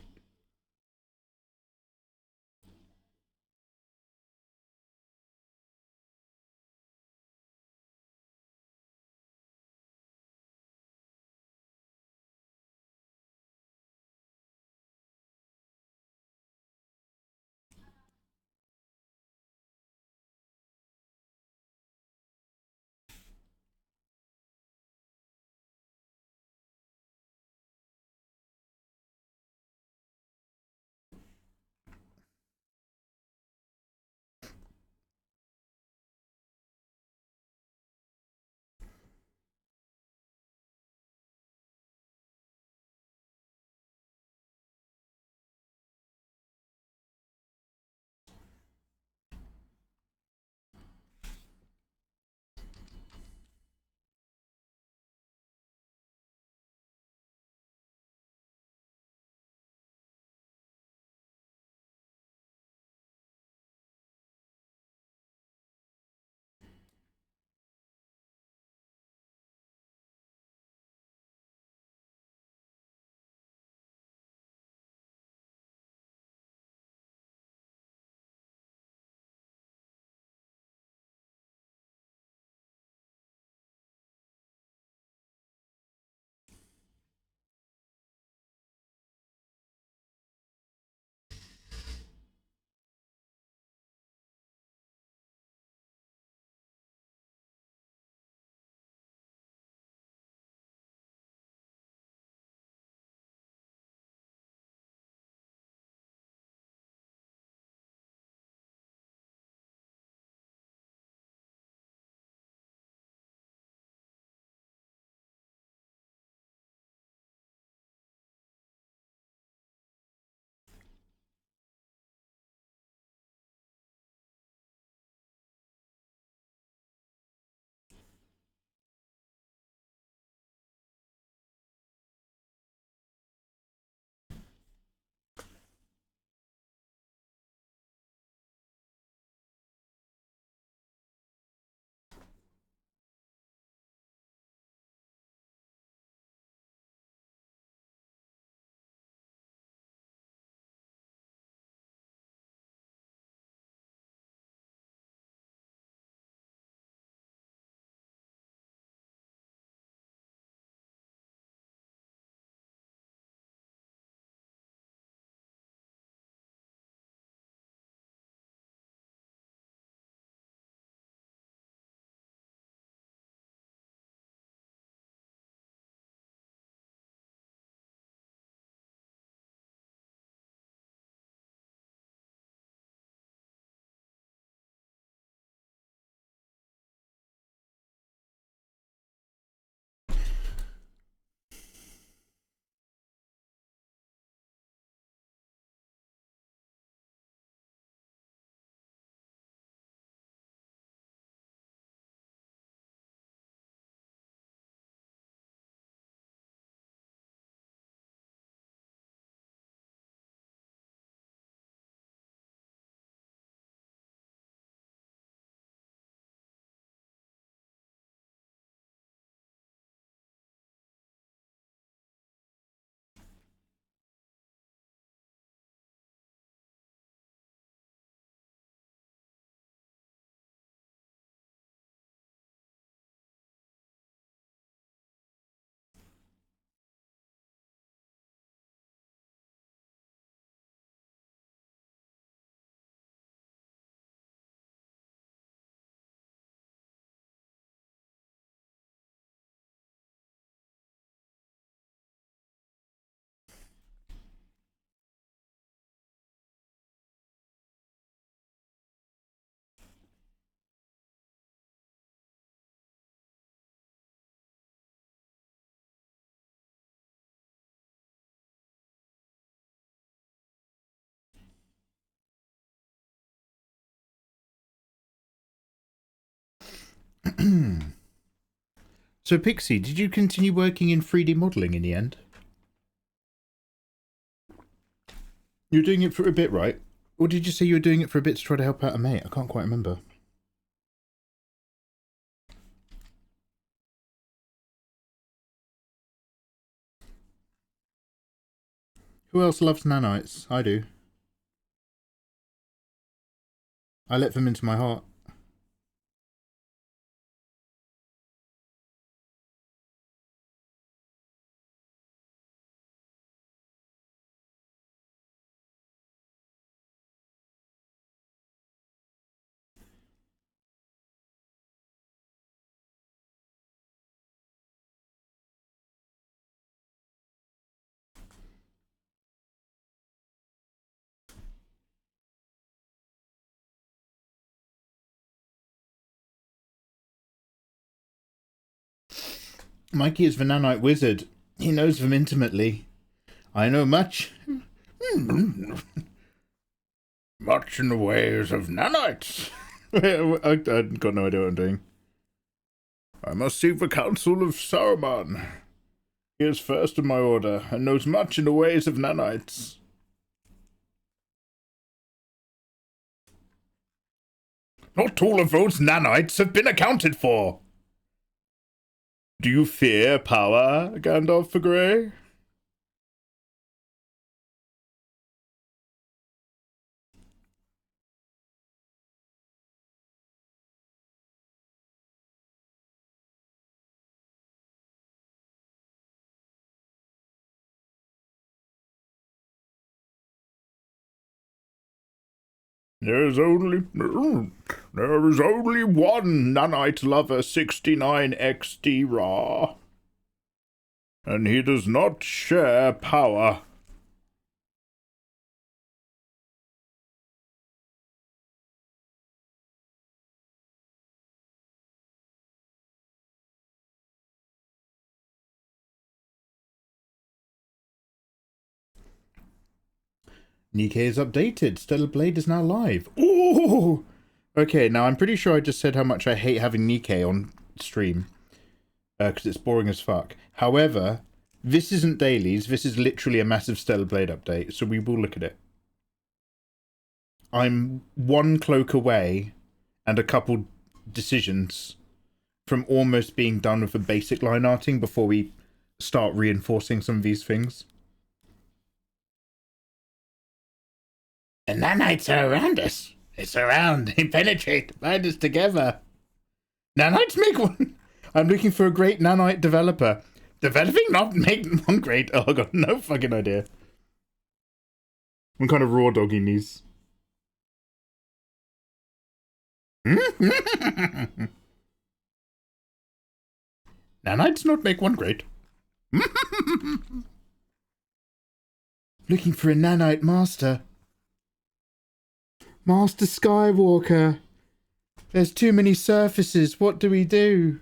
So, Pixie, did you continue working in 3D modeling in the end? You were doing it for a bit, right? Or did you say you were doing it for a bit to try to help out a mate? I can't quite remember. Who else loves nanites? I do. I let them into my heart. Mikey is the nanite wizard. He knows them intimately. I know much. Much in the ways of nanites. I've got no idea what I'm doing. I must seek the counsel of Saruman. He is first in my order, and knows much in the ways of nanites. Not all of those nanites have been accounted for. Do you fear power, Gandalf the Grey? There is only one nanite lover 69XD Ra. And he does not share power. Nikkei is updated. Stellar Blade is now live. Ooh! Okay, now I'm pretty sure I just said how much I hate having Nikkei on stream. Because it's boring as fuck. However, this isn't dailies. This is literally a massive Stellar Blade update, so we will look at it. I'm one cloak away and a couple decisions from almost being done with the basic line arting before we start reinforcing some of these things. The nanites are around us. They surround, they penetrate, bind us together. Nanites make one. I'm looking for a great nanite developer. Developing, not making one great. Oh, I got no fucking idea. I'm kind of raw dogging these. Nanites not make one great. Looking for a nanite master. Master Skywalker. There's too many surfaces. What do we do?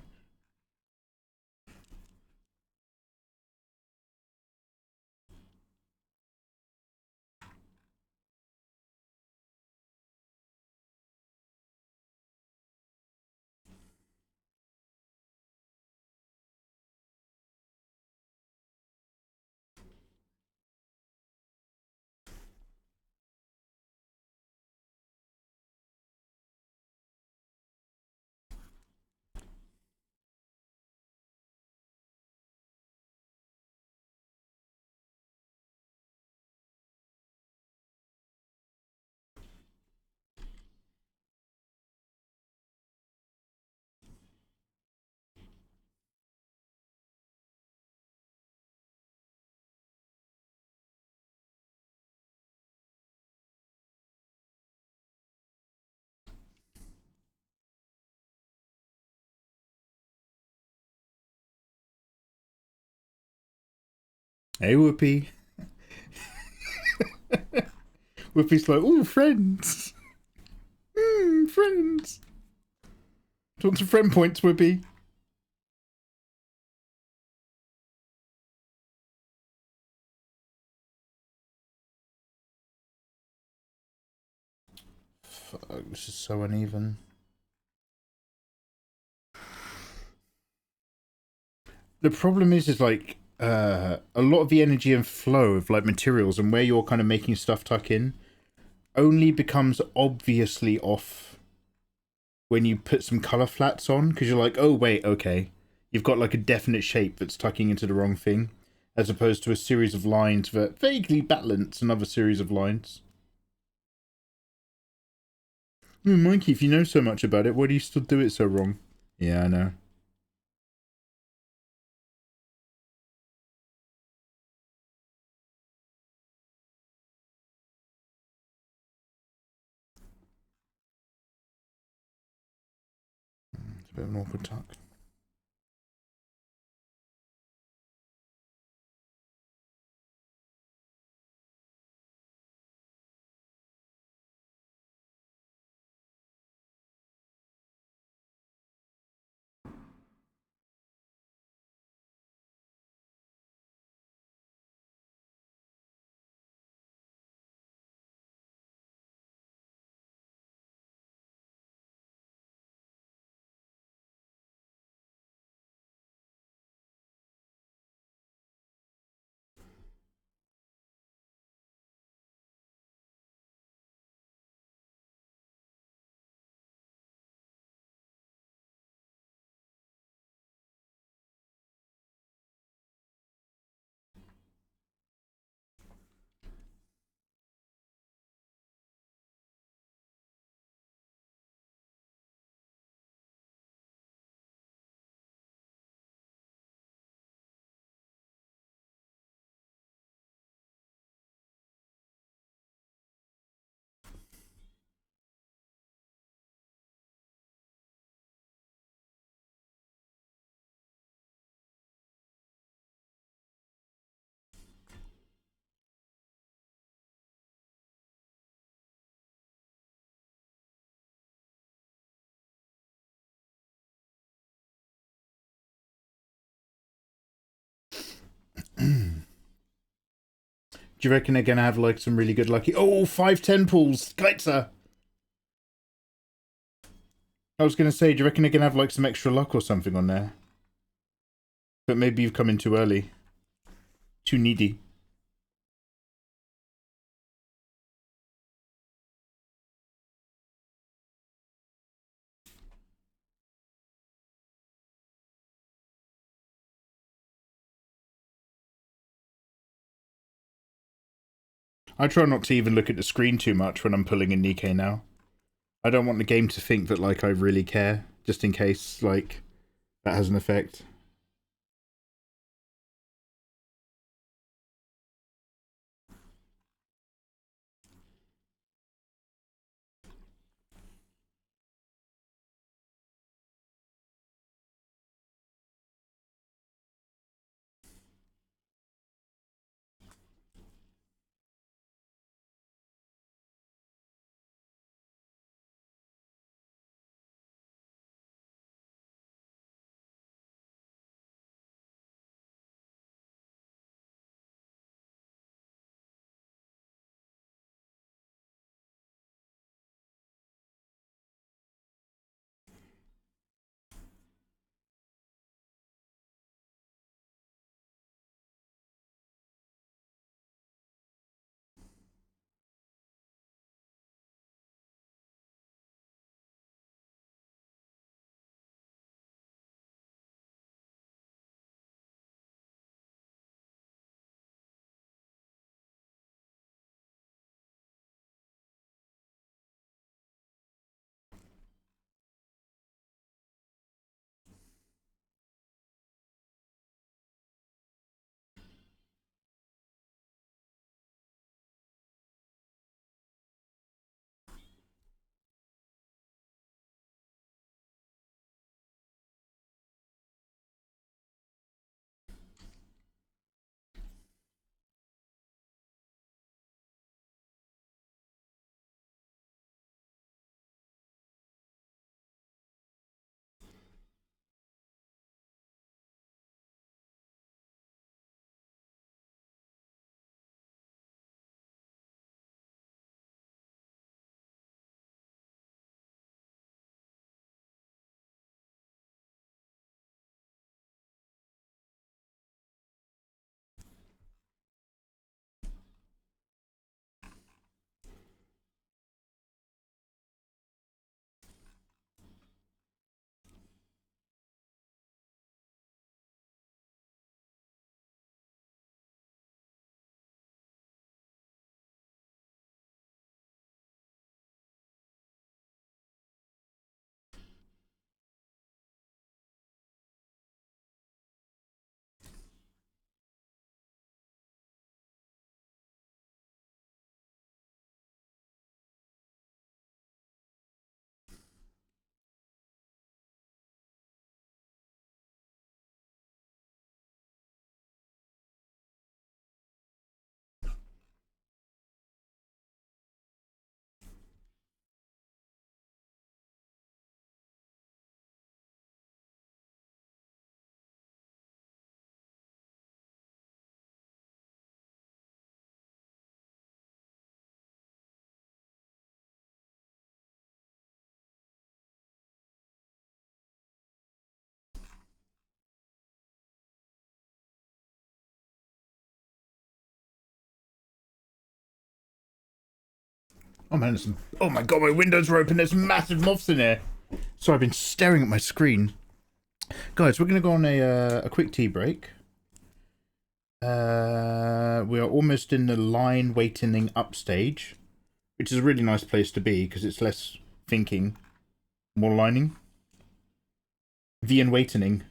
Hey, Whoopi. Whoopi's like, ooh, friends. Friends. Do you want some friend points, Whoopi? Fuck, this is so uneven. The problem is like a lot of the energy and flow of like materials and where you're kind of making stuff tuck in only becomes obviously off when you put some color flats on, because you're like, oh wait, okay, you've got like a definite shape that's tucking into the wrong thing, as opposed to a series of lines that vaguely balance another series of lines. Mikey, if you know so much about it, why do you still do it so wrong? Yeah, I know. It's a bit of an awkward tuck. Do you reckon they're gonna have like some really good lucky? Oh, 5 temples, Glitzer. I was gonna say, do you reckon they're gonna have like some extra luck or something on there? But maybe you've come in too early, too needy. I try not to even look at the screen too much when I'm pulling in Nikkei now. I don't want the game to think that like I really care, just in case like that has an effect. Oh man, there's some... Oh my god, my windows are open. There's massive moths in here. Sorry, I've been staring at my screen. Guys, we're going to go on a quick tea break. We are almost in the line waiting up stage, which is a really nice place to be because it's less thinking, more lining. The and waiting.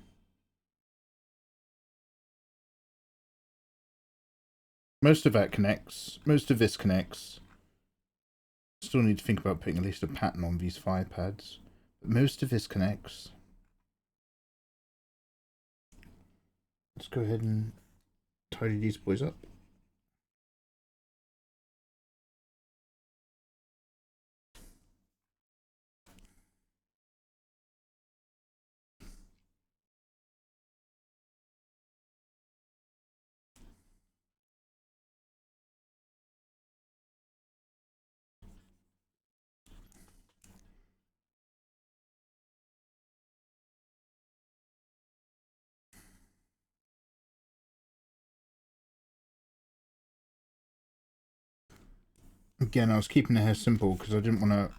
Most of that connects. Most of this connects. Still need to think about putting at least a pattern on these fire pads. But most of this connects. Let's go ahead and tidy these boys up. Again, I was keeping the hair simple because I didn't want to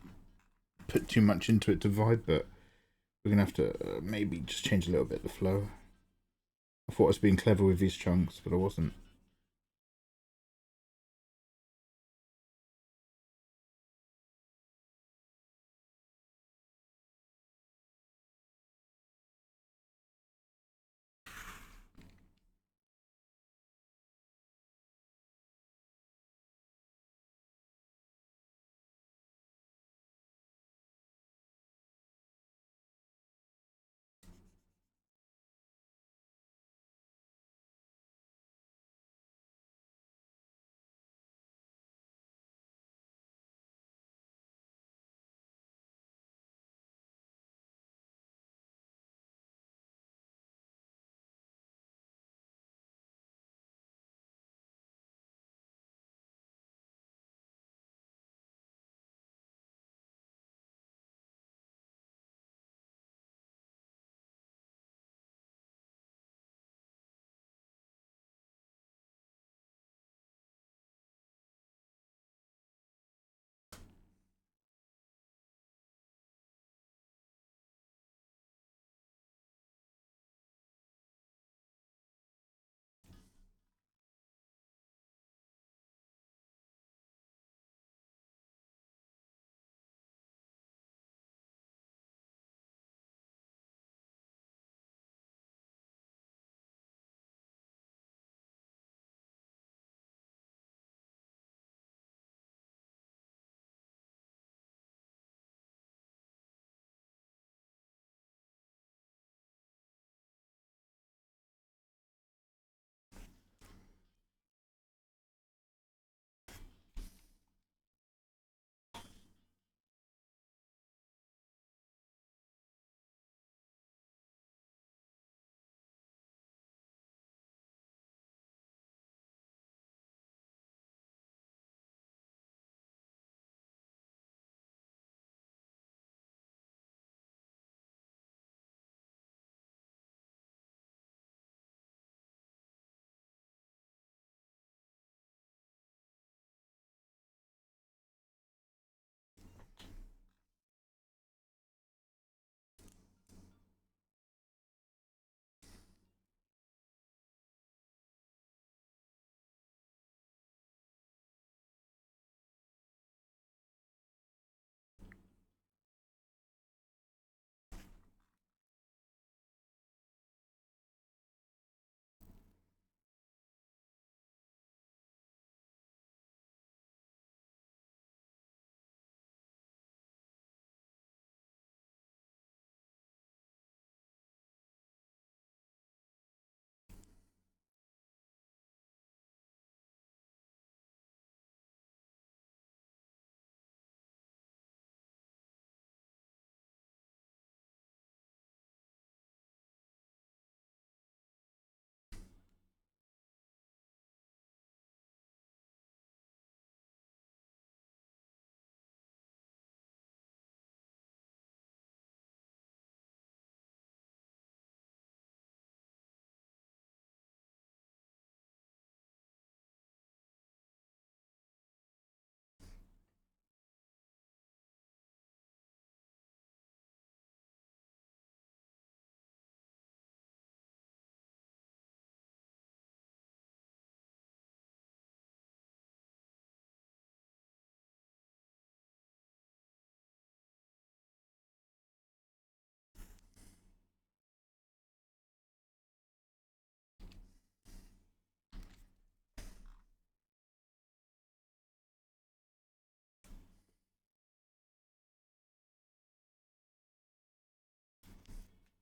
put too much into it to vibe, but we're going to have to maybe just change a little bit the flow. I thought I was being clever with these chunks, but I wasn't.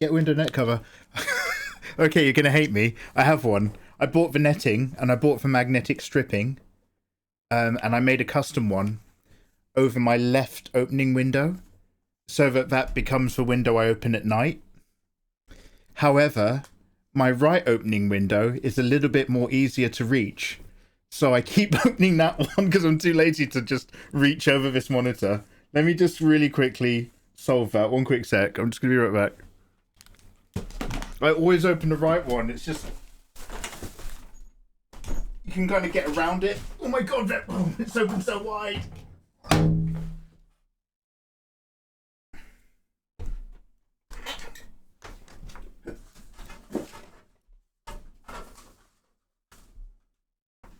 Get window net cover. Okay, you're gonna hate me. I have one. I bought the netting and I bought for magnetic stripping. And I made a custom one over my left opening window, so that becomes the window I open at night. However, my right opening window is a little bit more easier to reach, so I keep opening that one because I'm too lazy to just reach over this monitor. Let me just really quickly solve that. One quick sec. I'm just gonna be right back. I always open the right one. It's just you can kind of get around it. Oh my god, it's open so wide.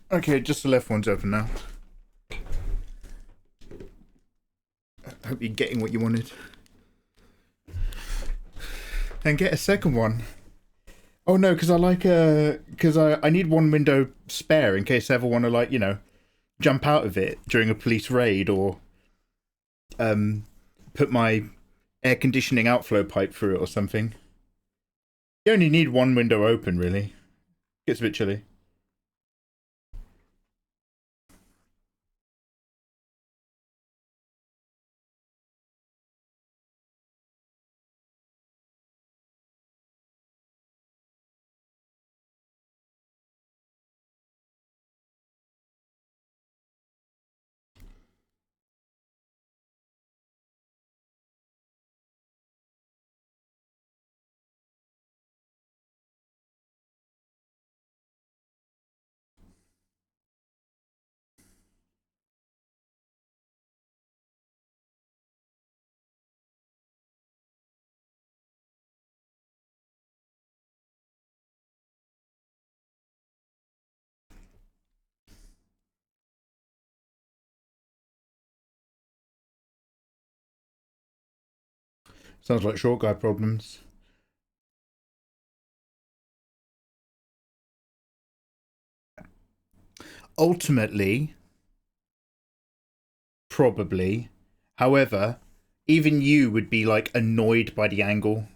Okay, just the left one's open now. I hope you're getting what you wanted. And get a second one. Oh no, because I like I need one window spare in case I ever want to, like, you know, jump out of it during a police raid or put my air conditioning outflow pipe through it or something. You only need one window open, really. Gets a bit chilly. Sounds like short guy problems. Ultimately, probably. However, even you would be, like, annoyed by the angle.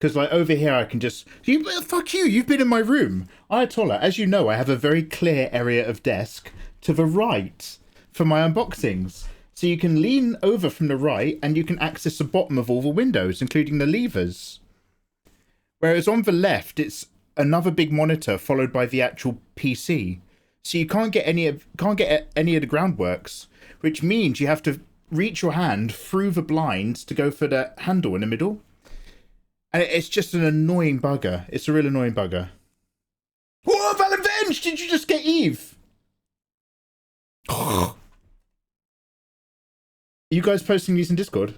Because, like, over here I can just... Fuck you, you've been in my room. Ayatollah, as you know, I have a very clear area of desk to the right for my unboxings. So you can lean over from the right and you can access the bottom of all the windows, including the levers. Whereas on the left, it's another big monitor followed by the actual PC. So you can't get any of the groundworks, which means you have to reach your hand through the blinds to go for the handle in the middle. And it's just an annoying bugger. It's a real annoying bugger. Whoa, Valavenge! Did you just get Eve? Are you guys posting these in Discord?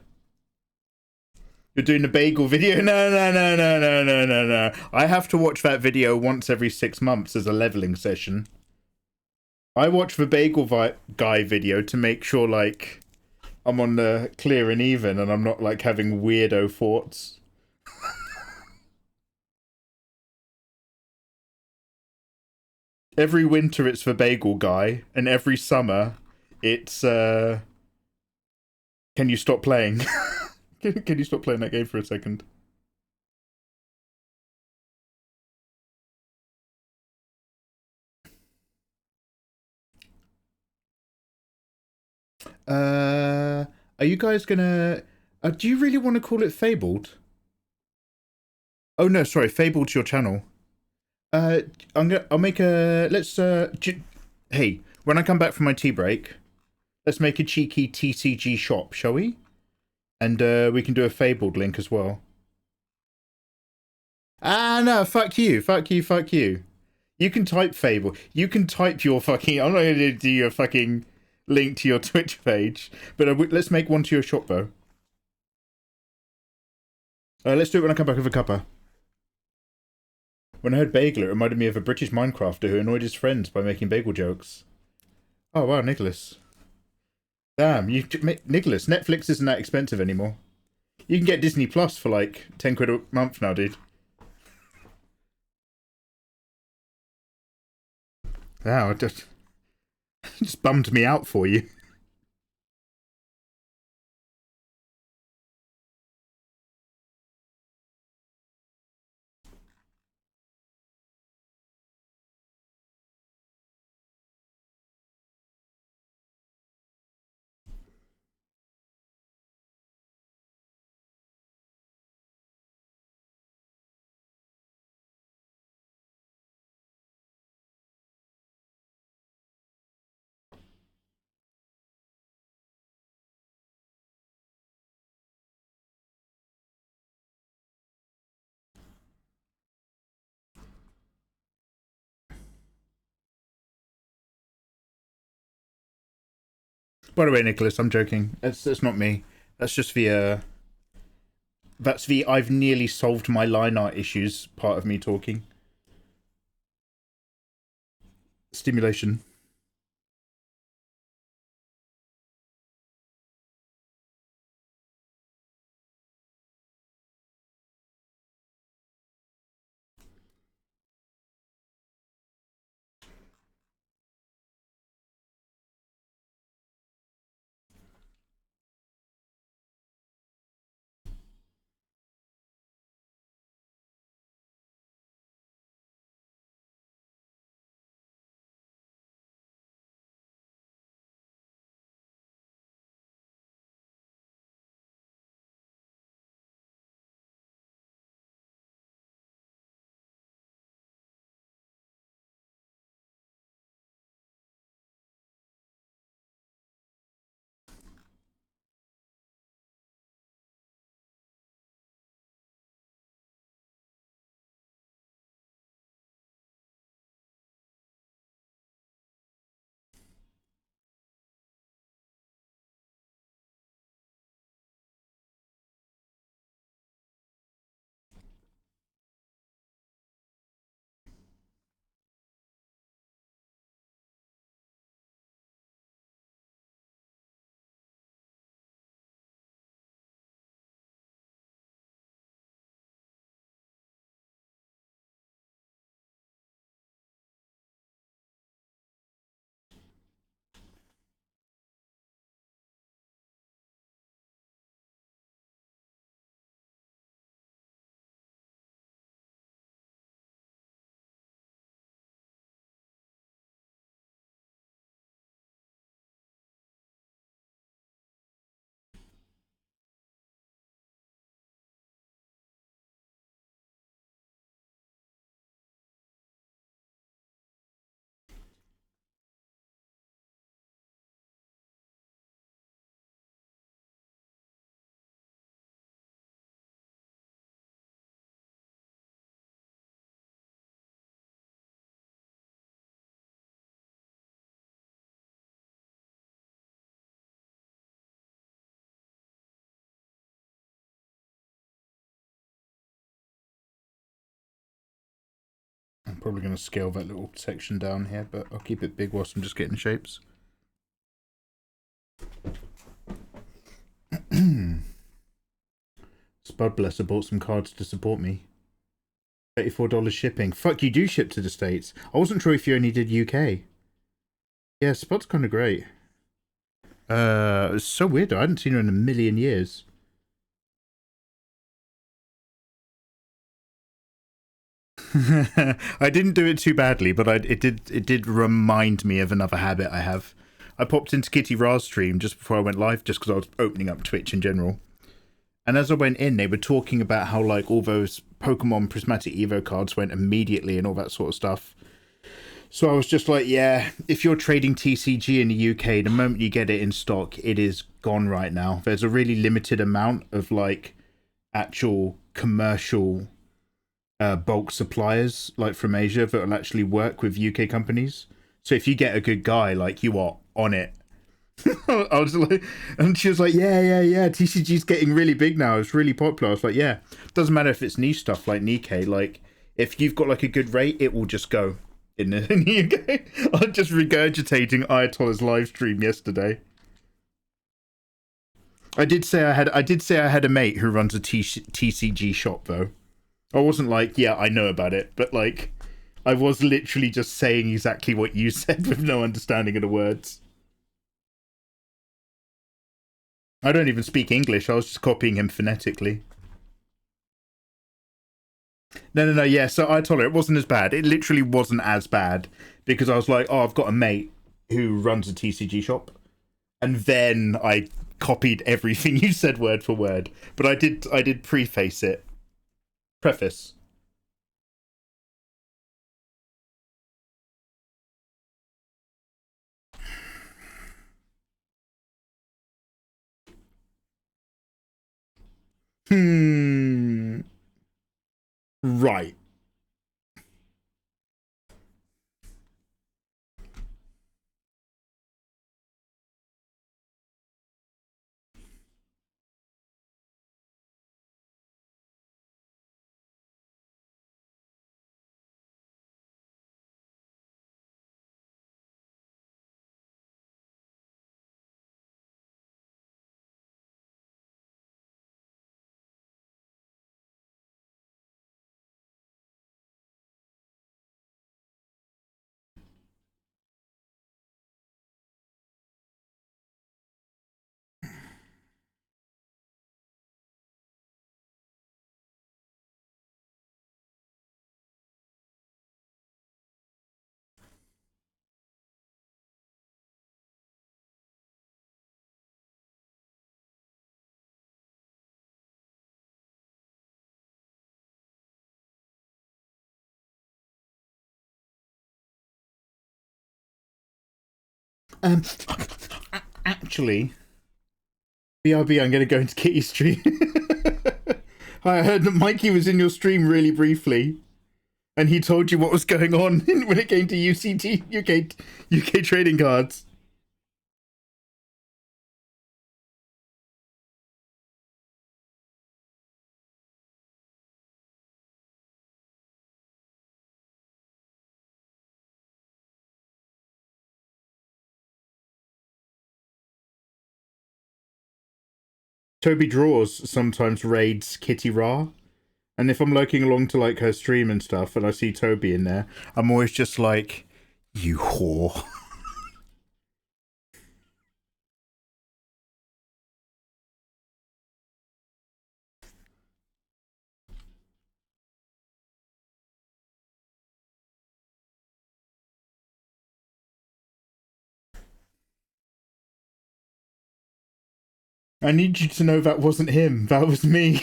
You're doing the bagel video? No. I have to watch that video once every 6 months as a leveling session. I watch the bagel guy video to make sure, like, I'm on the clear and even and I'm not, like, having weirdo thoughts. Every winter it's the bagel guy, and every summer it's can you stop playing? Can you stop playing that game for a second? Are you guys gonna do you really want to call it Fabled? Oh no, sorry, Fabled's your channel. I'll make a, let's, hey, when I come back from my tea break, let's make a cheeky TCG shop, shall we? And, we can do a Fabled link as well. Ah, no, fuck you. You can type Fable. You can type your fucking, I'm not gonna do your fucking link to your Twitch page, but let's make one to your shop, though. Let's do it when I come back with a cuppa. When I heard bagel, it reminded me of a British Minecrafter who annoyed his friends by making bagel jokes. Oh, wow, Nicholas. Damn, Nicholas, Netflix isn't that expensive anymore. You can get Disney Plus for, like, 10 quid a month now, dude. Wow, it just bummed me out for you. By the way, Nicholas, I'm joking. That's not me. That's just the that's the I've nearly solved my line art issues part of me talking. Stimulation. I'm probably going to scale that little section down here, but I'll keep it big whilst I'm just getting shapes. Spud Blesser bought some cards to support me. $34 shipping. Fuck, you do ship to the States. I wasn't sure if you only did UK. Yeah, Spud's kind of great. It's so weird. I hadn't seen her in a million years. I didn't do it too badly, but it did remind me of another habit I have. I popped into Kitty Ra's stream just before I went live, just because I was opening up Twitch in general. And as I went in, they were talking about how like all those Pokemon Prismatic Evo cards went immediately and all that sort of stuff. So I was just like, yeah, if you're trading TCG in the UK, the moment you get it in stock, it is gone right now. There's a really limited amount of like actual commercial bulk suppliers like from Asia that will actually work with UK companies. So if you get a good guy, like you are on it. I was like, and she was like, yeah, TCG's getting really big now. It's really popular. I was like, yeah, doesn't matter if it's niche stuff like Nikkei. Like if you've got like a good rate, it will just go in the UK. I'm just regurgitating Ayatollah's live stream yesterday. I did say I had a mate who runs a TCG shop though. I wasn't like, yeah, I know about it, but like, I was literally just saying exactly what you said with no understanding of the words. I don't even speak English. I was just copying him phonetically. No, yeah, so I told her it wasn't as bad. It literally wasn't as bad because I was like, oh, I've got a mate who runs a TCG shop. And then I copied everything you said word for word. But I did preface it. Preface. Right. Um, actually, BRB, I'm going to go into Kitty's stream. I heard that Mikey was in your stream really briefly, and he told you what was going on when it came to UK trading cards. Toby Draws sometimes raids Kitty Ra, and if I'm lurking along to like her stream and stuff and I see Toby in there, I'm always just like, you whore. I need you to know that wasn't him, that was me.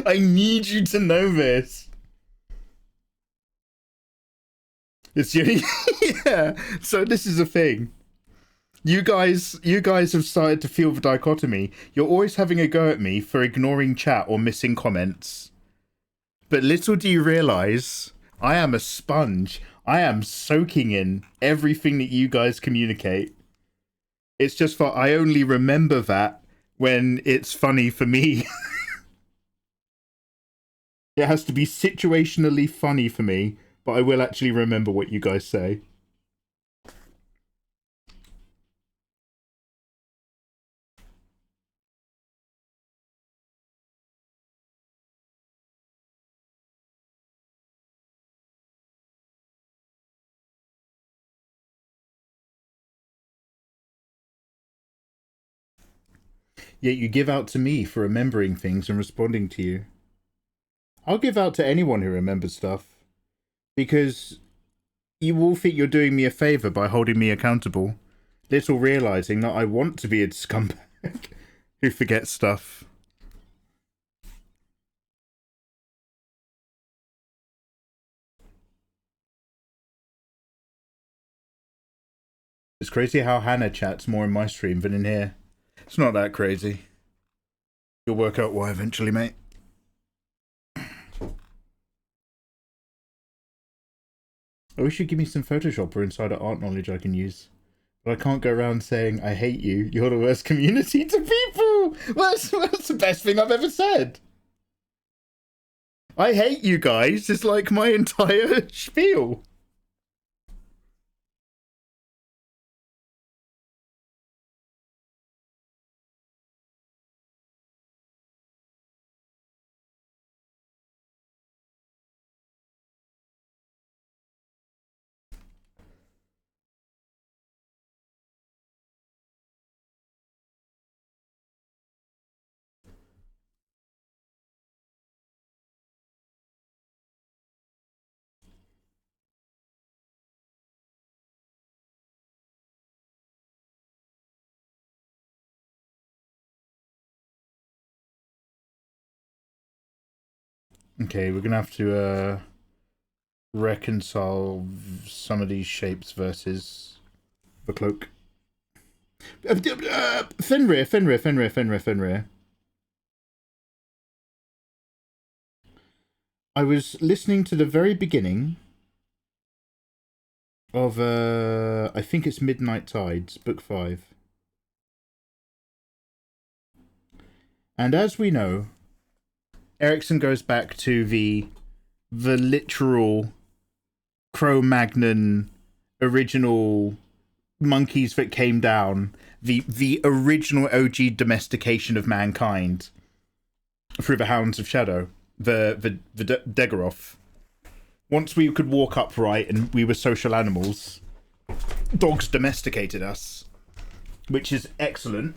I need you to know this. It's you. Yeah. So this is a thing. You guys have started to feel the dichotomy. You're always having a go at me for ignoring chat or missing comments. But little do you realize, I am a sponge. I am soaking in everything that you guys communicate. It's just that I only remember that when it's funny for me. It has to be situationally funny for me, but I will actually remember what you guys say. Yet you give out to me for remembering things and responding to you. I'll give out to anyone who remembers stuff. Because you all think you're doing me a favour by holding me accountable, little realising that I want to be a scumbag who forgets stuff. It's crazy how Hannah chats more in my stream than in here. It's not that crazy. You'll work out why eventually, mate. I wish you'd give me some Photoshop or Insider Art knowledge I can use. But I can't go around saying, I hate you, you're the worst community to people! That's the best thing I've ever said! I hate you guys, it's like my entire spiel. Okay, we're gonna have to reconcile some of these shapes versus the cloak. Fenrir. I was listening to the very beginning of I think it's Midnight Tides, book 5. And as we know, Erickson goes back to the literal Cro-Magnon original monkeys that came down, the original OG domestication of mankind through the Hounds of Shadow, the Daguerreoth. Once we could walk upright and we were social animals, dogs domesticated us, which is excellent.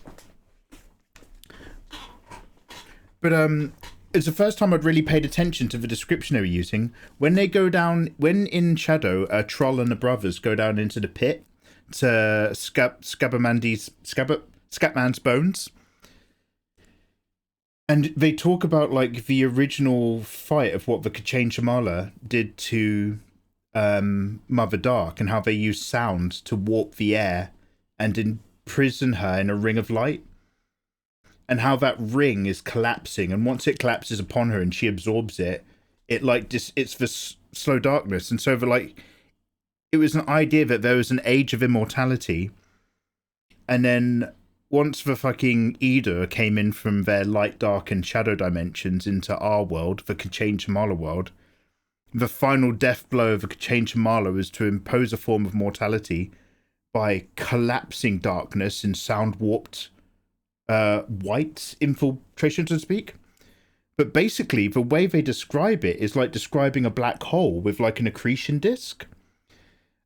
But it's the first time I'd really paid attention to the description they were using. When they go down, when in Shadow, a troll and the brothers go down into the pit to Scatman's bones, and they talk about like the original fight of what the Kachin Shamala did to Mother Dark and how they use sound to warp the air and imprison her in a ring of light, and how that ring is collapsing, and once it collapses upon her and she absorbs it, it like it's the slow darkness. And so the like, it was an idea that there was an age of immortality, and then once the fucking Ida came in from their light, dark, and shadow dimensions into our world, the Kachangamala world, the final death blow of the Kachangamala was to impose a form of mortality by collapsing darkness in sound warped white infiltration, so to speak. But basically, the way they describe it is like describing a black hole with like an accretion disk.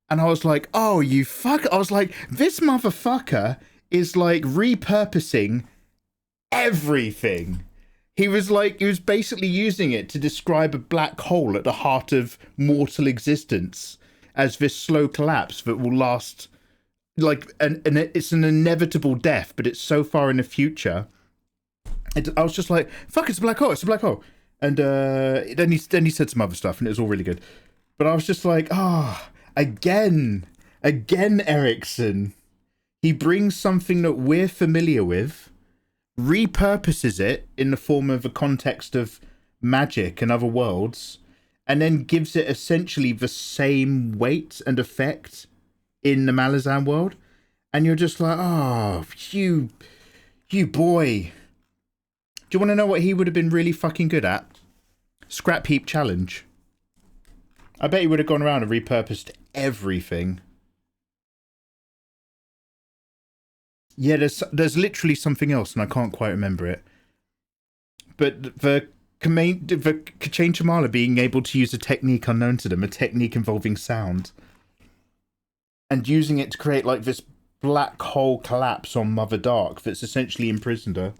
And I was like, oh, you fuck. I was like, this motherfucker is like repurposing everything. He was basically using it to describe a black hole at the heart of mortal existence as this slow collapse that will last, like, and it's an inevitable death, but it's so far in the future. I was just like, fuck, it's a black hole, it's a black hole. And then he said some other stuff, and it was all really good. But I was just like, again, Erickson. He brings something that we're familiar with, repurposes it in the form of a context of magic and other worlds, and then gives it essentially the same weight and effect in the Malazan world. And you're just like, oh, you boy. Do you want to know what he would have been really fucking good at? Scrap heap challenge. I bet he would have gone around and repurposed everything. Yeah, there's literally something else, and I can't quite remember it. But the Kachangamala being able to use a technique unknown to them, a technique involving sound, and using it to create like this black hole collapse on Mother Dark that's essentially imprisoned her.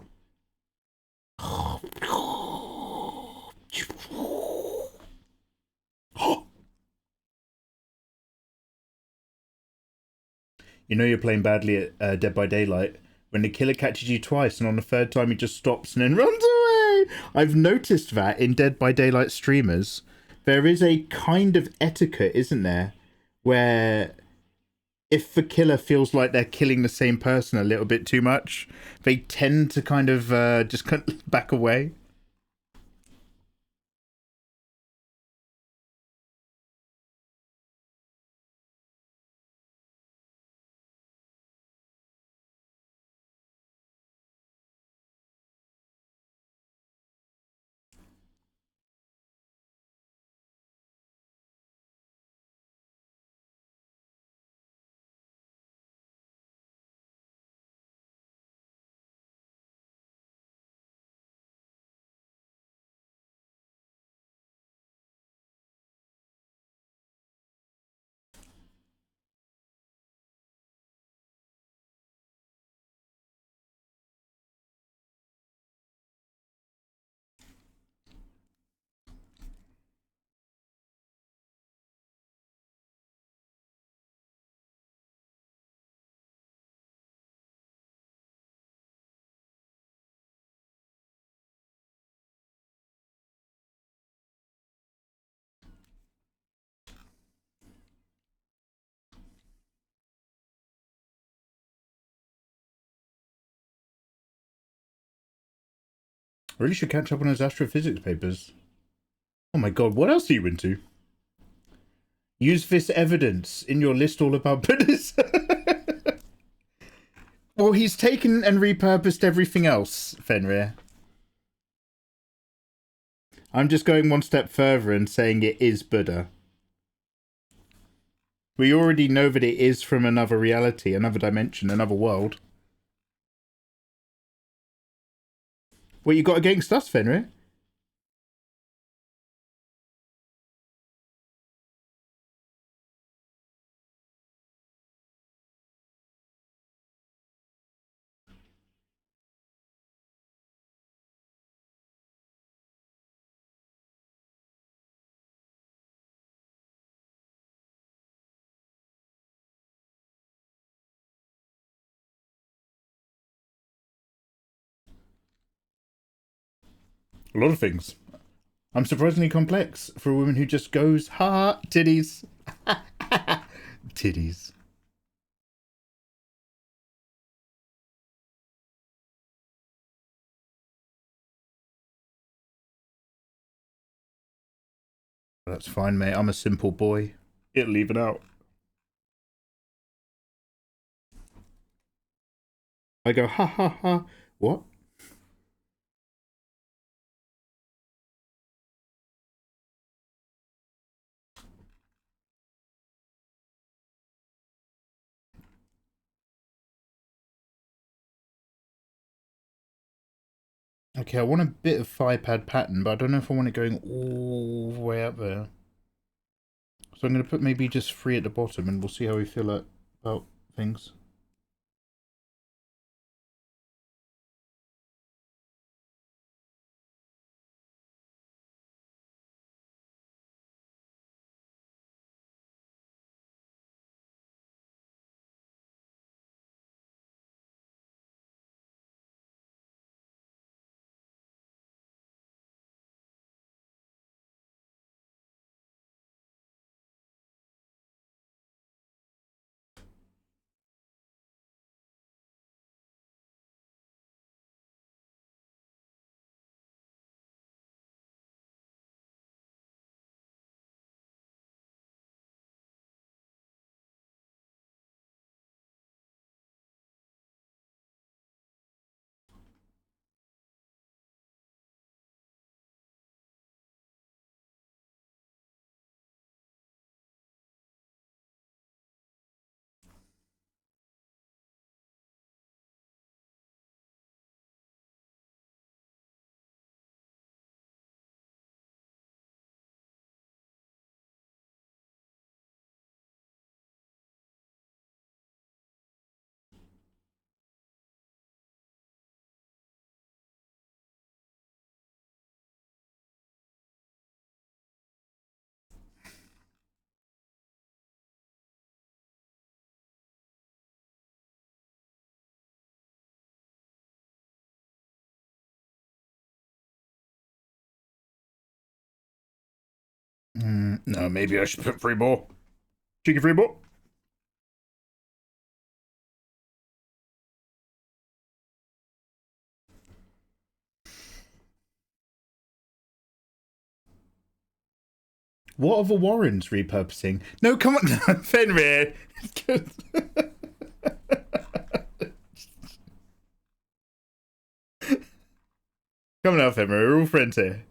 You know you're playing badly at Dead by Daylight when the killer catches you twice, and on the third time he just stops and then runs away. I've noticed that in Dead by Daylight streamers, there is a kind of etiquette, isn't there, where if the killer feels like they're killing the same person a little bit too much, they tend to kind of just kind of back away. I really should catch up on his astrophysics papers. Oh my god, what else are you into? Use this evidence in your list all about Buddhism. Well, he's taken and repurposed everything else, Fenrir. I'm just going one step further and saying it is Buddha. We already know that it is from another reality, another dimension, another world. What you got against us, Fenrir? A lot of things. I'm surprisingly complex for a woman who just goes, ha, titties. Titties. That's fine, mate. I'm a simple boy. It'll even out. I go, ha ha ha. What? Okay, I want a bit of thigh-pad pattern, but I don't know if I want it going all the way up there. So I'm going to put maybe just 3 at the bottom, and we'll see how we feel about things. No, maybe I should put 3 more. Cheeky 3 more. What are the Warrens repurposing? No, come on, Fenrir. Come on now, Fenrir. We're all friends here.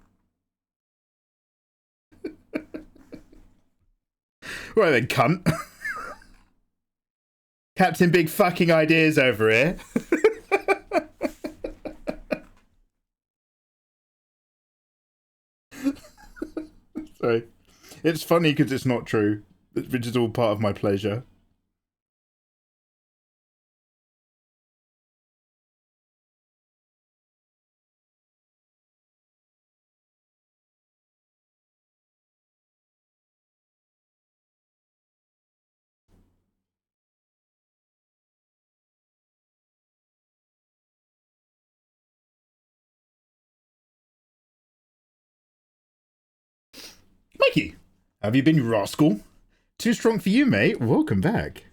Right then, cunt. Captain Big fucking ideas over here. Sorry. It's funny because it's not true, which is all part of my pleasure. Mikey, have you been, you rascal? Too strong for you, mate. Welcome back.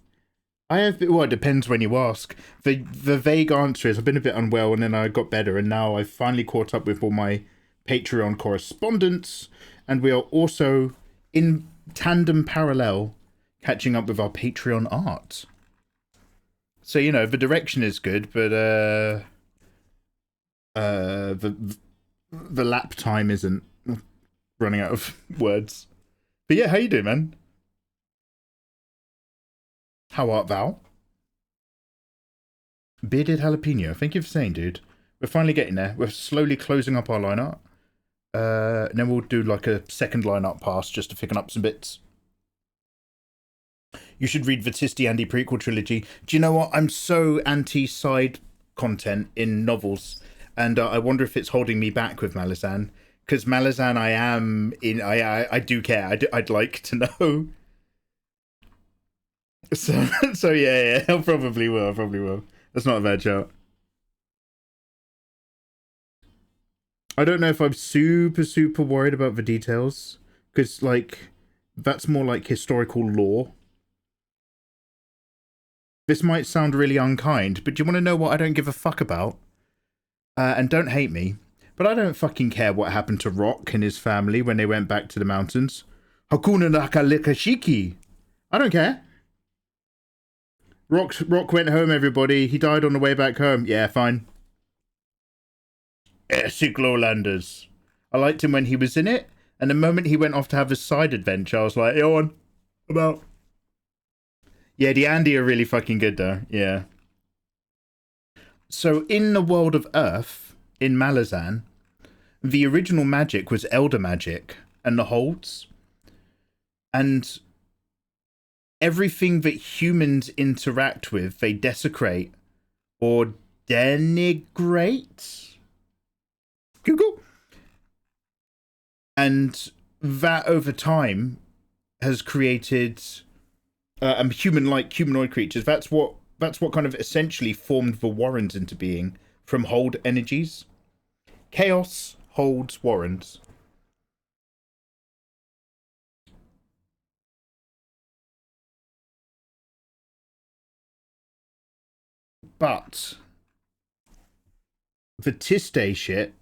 I have been, well, it depends when you ask. The vague answer is I've been a bit unwell and then I got better and now I've finally caught up with all my Patreon correspondence and we are also in tandem parallel catching up with our Patreon art. So, you know, the direction is good, but the lap time isn't. Running out of words. But yeah, how you doing, man? How art thou? Bearded jalapeno. Thank you for saying, dude. We're finally getting there. We're slowly closing up our line art. And then we'll do like a second line art pass just to thicken up some bits. You should read the Tisti Andy prequel trilogy. Do you know what? I'm so anti-side content in novels. And I wonder if it's holding me back with Malazan. Because Malazan, I am in. I do care. I'd like to know. So yeah, I probably will. That's not a bad shout. I don't know if I'm super worried about the details because like that's more like historical lore. This might sound really unkind, but do you want to know what I don't give a fuck about? And don't hate me, but I don't fucking care what happened to Rock and his family when they went back to the mountains. Hakuna Nakalekashiki. I don't care. Rock went home, everybody. He died on the way back home. Yeah, fine. Siglolanders. I liked him when he was in it, and the moment he went off to have his side adventure, I was like, yo, on. About. Yeah, the Andy are really fucking good, though. Yeah. So, in the world of Earth, in Malazan, the original magic was elder magic and the holds. And everything that humans interact with, they desecrate or denigrate. Google. And that over time has created humanoid creatures. That's what kind of essentially formed the Warrens into being from hold energies. Chaos holds Warrens. But the Tiste shit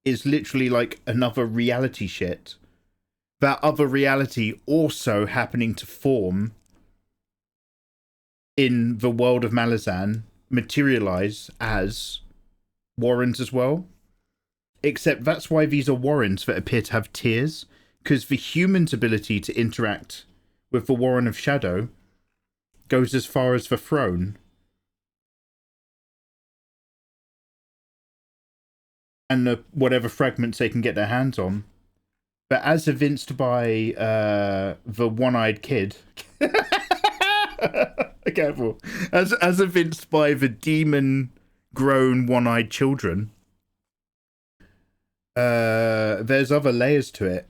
is literally like another reality shit. That other reality also happening to form in the world of Malazan materialize as Warrens as well. Except that's why these are Warrens that appear to have tears, because the human's ability to interact with the Warren of Shadow goes as far as the throne. And the whatever fragments they can get their hands on. But as evinced by the one-eyed kid, careful, as evinced by the demon-grown one-eyed children, there's other layers to it.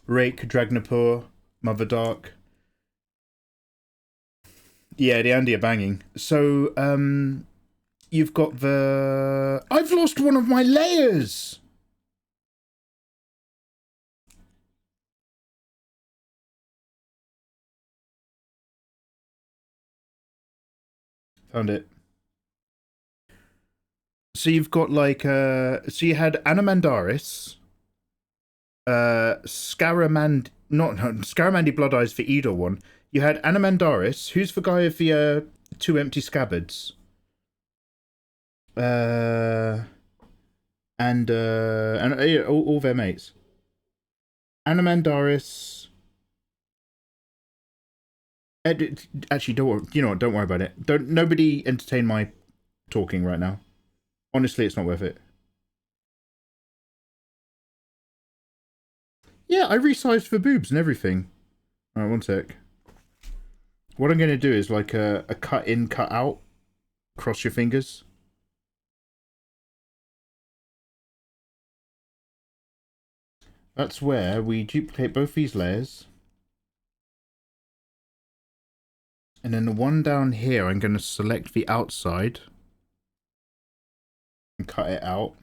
Rake, Dragnapur, Mother Dark. Yeah, the Andy are banging. So, you've got the... I've lost one of my layers! Found it. So you've got like, so you had Anamandaris, Scaramandi Blood Eyes for Edo one. You had Anamandaris. Who's the guy of the two empty scabbards? And all their mates. Anamandaris. Actually, don't worry. You know what? Don't worry about it. Nobody entertain my talking right now. Honestly, it's not worth it. Yeah, I resized for boobs and everything. Alright, one sec. What I'm going to do is like a cut in, cut out. Cross your fingers. That's where we duplicate both these layers. And then the one down here, I'm going to select the outside. And cut it out.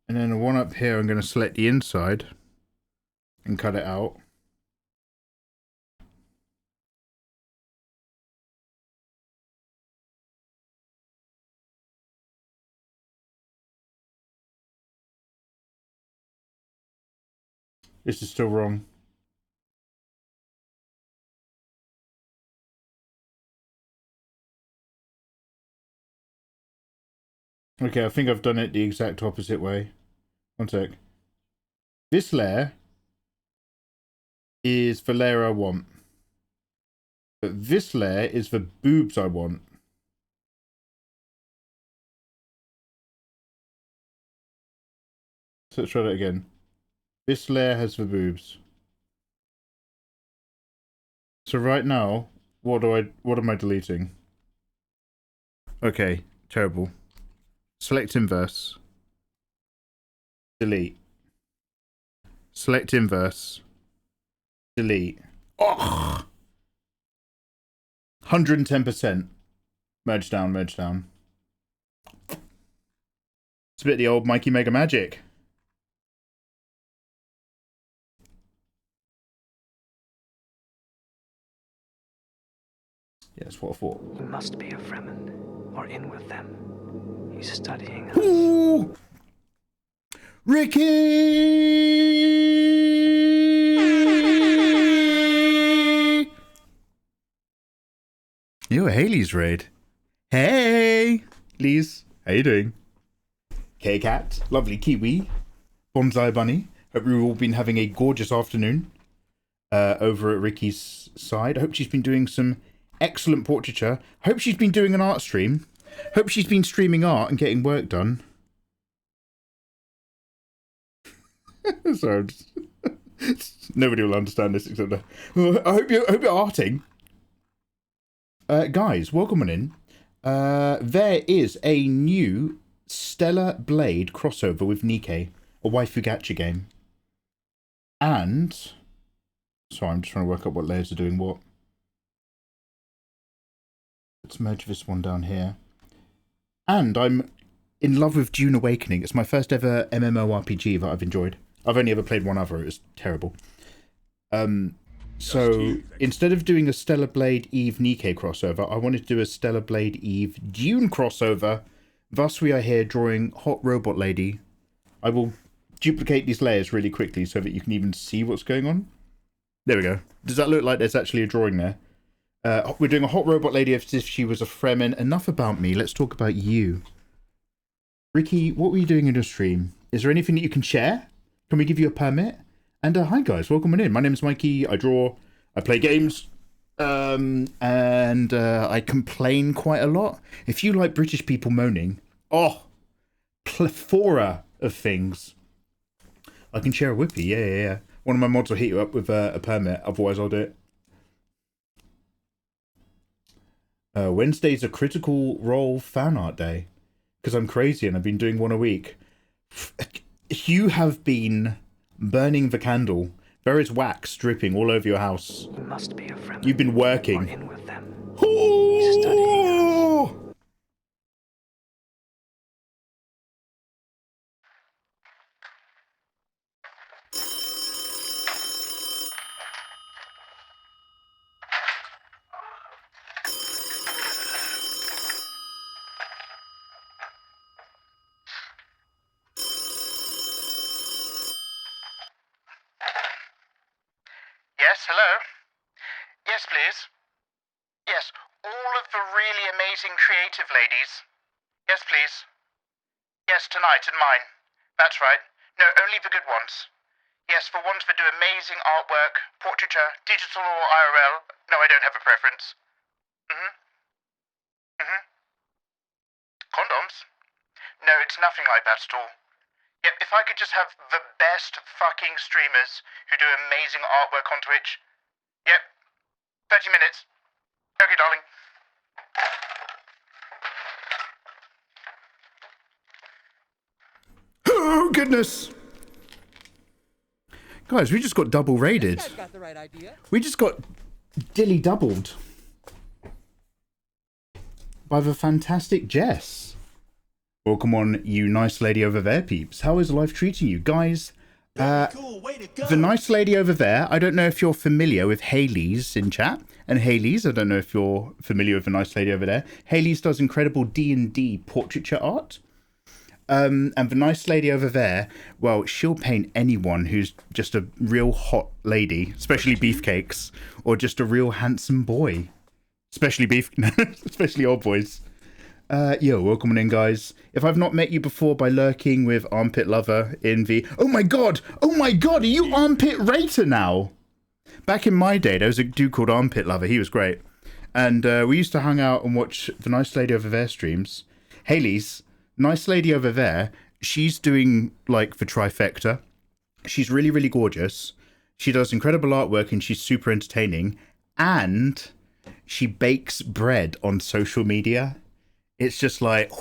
And then the one up here, I'm going to select the inside and cut it out. This is still wrong. Okay, I think I've done it the exact opposite way. One sec. This layer is the layer I want. But this layer is the boobs I want. So let's try that again. This layer has the boobs. So right now, what am I deleting? Okay, terrible. Select inverse. Delete. Select inverse. Delete. Oh! 110%. Merge down, merge down. It's a bit the old Mikey Mega Magic. Yes, what I thought. He must be a Fremen, or in with them. He's studying us. Ooh! Ricky! You're Haley's raid. Hey! Lise, how you doing? K-Cat, lovely Kiwi, Bonsai Bunny. Hope you've all been having a gorgeous afternoon over at Ricky's side. I hope she's been doing some excellent portraiture. Hope she's been doing an art stream. Hope she's been streaming art and getting work done. Sorry, nobody will understand this except I hope you're arting. Guys, welcome on in. There is a new Stella Blade crossover with Nikkei, a waifu gacha game. And sorry, I'm just trying to work out what layers are doing what. Let's merge this one down here. And I'm in love with Dune Awakening. It's my first ever MMORPG that I've enjoyed. I've only ever played one other. It was terrible. So instead of doing a Stellar Blade Eve Nikkei crossover, I wanted to do a Stellar Blade Eve Dune crossover. Thus we are here drawing Hot Robot Lady. I will duplicate these layers really quickly so that you can even see what's going on. There we go. Does that look like there's actually a drawing there? We're doing a Hot Robot Lady as if she was a Fremen. Enough about me. Let's talk about you. Ricky, what were you doing in your stream? Is there anything that you can share? Can we give you a permit? And hi guys, welcome on in. My name is Mikey. I draw, I play games, and I complain quite a lot. If you like British people moaning, plethora of things. I can share a whippy, yeah. One of my mods will hit you up with a permit, otherwise I'll do it. Wednesday's a Critical Role fan art day, because I'm crazy and I've been doing one a week. You have been burning the candle. There is wax dripping all over your house. He must be a Fremen. You've been working. Or in with them. He's studying us. Yes, hello? Yes, please. Yes, all of the really amazing creative ladies. Yes, please. Yes, tonight and mine. That's right. No, only the good ones. Yes, for ones that do amazing artwork, portraiture, digital or IRL. No, I don't have a preference. Condoms? No, it's nothing like that at all. Yep, if I could just have the best fucking streamers who do amazing artwork on Twitch. Yep, 30 minutes. Okay, darling. Oh, goodness. Guys, we just got double raided. Got the right idea. We just got dilly doubled by the fantastic Jess. Welcome on, you nice lady over there, peeps. How is life treating you? Guys, Cool, way to go. the nice lady over there, I don't know if you're familiar with Haley's in chat. And Haley's, I don't know if you're familiar with the nice lady over there. Haley's does incredible D&D portraiture art. And the nice lady over there, well, she'll paint anyone who's just a real hot lady, especially beefcakes, or just a real handsome boy. Especially old boys. Yo, welcome on in, guys. If I've not met you before by lurking with Armpit Lover in the... Oh my god, are you Armpit Rater now? Back in my day, there was a dude called Armpit Lover. He was great. And we used to hang out and watch the nice lady over there streams. Haley's nice lady over there, she's doing, like, the trifecta. She's really, really gorgeous. She does incredible artwork and she's super entertaining. And she bakes bread on social media. It's just like...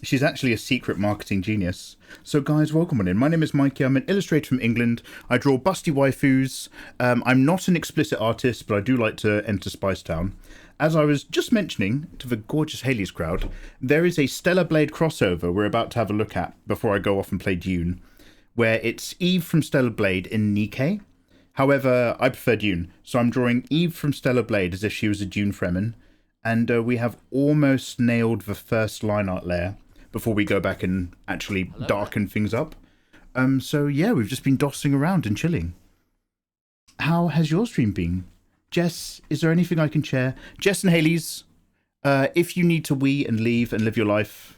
She's actually a secret marketing genius. So guys, welcome on in. My name is Mikey. I'm an illustrator from England. I draw busty waifus. I'm not an explicit artist, but I do like to enter Spice Town. As I was just mentioning to the gorgeous Haley's crowd, there is a Stella Blade crossover we're about to have a look at before I go off and play Dune, where it's Eve from Stella Blade in Nikkei. However, I prefer Dune, so I'm drawing Eve from Stella Blade as if she was a Dune Fremen, and we have almost nailed the first line art layer before we go back and actually darken things up. So yeah, we've just been dossing around and chilling. How has your stream been? Jess, is there anything I can share? Jess and Haley's, if you need to wee and leave and live your life,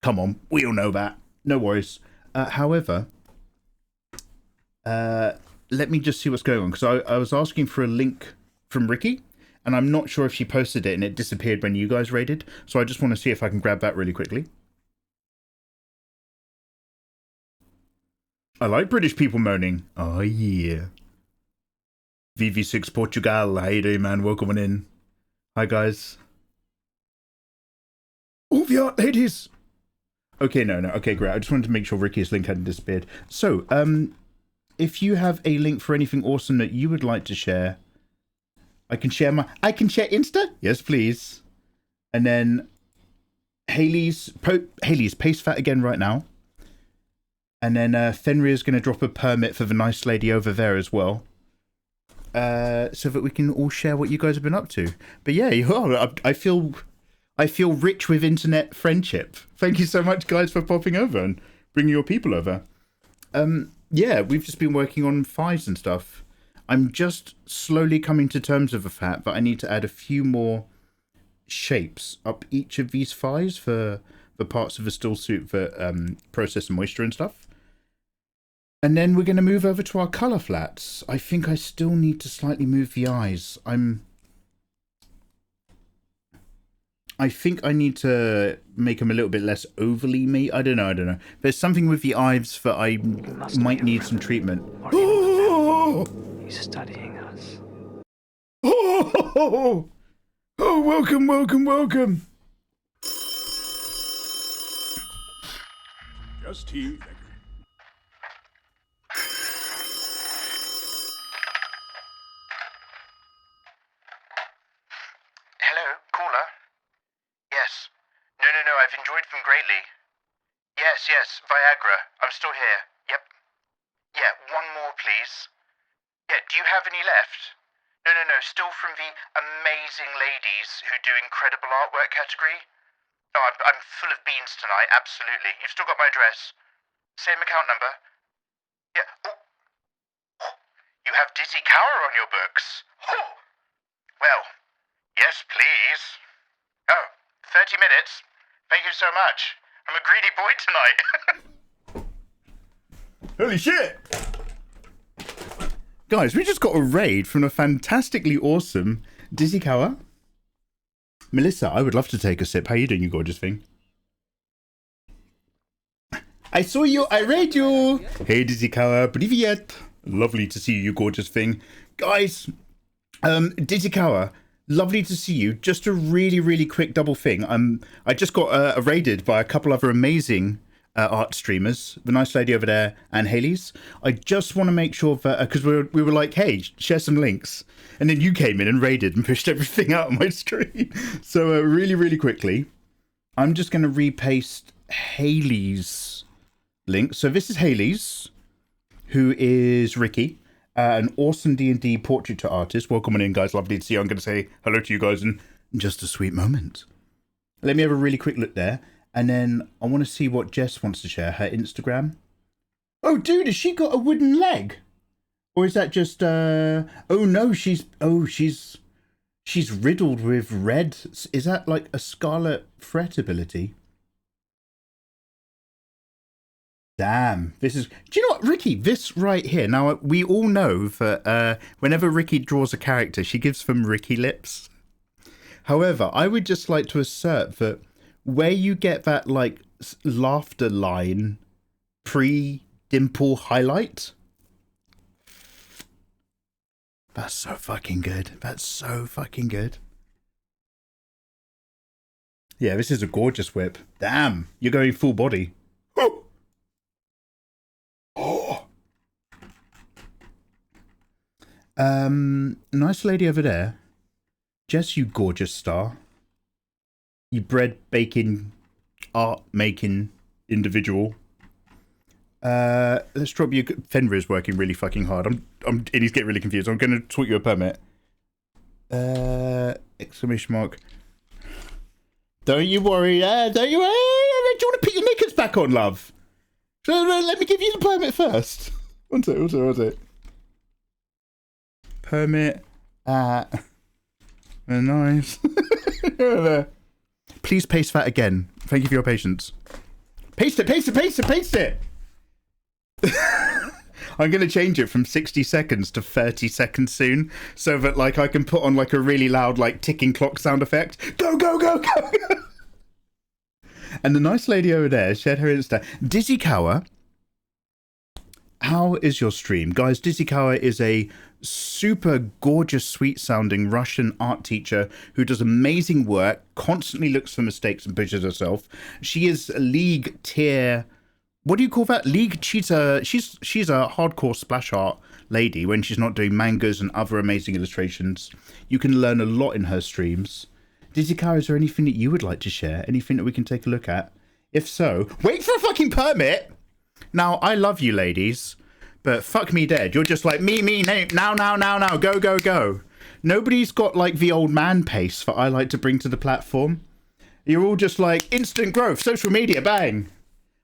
come on, we all know that. No worries. However, let me just see what's going on, because I was asking for a link from Ricky, and I'm not sure if she posted it and it disappeared when you guys raided, so I just want to see if I can grab that really quickly. I like British people moaning. Oh, yeah. VV6 Portugal. How you doing, man? Welcome on in. Hi, guys. All the art, ladies. Okay, no. Okay, great. I just wanted to make sure Ricky's link hadn't disappeared. So, if you have a link for anything awesome that you would like to share, I can share Insta? Yes, please. And then Haley's paste that again right now. And then Fenrir's going to drop a permit for the nice lady over there as well. So that we can all share what you guys have been up to. But yeah, I feel rich with internet friendship. Thank you so much, guys, for popping over and bringing your people over. Yeah, we've just been working on fives and stuff. I'm just slowly coming to terms with the fact that I need to add a few more shapes up each of these fives for the parts of the still suit for process and moisture and stuff. And then we're going to move over to our colour flats. I think I still need to slightly move the eyes. I think I need to make them a little bit less overly me. I don't know. There's something with the eyes that I might need some treatment. Oh! He's studying us. Oh, welcome. Just tea. Hello, caller? Yes. No, I've enjoyed them greatly. Yes, Viagra. I'm still here. Yep. Yeah, one more, please. Yeah, do you have any left? No, still from the amazing ladies who do incredible artwork category. No, I'm full of beans tonight, absolutely. You've still got my address. Same account number. Yeah. Oh. You have Dizzy Cara on your books. Oh. Well, yes, please. Oh, 30 minutes. Thank you so much. I'm a greedy boy tonight. Holy shit! Guys, we just got a raid from a fantastically awesome Dizzy Kawa. Melissa, I would love to take a sip. How you doing, you gorgeous thing? I saw you. I read you. Hey, Dizzy Kawa. Привет. Lovely to see you, gorgeous thing. Guys, Dizzy Kawa, lovely to see you. Just a really, really quick double thing. I just got raided by a couple other amazing art streamers, the nice lady over there and Haley's. I just want to make sure that, because we were like, hey, share some links. And then you came in and raided and pushed everything out on my screen. So really, really quickly, I'm just going to repaste Haley's link. So this is Haley's, who is Ricky, an awesome D&D portrait artist. Welcome on in, guys. Lovely to see you. I'm going to say hello to you guys in just a sweet moment. Let me have a really quick look there. And then I want to see what Jess wants to share, her Instagram. Oh, dude, has she got a wooden leg? Or is that just, oh no, she's riddled with red. Is that like a scarlet fret ability? Damn, this is, do you know what, Ricky, this right here, now we all know that whenever Ricky draws a character, she gives them Ricky lips. However, I would just like to assert that where you get that like laughter line pre-dimple highlight, that's so fucking good. That's so fucking good. Yeah, this is a gorgeous whip. Damn, you're going full body. Oh. Oh. Nice lady over there. Jess, you gorgeous star. You bread baking, art making individual. Let's drop you. Fenrir is working really fucking hard. and he's getting really confused. I'm going to sort you a permit. Exclamation mark. Don't you worry, don't you worry. Do you want to put your knickers back on, love? So, let me give you the permit first. One sec. Permit at... nice. Please paste that again. Thank you for your patience. Paste it! I'm going to change it from 60 seconds to 30 seconds soon, so that like I can put on like a really loud like ticking clock sound effect. Go. And the nice lady over there shared her Insta. Dizzy Kawa, how is your stream? Guys, Dizzy Kawa is a super gorgeous, sweet sounding Russian art teacher who does amazing work, constantly looks for mistakes and pushes herself. She is a league tier... What do you call that? League? She's a hardcore splash art lady when she's not doing mangas and other amazing illustrations. You can learn a lot in her streams. Dizzy Kawa, is there anything that you would like to share? Anything that we can take a look at? If so, wait for a fucking permit! Now, I love you ladies, but fuck me dead. You're just like, me, now, go. Nobody's got like the old man pace that I like to bring to the platform. You're all just like, instant growth, social media, bang!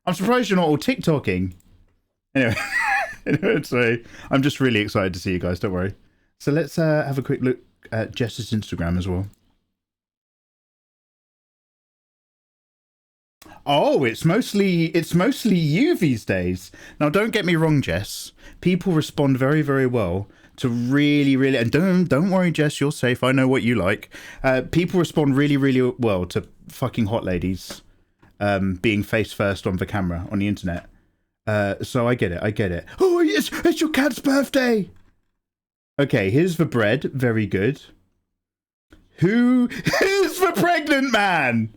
I'm surprised you're not all TikToking. Anyway, so I'm just really excited to see you guys, don't worry. So let's have a quick look at Jess's Instagram as well. Oh, it's mostly you these days. Now, don't get me wrong, Jess. People respond very, very well to really, and don't worry, Jess, you're safe. I know what you like. People respond really, really well to fucking hot ladies being face first on the camera on the internet. So I get it. Oh, it's your cat's birthday. Okay, here's the bread. Very good. Who is the pregnant man?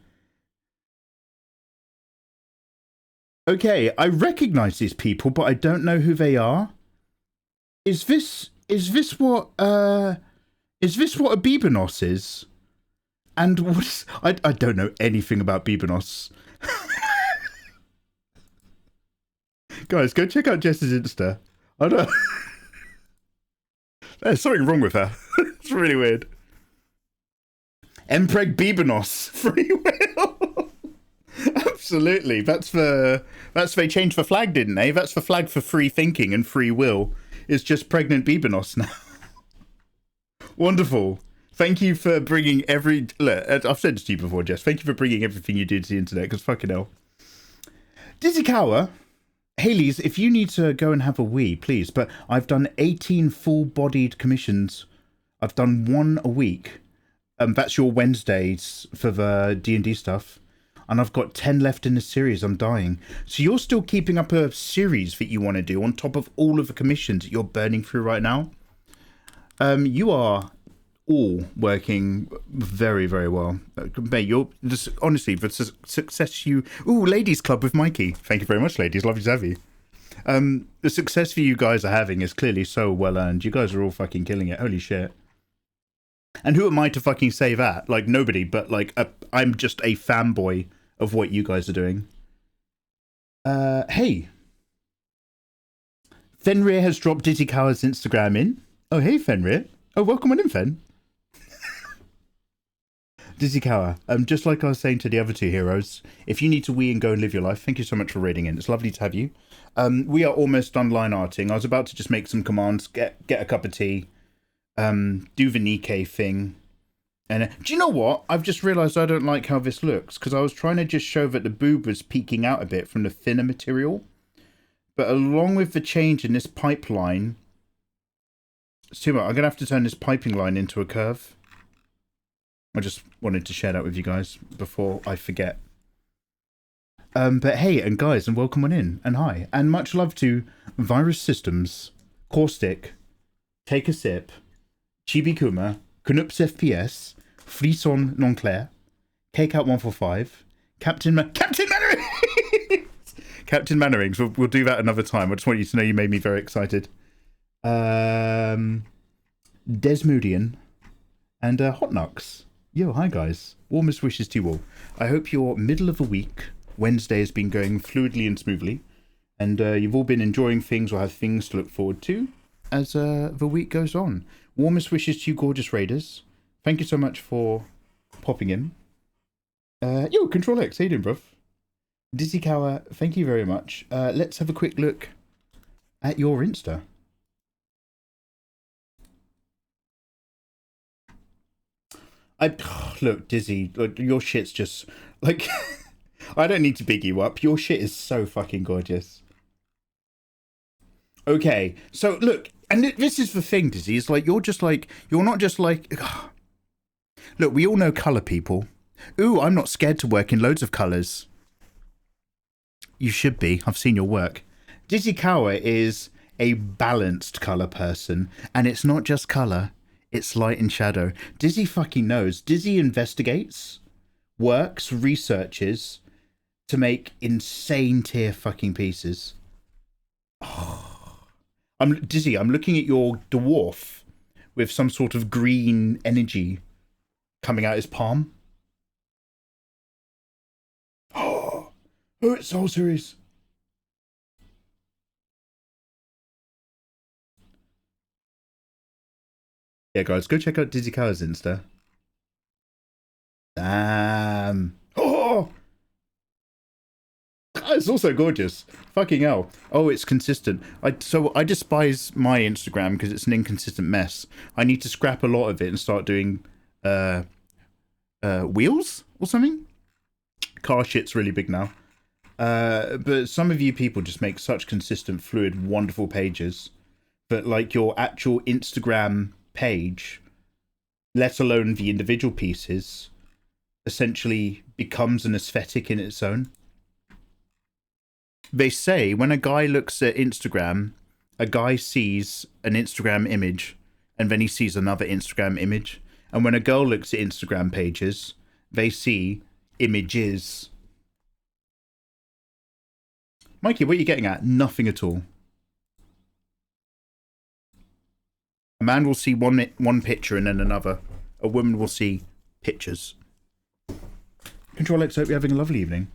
Okay, I recognize these people, but I don't know who they are. Is this what a Bibanos is? And what's... I don't know anything about Bibanos. Guys, go check out Jess's Insta. I don't... There's something wrong with her. It's really weird. Empreg Bibanos. Free will. Absolutely. That's they changed the flag, didn't they? That's the flag for free thinking and free will. It's just pregnant Bibanos now. Wonderful. Thank you for bringing look, I've said this to you before, Jess. Thank you for bringing everything you do to the internet, because fucking hell. Dizzy Kawa, Haley's, if you need to go and have a wee, please. But I've done 18 full-bodied commissions. I've done one a week. That's your Wednesdays for the D&D stuff. And I've got 10 left in the series. I'm dying. So you're still keeping up a series that you want to do on top of all of the commissions that you're burning through right now. You are all working very, very well. Mate, you're just, honestly, the success you... Ooh, Ladies Club with Mikey. Thank you very much, ladies. Lovely to have you. The success that you guys are having is clearly so well earned. You guys are all fucking killing it. Holy shit. And who am I to fucking say that? Like, nobody, but like, I'm just a fanboy of what you guys are doing. Hey. Fenrir has dropped Dizzy Kawa's Instagram in. Oh, hey, Fenrir. Oh, welcome on in, Fen. Dizzy Kawa, just like I was saying to the other two heroes, if you need to wee and go and live your life, thank you so much for raiding in. It's lovely to have you. We are almost done line arting. I was about to just make some commands, get a cup of tea, do the Nikkei thing. And do you know what? I've just realised I don't like how this looks, because I was trying to just show that the boob was peeking out a bit from the thinner material. But along with the change in this pipeline, it's too much. I'm going to have to turn this piping line into a curve. I just wanted to share that with you guys before I forget. But hey, and guys, and welcome on in, and hi. And much love to Virus Systems, Caustic, Take a Sip, Chibi Kuma, Knups FPS, Frisson Nonclair, KCat145, Captain Mannering! Captain Mannerings. We'll do that another time. I just want you to know you made me very excited. Desmudian and Hot Nux. Yo, hi guys. Warmest wishes to you all. I hope your middle of the week, Wednesday, has been going fluidly and smoothly, and you've all been enjoying things or have things to look forward to as the week goes on. Warmest wishes to you, gorgeous raiders. Thank you so much for popping in. Yo, Control X, how you doing, bruv? Dizzy Cower, thank you very much. Let's have a quick look at your Insta. Look, Dizzy, your shit's just like I don't need to big you up. Your shit is so fucking gorgeous. Okay, so look, and this is the thing, Dizzy. It's like you're not just like. Look, we all know color people. Ooh, I'm not scared to work in loads of colors. You should be. I've seen your work. Dizzy Cower is a balanced color person, and it's not just color. It's light and shadow. Dizzy fucking knows. Dizzy investigates, works, researches to make insane tier fucking pieces. Oh. Dizzy, I'm looking at your dwarf with some sort of green energy coming out his palm. Oh, it's Soul Series. Yeah, guys, go check out Dizzy Cower's Insta. Damn. Oh! It's also gorgeous. Fucking hell. Oh, it's consistent. So I despise my Instagram because it's an inconsistent mess. I need to scrap a lot of it and start doing wheels or something. Car shit's really big now. But some of you people just make such consistent, fluid, wonderful pages. But like your actual Instagram page, let alone the individual pieces, essentially becomes an aesthetic in its own. They say when a guy looks at Instagram, a guy sees an Instagram image and then he sees another Instagram image. And when a girl looks at Instagram pages, they see images. Mikey, what are you getting at? Nothing at all. A man will see one picture and then another. A woman will see pictures. Control X, hope you're having a lovely evening.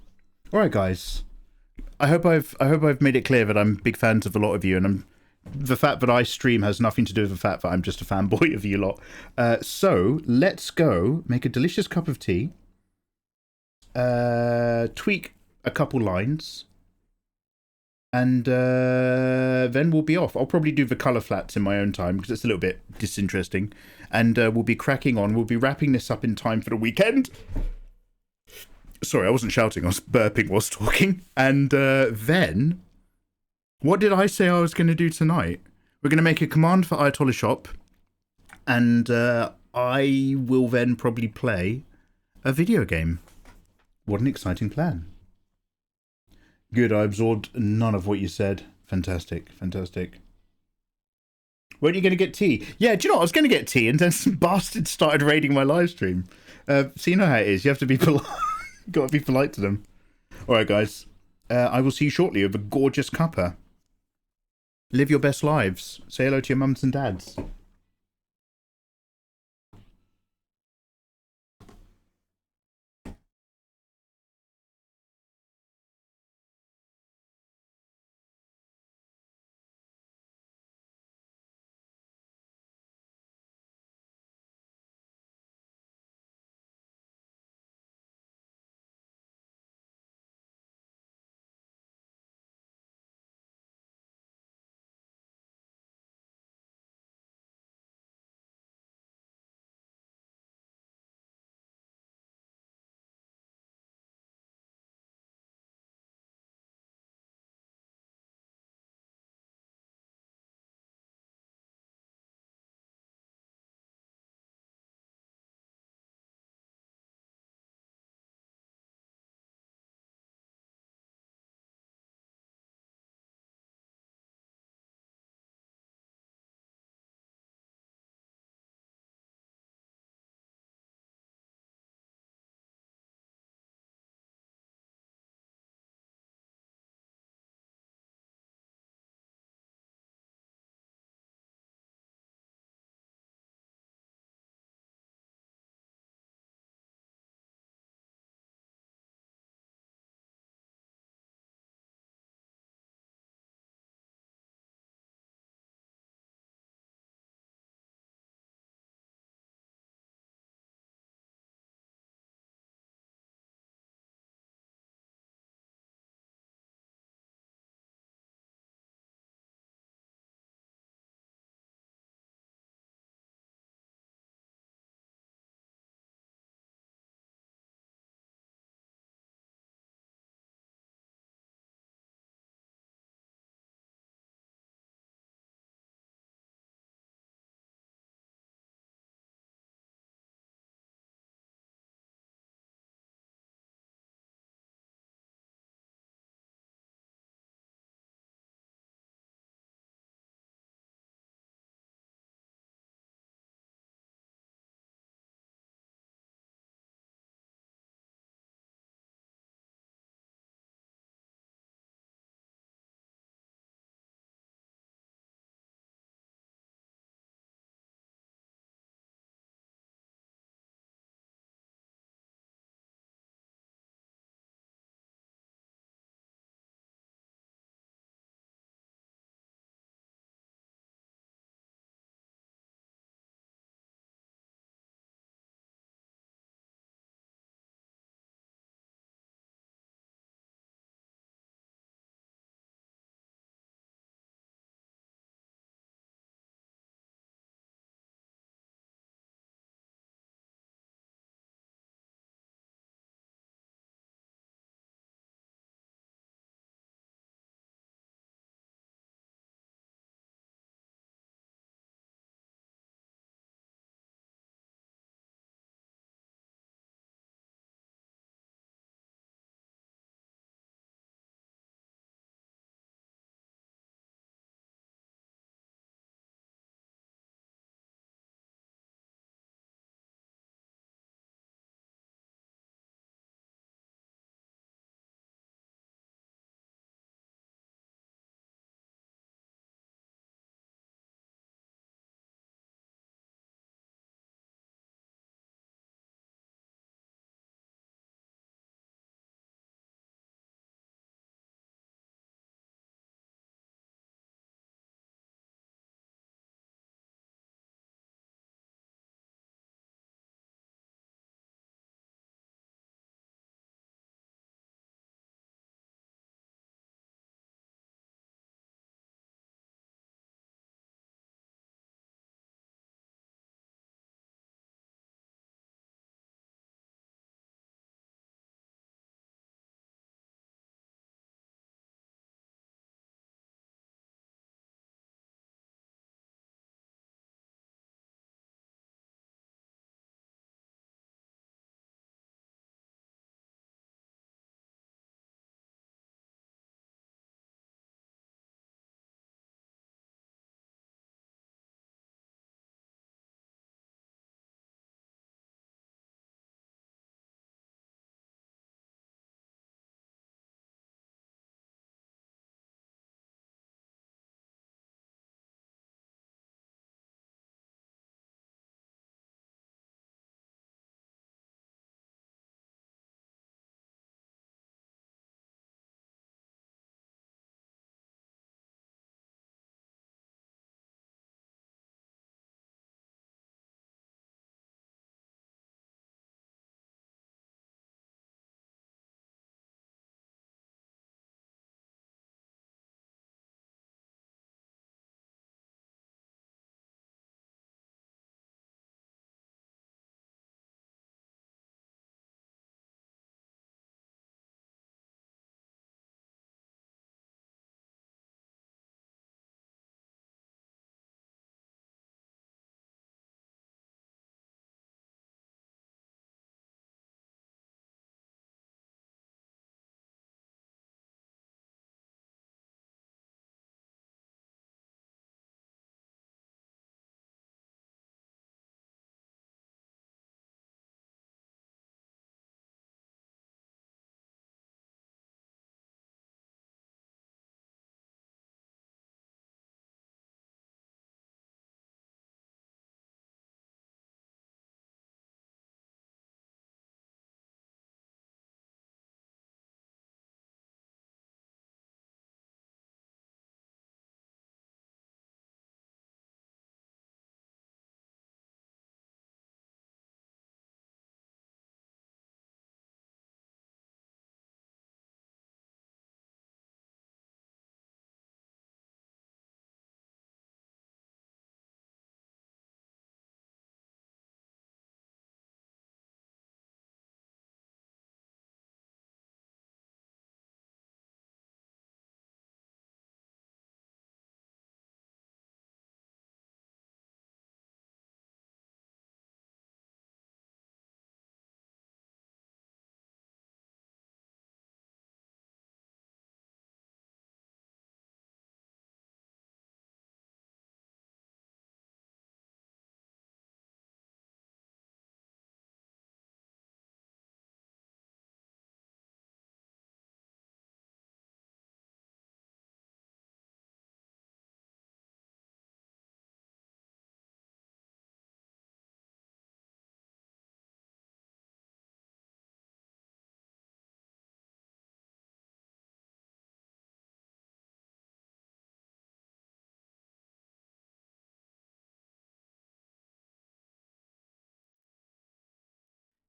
All right, guys. I hope I've made it clear that I'm big fans of a lot of you, and the fact that I stream has nothing to do with the fact that I'm just a fanboy of you lot. So let's go make a delicious cup of tea. Tweak a couple lines. And then we'll be off. I'll probably do the colour flats in my own time because it's a little bit disinteresting. And we'll be cracking on. We'll be wrapping this up in time for the weekend. Sorry, I wasn't shouting. I was burping whilst talking. And then, what did I say I was going to do tonight? We're going to make a command for Ayatollah Shop. And I will then probably play a video game. What an exciting plan. Good, I absorbed none of what you said. Fantastic, fantastic. When are you going to get tea? Yeah, do you know what? I was going to get tea and then some bastards started raiding my live stream. So you know how it is. You have to be polite. Got to be polite to them. All right, guys. I will see you shortly with a gorgeous cuppa. Live your best lives. Say hello to your mums and dads.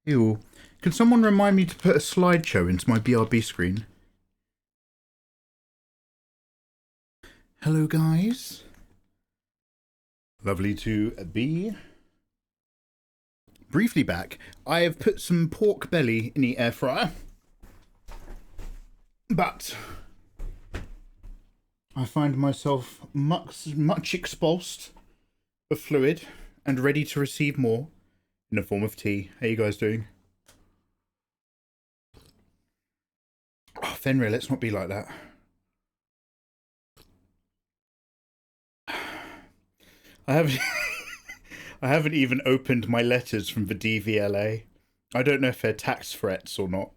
Ew. Can someone remind me to put a slideshow into my BRB screen? Hello, guys. Lovely to be briefly back. I have put some pork belly in the air fryer, but I find myself much expulsed of fluid and ready to receive more in the form of tea. How you guys doing? Oh, Fenrir, let's not be like that. I haven't even opened my letters from the DVLA. I don't know if they're tax threats or not.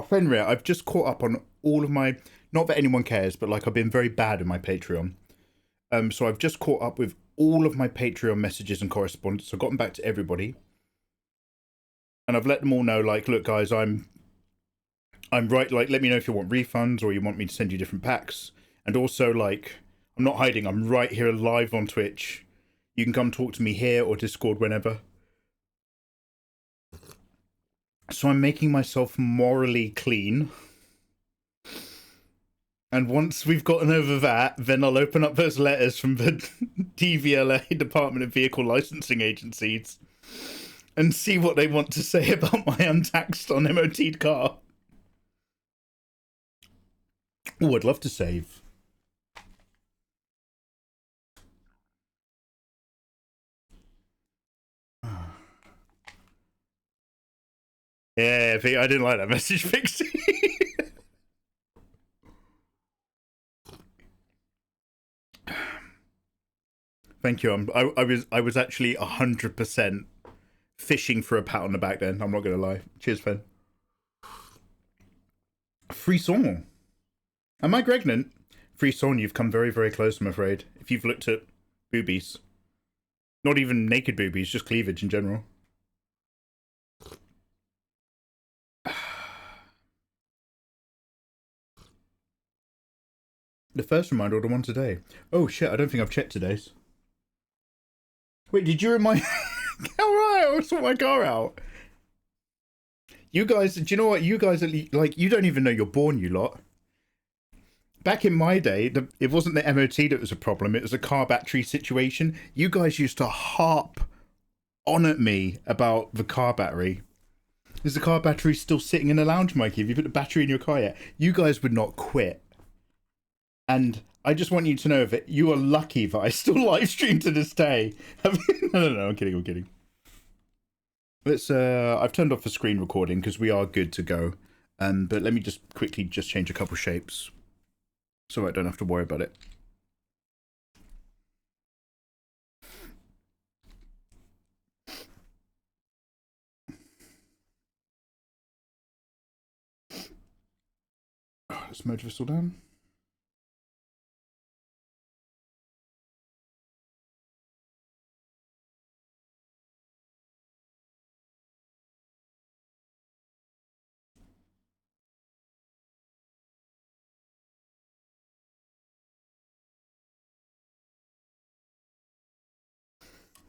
Fenrir, I've just caught up on all of my, not that anyone cares, but like I've been very bad in my Patreon. So I've just caught up with all of my Patreon messages and correspondence. I've gotten back to everybody. And I've let them all know, like, look guys, I'm right, like, let me know if you want refunds or you want me to send you different packs. And also, like, I'm not hiding, I'm right here live on Twitch. You can come talk to me here or Discord whenever. So I'm making myself morally clean. And once we've gotten over that, then I'll open up those letters from the DVLA, Department of Vehicle Licensing Agencies, and see what they want to say about my untaxed on MOT'd car. Oh, I'd love to save. Yeah, I didn't like that message, Pixie. Thank you. I was actually 100% fishing for a pat on the back then. I'm not gonna lie. Cheers, Fen. Frisson. Am I pregnant? Frisson, you've come very, very close, I'm afraid. If you've looked at boobies. Not even naked boobies, just cleavage in general. The first reminder or the one today? Oh shit, I don't think I've checked today's. Wait, did you remind... Alright, I'll sort my car out. You guys, do you know what? You guys are like, you don't even know you're born, you lot. Back in my day, it wasn't the MOT that was a problem, it was a car battery situation. You guys used to harp on at me about the car battery. Is the car battery still sitting in the lounge, Mikey? Have you put the battery in your car yet? You guys would not quit. And I just want you to know that you are lucky that I still live stream to this day. No, I'm kidding. Let's, I've turned off the screen recording because we are good to go. But let me just quickly change a couple shapes so I don't have to worry about it. Let's merge this all down.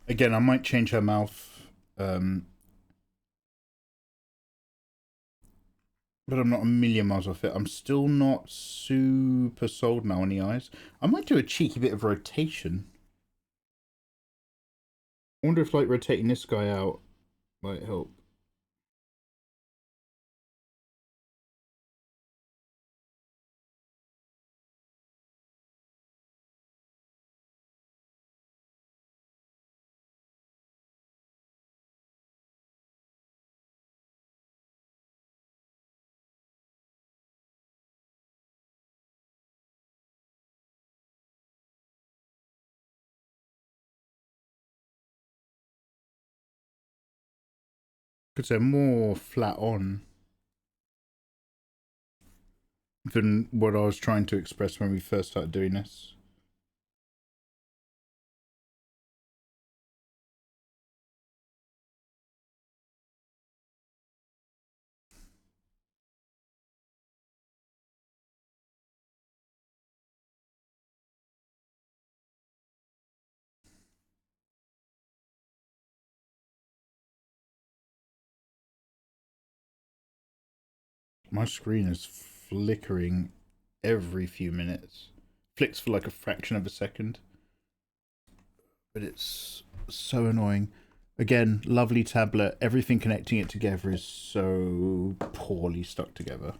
Again, I might change her mouth, but I'm not a million miles off it. I'm still not super sold now on the eyes. I might do a cheeky bit of rotation. I wonder if, like, rotating this guy out might help. Because they're more flat on than what I was trying to express when we first started doing this. My screen is flickering every few minutes. Flicks for like a fraction of a second. But it's so annoying. Again, lovely tablet. Everything connecting it together is so poorly stuck together.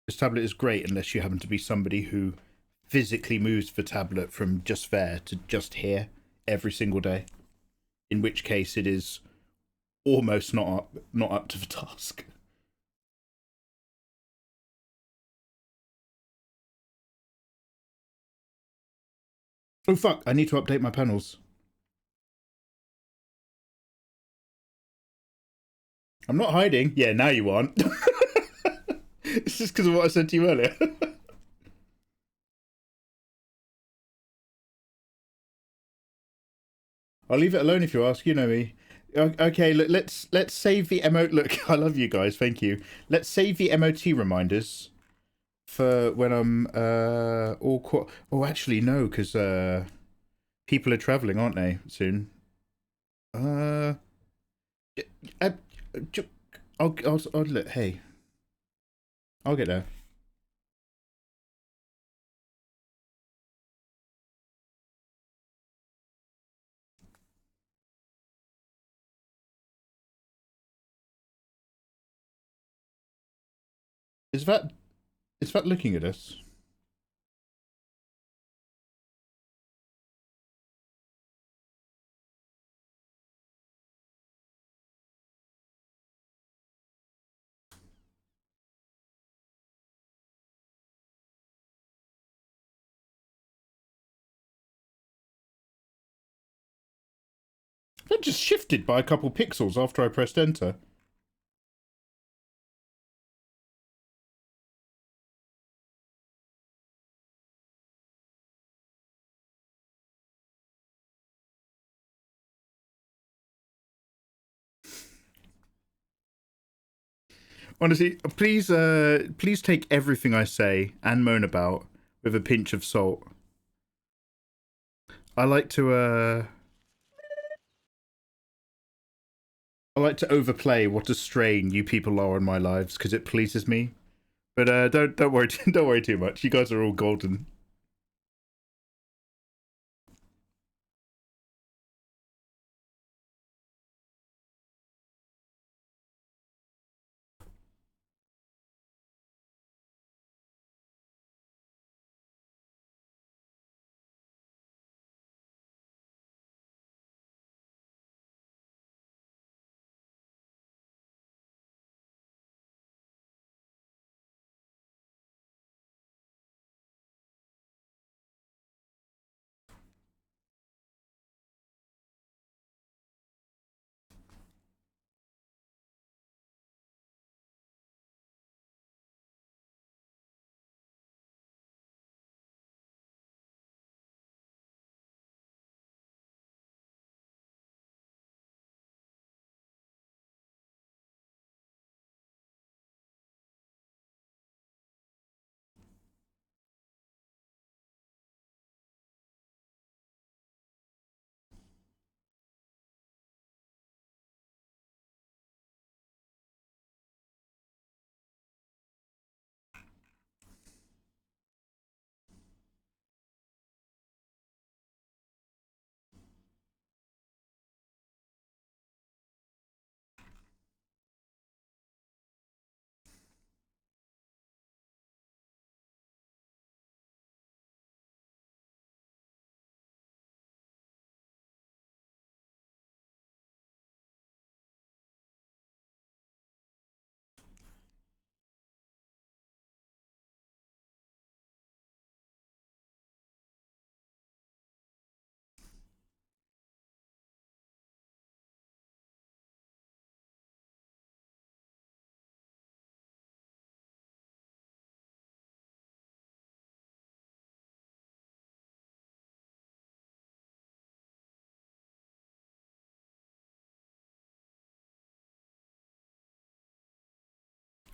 This tablet is great unless you happen to be somebody who physically moves the tablet from just there to just here every single day. In which case it is almost not up to the task. Oh fuck, I need to update my panels. I'm not hiding. Yeah, now you aren't. It's just because of what I said to you earlier. I'll leave it alone if you ask. You know me. Okay, let's save the MO. Look, I love you guys. Thank you. Let's save the MOT reminders for when I'm all. Oh, actually, no, because people are traveling, aren't they? Soon. I'll look. Hey, I'll get there. Is that looking at us? That just shifted by a couple pixels after I pressed enter. Honestly, please take everything I say and moan about with a pinch of salt. I like to overplay what a strain you people are on my lives because it pleases me. But don't worry don't worry too much. You guys are all golden.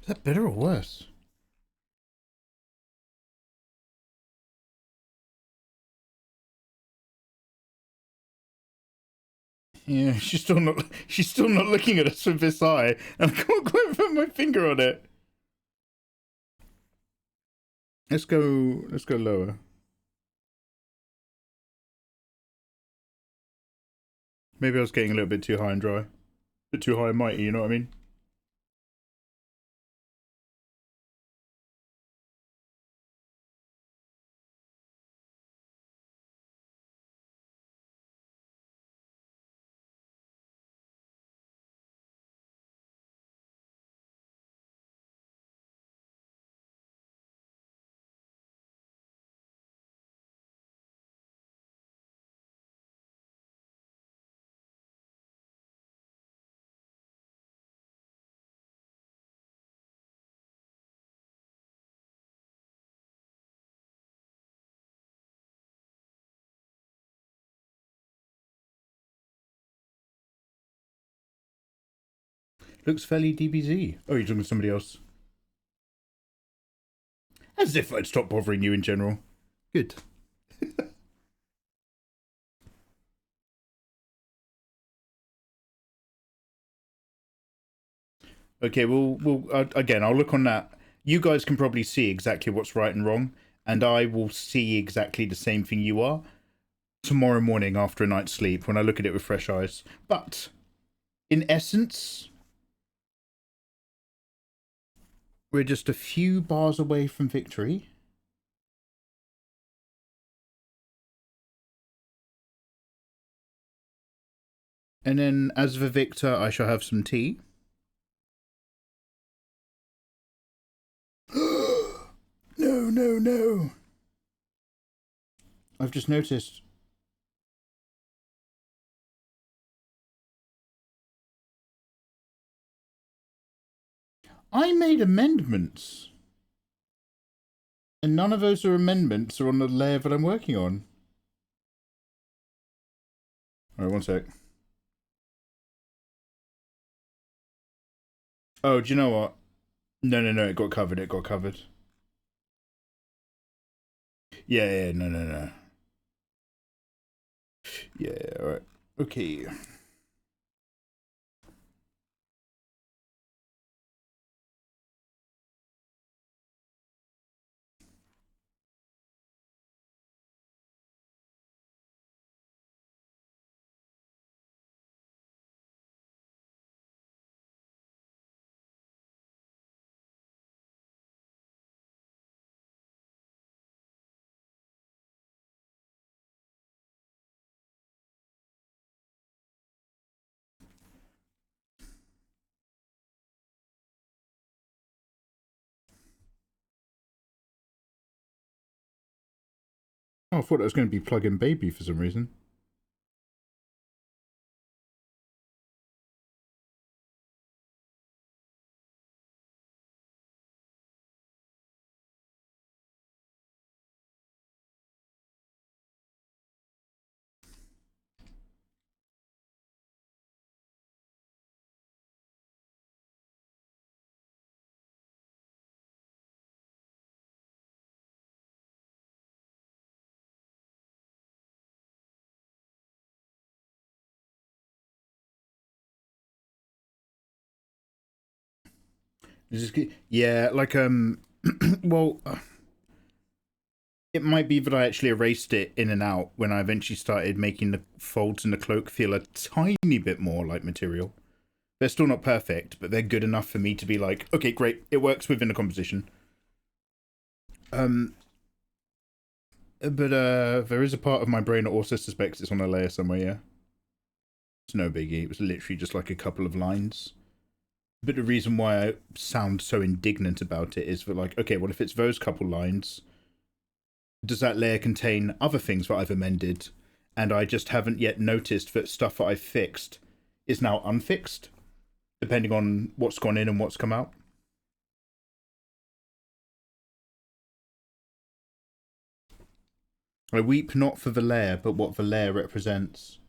Is that better or worse? Yeah, she's still not. She's still not looking at us with this eye, and I can't quite put my finger on it. Let's go. Let's go lower. Maybe I was getting a little bit too high and dry, a bit too high and mighty. You know what I mean? Looks fairly DBZ. Oh, you're talking to somebody else. As if I'd stop bothering you in general. Good. Okay, we'll again, I'll look on that. You guys can probably see exactly what's right and wrong, and I will see exactly the same thing you are tomorrow morning after a night's sleep when I look at it with fresh eyes. But in essence, we're just a few bars away from victory. And then, as the victor, I shall have some tea. No, no, no. I've just noticed. I made amendments. And none of those amendments are on the layer that I'm working on. Alright, one sec. Oh, do you know what? No, it got covered, Yeah, no. Yeah, alright. Okay. Oh, I thought it was going to be plug-in baby for some reason. Yeah, like, well, it might be that I actually erased it in and out when I eventually started making the folds in the cloak feel a tiny bit more like material. They're still not perfect, but they're good enough for me to be like, okay, great, it works within the composition. But there is a part of my brain that also suspects it's on a layer somewhere, yeah? It's no biggie, it was literally just like a couple of lines. But the reason why I sound so indignant about it is that, like, okay, well, if it's those couple lines, does that layer contain other things that I've amended, and I just haven't yet noticed that stuff that I've fixed is now unfixed, depending on what's gone in and what's come out? I weep not for the layer, but what the layer represents.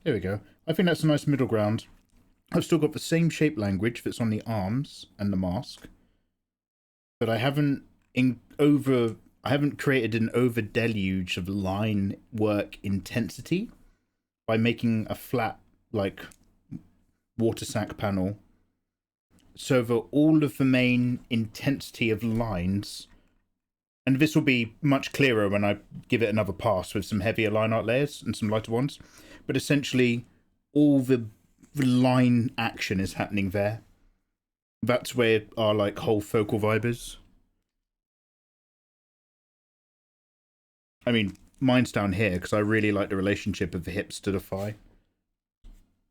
There we go. I think that's a nice middle ground. I've still got the same shape language that's on the arms and the mask, but I haven't created an over deluge of line work intensity by making a flat, like, water sack panel, so that all of the main intensity of lines, and this will be much clearer when I give it another pass with some heavier line art layers and some lighter ones, but essentially all the line action is happening there. That's where our, like, whole focal vibe is. I mean, mine's down here because I really like the relationship of the hips to the thigh.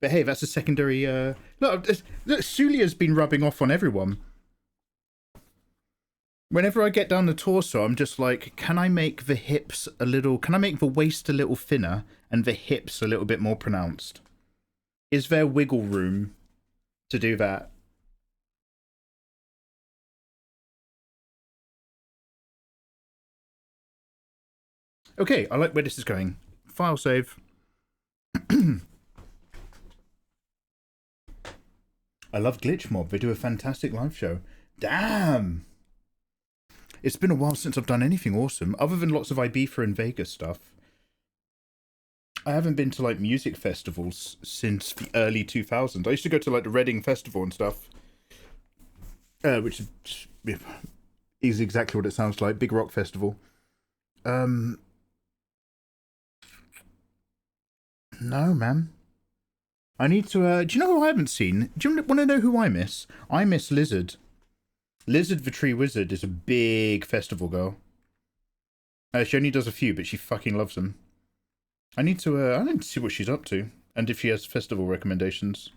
But hey, that's a secondary... Look, Sulia's been rubbing off on everyone. Whenever I get down the torso, I'm just like, can I make the hips a little... Can I make the waist a little thinner and the hips a little bit more pronounced? Is there wiggle room to do that? Okay, I like where this is going. File save. I love Glitch Mob. They do a fantastic live show. Damn! It's been a while since I've done anything awesome, other than lots of Ibiza and Vegas stuff. I haven't been to, like, music festivals since the early 2000s. I used to go to, like, the Reading Festival and stuff. Which is exactly what it sounds like. Big rock festival. No, man. I need to, do you know who I haven't seen? Do you want to know who I miss? I miss Lizard. Lizard the Tree Wizard is a big festival girl. She only does a few, but she fucking loves them. I need to see what she's up to, and if she has festival recommendations.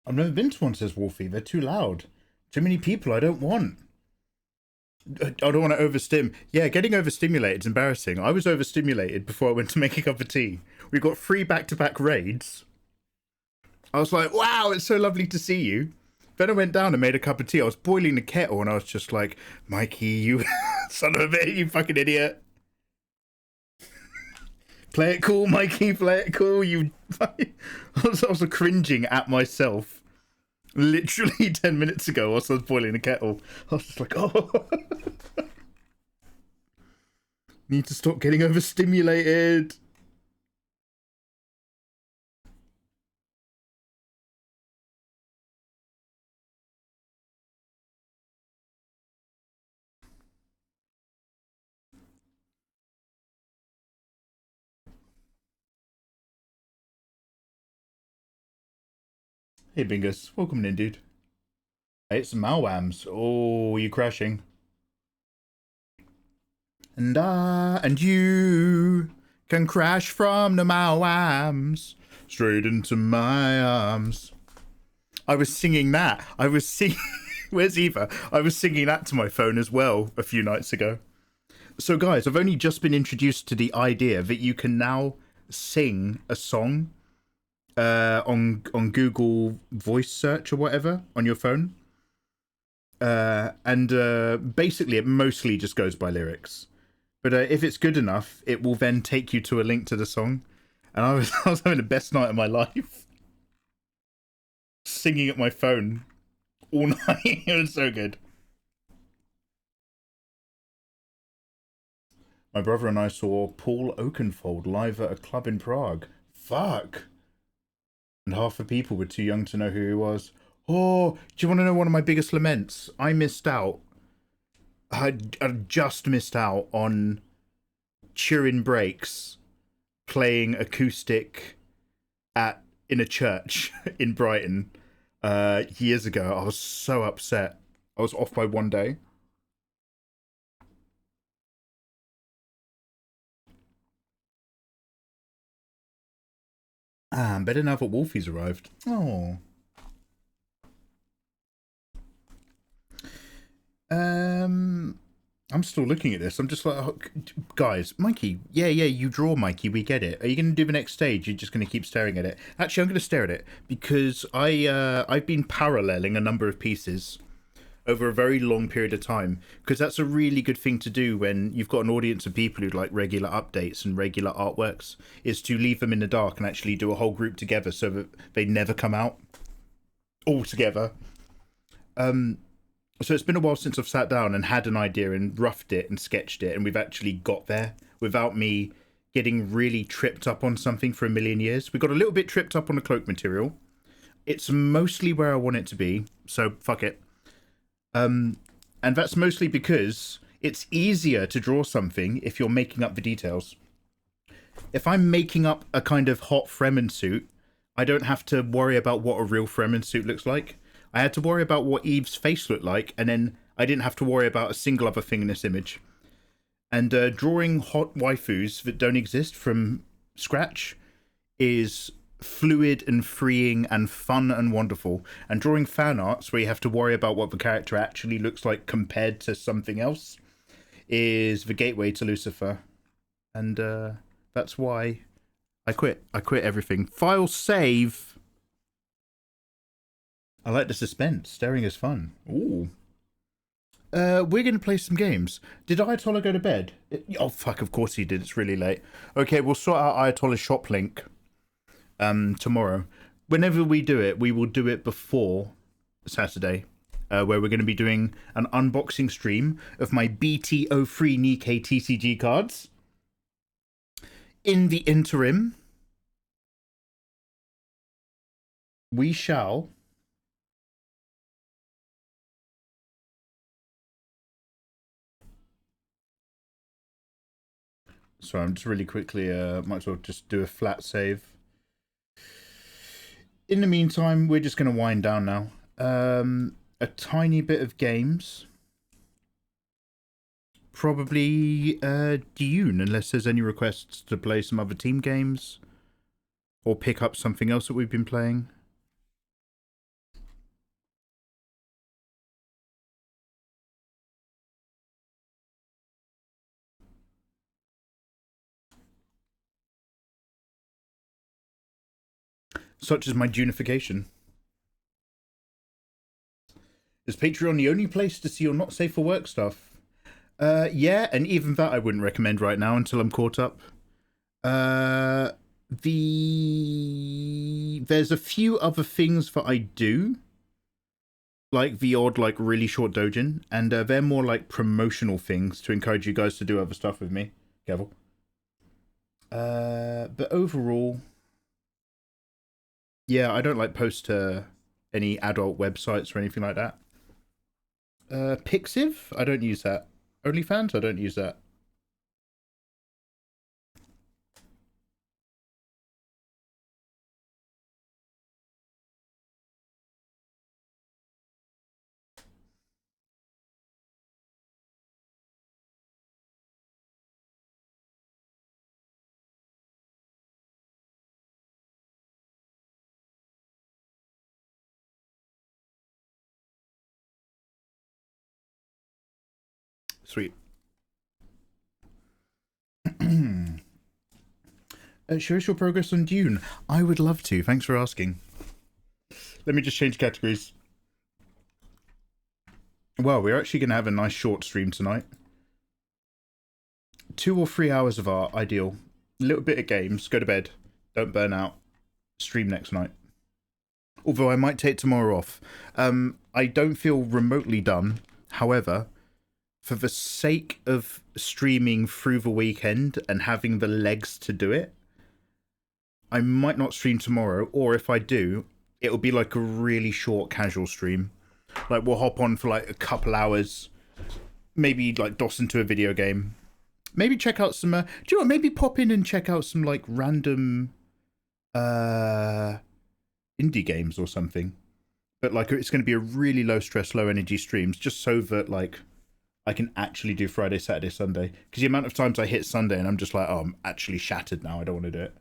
I've never been to one, says Wolfie. They're too loud. Too many people I don't want. I don't want to overstim. Yeah, getting overstimulated is embarrassing. I was overstimulated before I went to make a cup of tea. We got 3 back-to-back raids. I was like, wow, it's so lovely to see you. Then I went down and made a cup of tea. I was boiling the kettle and I was just like, Mikey, you son of a bitch, you fucking idiot. Play it cool, Mikey, play it cool. You. I was cringing at myself. Literally 10 minutes ago, whilst I was boiling the kettle. I was just like, oh. Need to stop getting overstimulated. Hey, Bingus. Welcome in, dude. Hey, it's Malwams. Oh, you crashing. And you can crash from the Malwams straight into my arms. I was singing that. I was singing... Where's Eva? I was singing that to my phone as well a few nights ago. So, guys, I've only just been introduced to the idea that you can now sing a song on Google voice search or whatever on your phone. And basically it mostly just goes by lyrics. But if it's good enough, it will then take you to a link to the song. And I was having the best night of my life. Singing at my phone all night. It was so good. My brother and I saw Paul Oakenfold live at a club in Prague. Fuck. And half the people were too young to know who he was. Oh, do you want to know one of my biggest laments? I missed out. I just missed out on Turin Breaks playing acoustic in a church in Brighton years ago. I was so upset. I was off by one day. Better now that Wolfie's arrived. Oh. I'm still looking at this. I'm just like, oh, guys, Mikey. Yeah, you draw, Mikey. We get it. Are you going to do the next stage? You're just going to keep staring at it. Actually, I'm going to stare at it because I've been paralleling a number of pieces over a very long period of time, because that's a really good thing to do when you've got an audience of people who like regular updates and regular artworks, is to leave them in the dark and actually do a whole group together so that they never come out all together. So it's been a while since I've sat down and had an idea and roughed it and sketched it, and we've actually got there without me getting really tripped up on something for a million years. We got a little bit tripped up on the cloak material. It's mostly where I want it to be, so fuck it. And that's mostly because it's easier to draw something if you're making up the details. If I'm making up a kind of hot Fremen suit, I don't have to worry about what a real Fremen suit looks like. I had to worry about what Eve's face looked like, and then I didn't have to worry about a single other thing in this image. And drawing hot waifus that don't exist from scratch is fluid and freeing and fun and wonderful. And drawing fan arts where you have to worry about what the character actually looks like compared to something else is the gateway to Lucifer. And that's why I quit. I quit everything. File save. I like the suspense. Staring is fun. Ooh. We're going to play some games. Did Ayatollah go to bed? Oh, fuck, of course he did. It's really late. Okay, we'll sort out Ayatollah's shop link tomorrow. Whenever we do it, we will do it before Saturday, where we're going to be doing an unboxing stream of my BT03 Nikkei TCG cards. In the interim, we shall... So I'm just really quickly, might as well just do a flat save. In the meantime, we're just going to wind down now. A tiny bit of games. Probably DUNE, unless there's any requests to play some other team games. Or pick up something else that we've been playing. Such as my Junification. Is Patreon the only place to see your not safe for work stuff? Yeah, and even that I wouldn't recommend right now until I'm caught up. There's a few other things that I do, like the odd, like really short dojin, and they're more like promotional things to encourage you guys to do other stuff with me. Careful. But overall, yeah, I don't like post to any adult websites or anything like that. Pixiv? I don't use that. OnlyFans? I don't use that. Sweet. Show us your progress on Dune. I would love to. Thanks for asking. Let me just change categories. Well, we're actually going to have a nice short stream tonight. 2 or 3 hours of art, ideal. A little bit of games, go to bed. Don't burn out. Stream next night. Although I might take tomorrow off. I don't feel remotely done. However, for the sake of streaming through the weekend and having the legs to do it, I might not stream tomorrow, or if I do, it'll be like a really short casual stream. Like, we'll hop on for like a couple hours, maybe like DOS into a video game, maybe check out some, do you know what, maybe pop in and check out some like random indie games or something. But like, it's going to be a really low stress, low energy streams, just so that like I can actually do Friday, Saturday, Sunday. Because the amount of times I hit Sunday and I'm just like, oh, I'm actually shattered now, I don't want to do it.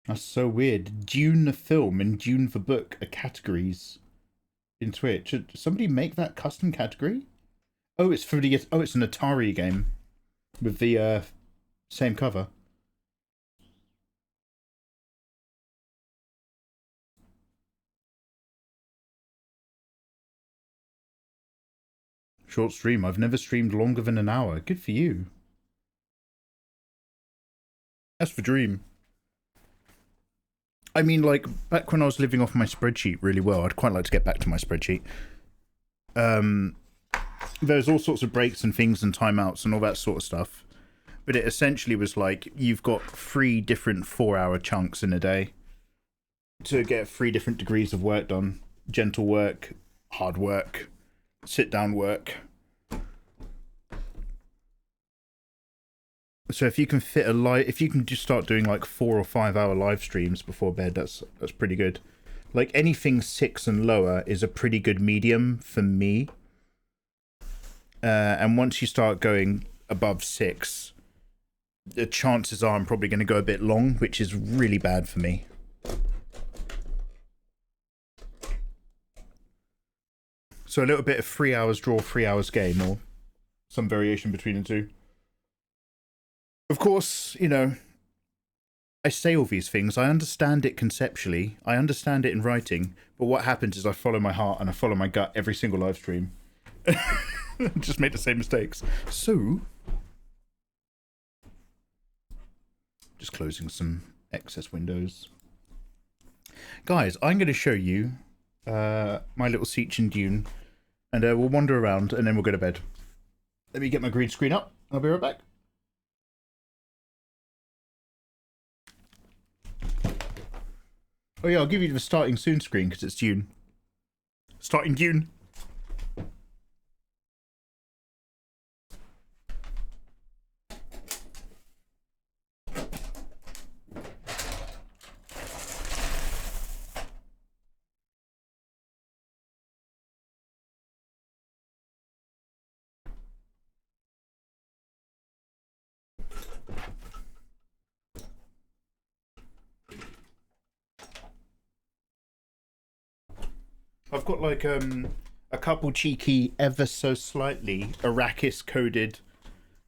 That's so weird. Dune the film and Dune the book are categories in Twitch. Should somebody make that custom category? Oh, it's for the, oh, it's an Atari game with the same cover. Short stream. I've never streamed longer than an hour. Good for you. That's the dream. I mean, like, back when I was living off my spreadsheet really well, I'd quite like to get back to my spreadsheet. There's all sorts of breaks and things and timeouts and all that sort of stuff. But it essentially was like, you've got 3 different 4-hour chunks in a day to get 3 different degrees of work done. Gentle work, hard work, sit down work. So if you can fit if you can just start doing like 4 or 5 hour live streams before bed, that's pretty good. Like, anything 6 and lower is a pretty good medium for me. And once you start going above 6, the chances are I'm probably going to go a bit long, which is really bad for me. So a little bit of 3 hours draw, 3 hours game, or some variation between the two. Of course, you know, I say all these things, I understand it conceptually, I understand it in writing, but what happens is I follow my heart and I follow my gut every single live stream. Just make the same mistakes. So, just closing some excess windows. Guys, I'm going to show you my little seat in Dune, and we'll wander around and then we'll go to bed. Let me get my green screen up. I'll be right back. Oh yeah, I'll give you the starting soon screen because it's Dune. Starting Dune. I've got like a couple cheeky, ever so slightly Arrakis coded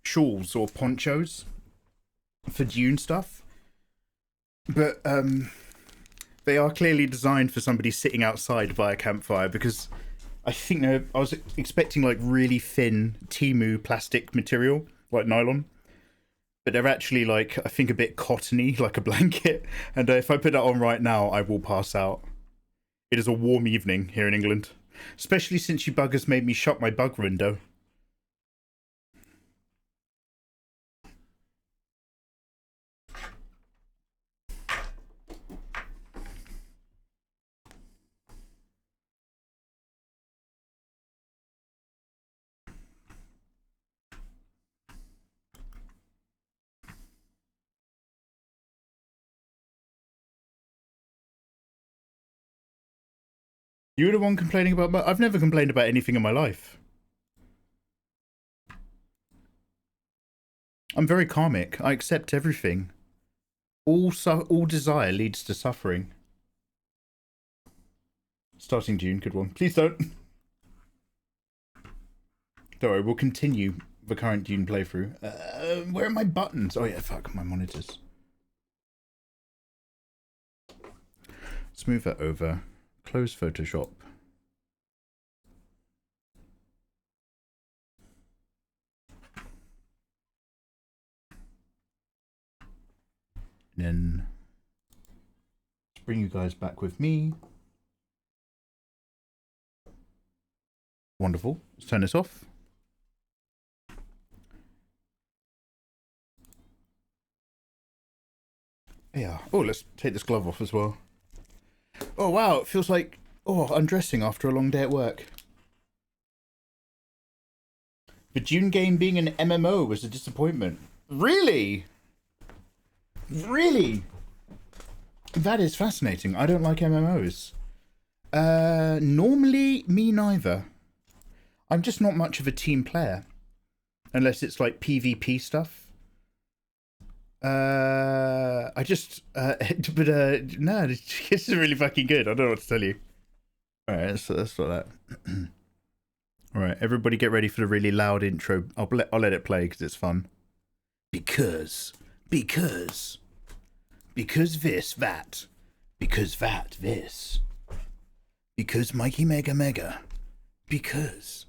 shawls or ponchos for Dune stuff, but they are clearly designed for somebody sitting outside by a campfire, because I think I was expecting like really thin Temu plastic material like nylon, but they're actually like, I think, a bit cottony, like a blanket, and if I put that on right now I will pass out. It is a warm evening here in England, especially since you buggers made me shut my bug window. You were the one complaining about I've never complained about anything in my life. I'm very karmic. I accept everything. All desire leads to suffering. Starting June, good one. Please don't. Don't worry, we'll continue the current Dune playthrough. Where are my buttons? Oh yeah, fuck, my monitors. Let's move that over. Close Photoshop. Then let's bring you guys back with me. Wonderful. Let's turn this off. Yeah. Oh, let's take this glove off as well. Oh, wow. It feels like, undressing after a long day at work. The Dune game being an MMO was a disappointment. Really? Really? That is fascinating. I don't like MMOs. Normally, me neither. I'm just not much of a team player. Unless it's like PvP stuff. No, this is really fucking good. I don't know what to tell you. Alright, let's start that. Alright, everybody get ready for the really loud intro. I'll let it play because it's fun. Because this, that. Because that, this. Because Mikey Mega Mega. Because.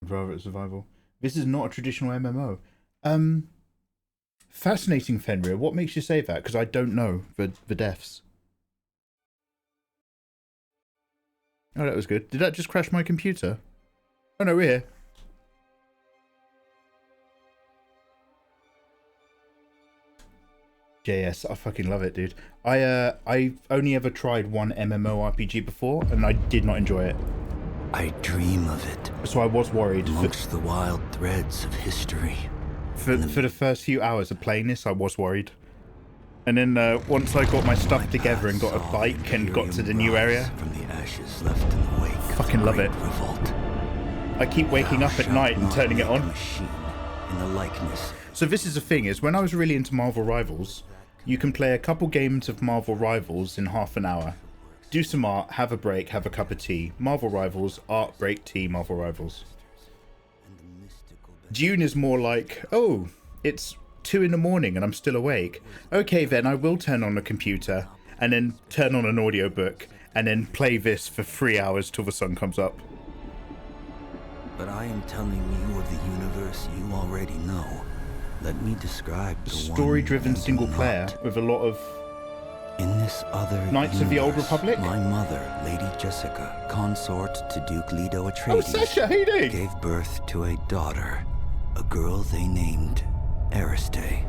Rather survival. This is not a traditional MMO. Fascinating, Fenrir. What makes you say that? Because I don't know the deaths. Oh, that was good. Did that just crash my computer? Oh no, we're here. JS, I fucking love it, dude. I've only ever tried one MMORPG before, and I did not enjoy it. I dream of it. So I was worried. Amongst the wild threads of history. For the first few hours of playing this, I was worried. And then once I got my stuff together and got a bike and got to the new area, from the ashes left in the wake fucking love it. Revolt. I keep waking up at night and turning it on. In the likeness. So this is the thing, is when I was really into Marvel Rivals, you can play a couple games of Marvel Rivals in half an hour. Do some art, have a break, have a cup of tea. Marvel Rivals, art, break, tea, Marvel Rivals. Dune is more like, oh, it's 2 in the morning and I'm still awake. Okay, then I will turn on a computer and then turn on an audiobook and then play this for 3 hours till the sun comes up. But I am telling you of the universe you already know. Let me describe the story-driven single player with a lot of in this other Knights of the Old Republic. My mother, Lady Jessica, consort to Duke Leto Atreides, oh, Sasha, how you doing? Gave birth to a daughter, a girl they named Ariste.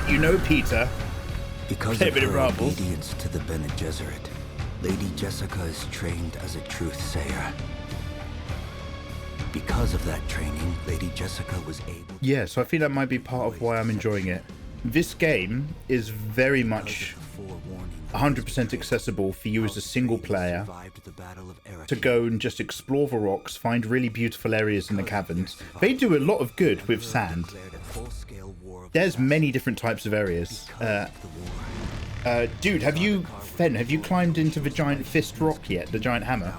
You know Peter. Because of her obedience to the Bene Gesserit, Lady Jessica is trained as a truth sayer. Because of that training, Lady Jessica was able... Yeah, so I think that might be part of why I'm enjoying it. This game is very much 100% accessible for you as a single player to go and just explore the rocks, find really beautiful areas in the caverns. They do a lot of good with sand. There's many different types of areas. Dude, have you climbed into the giant fist rock yet? The giant hammer?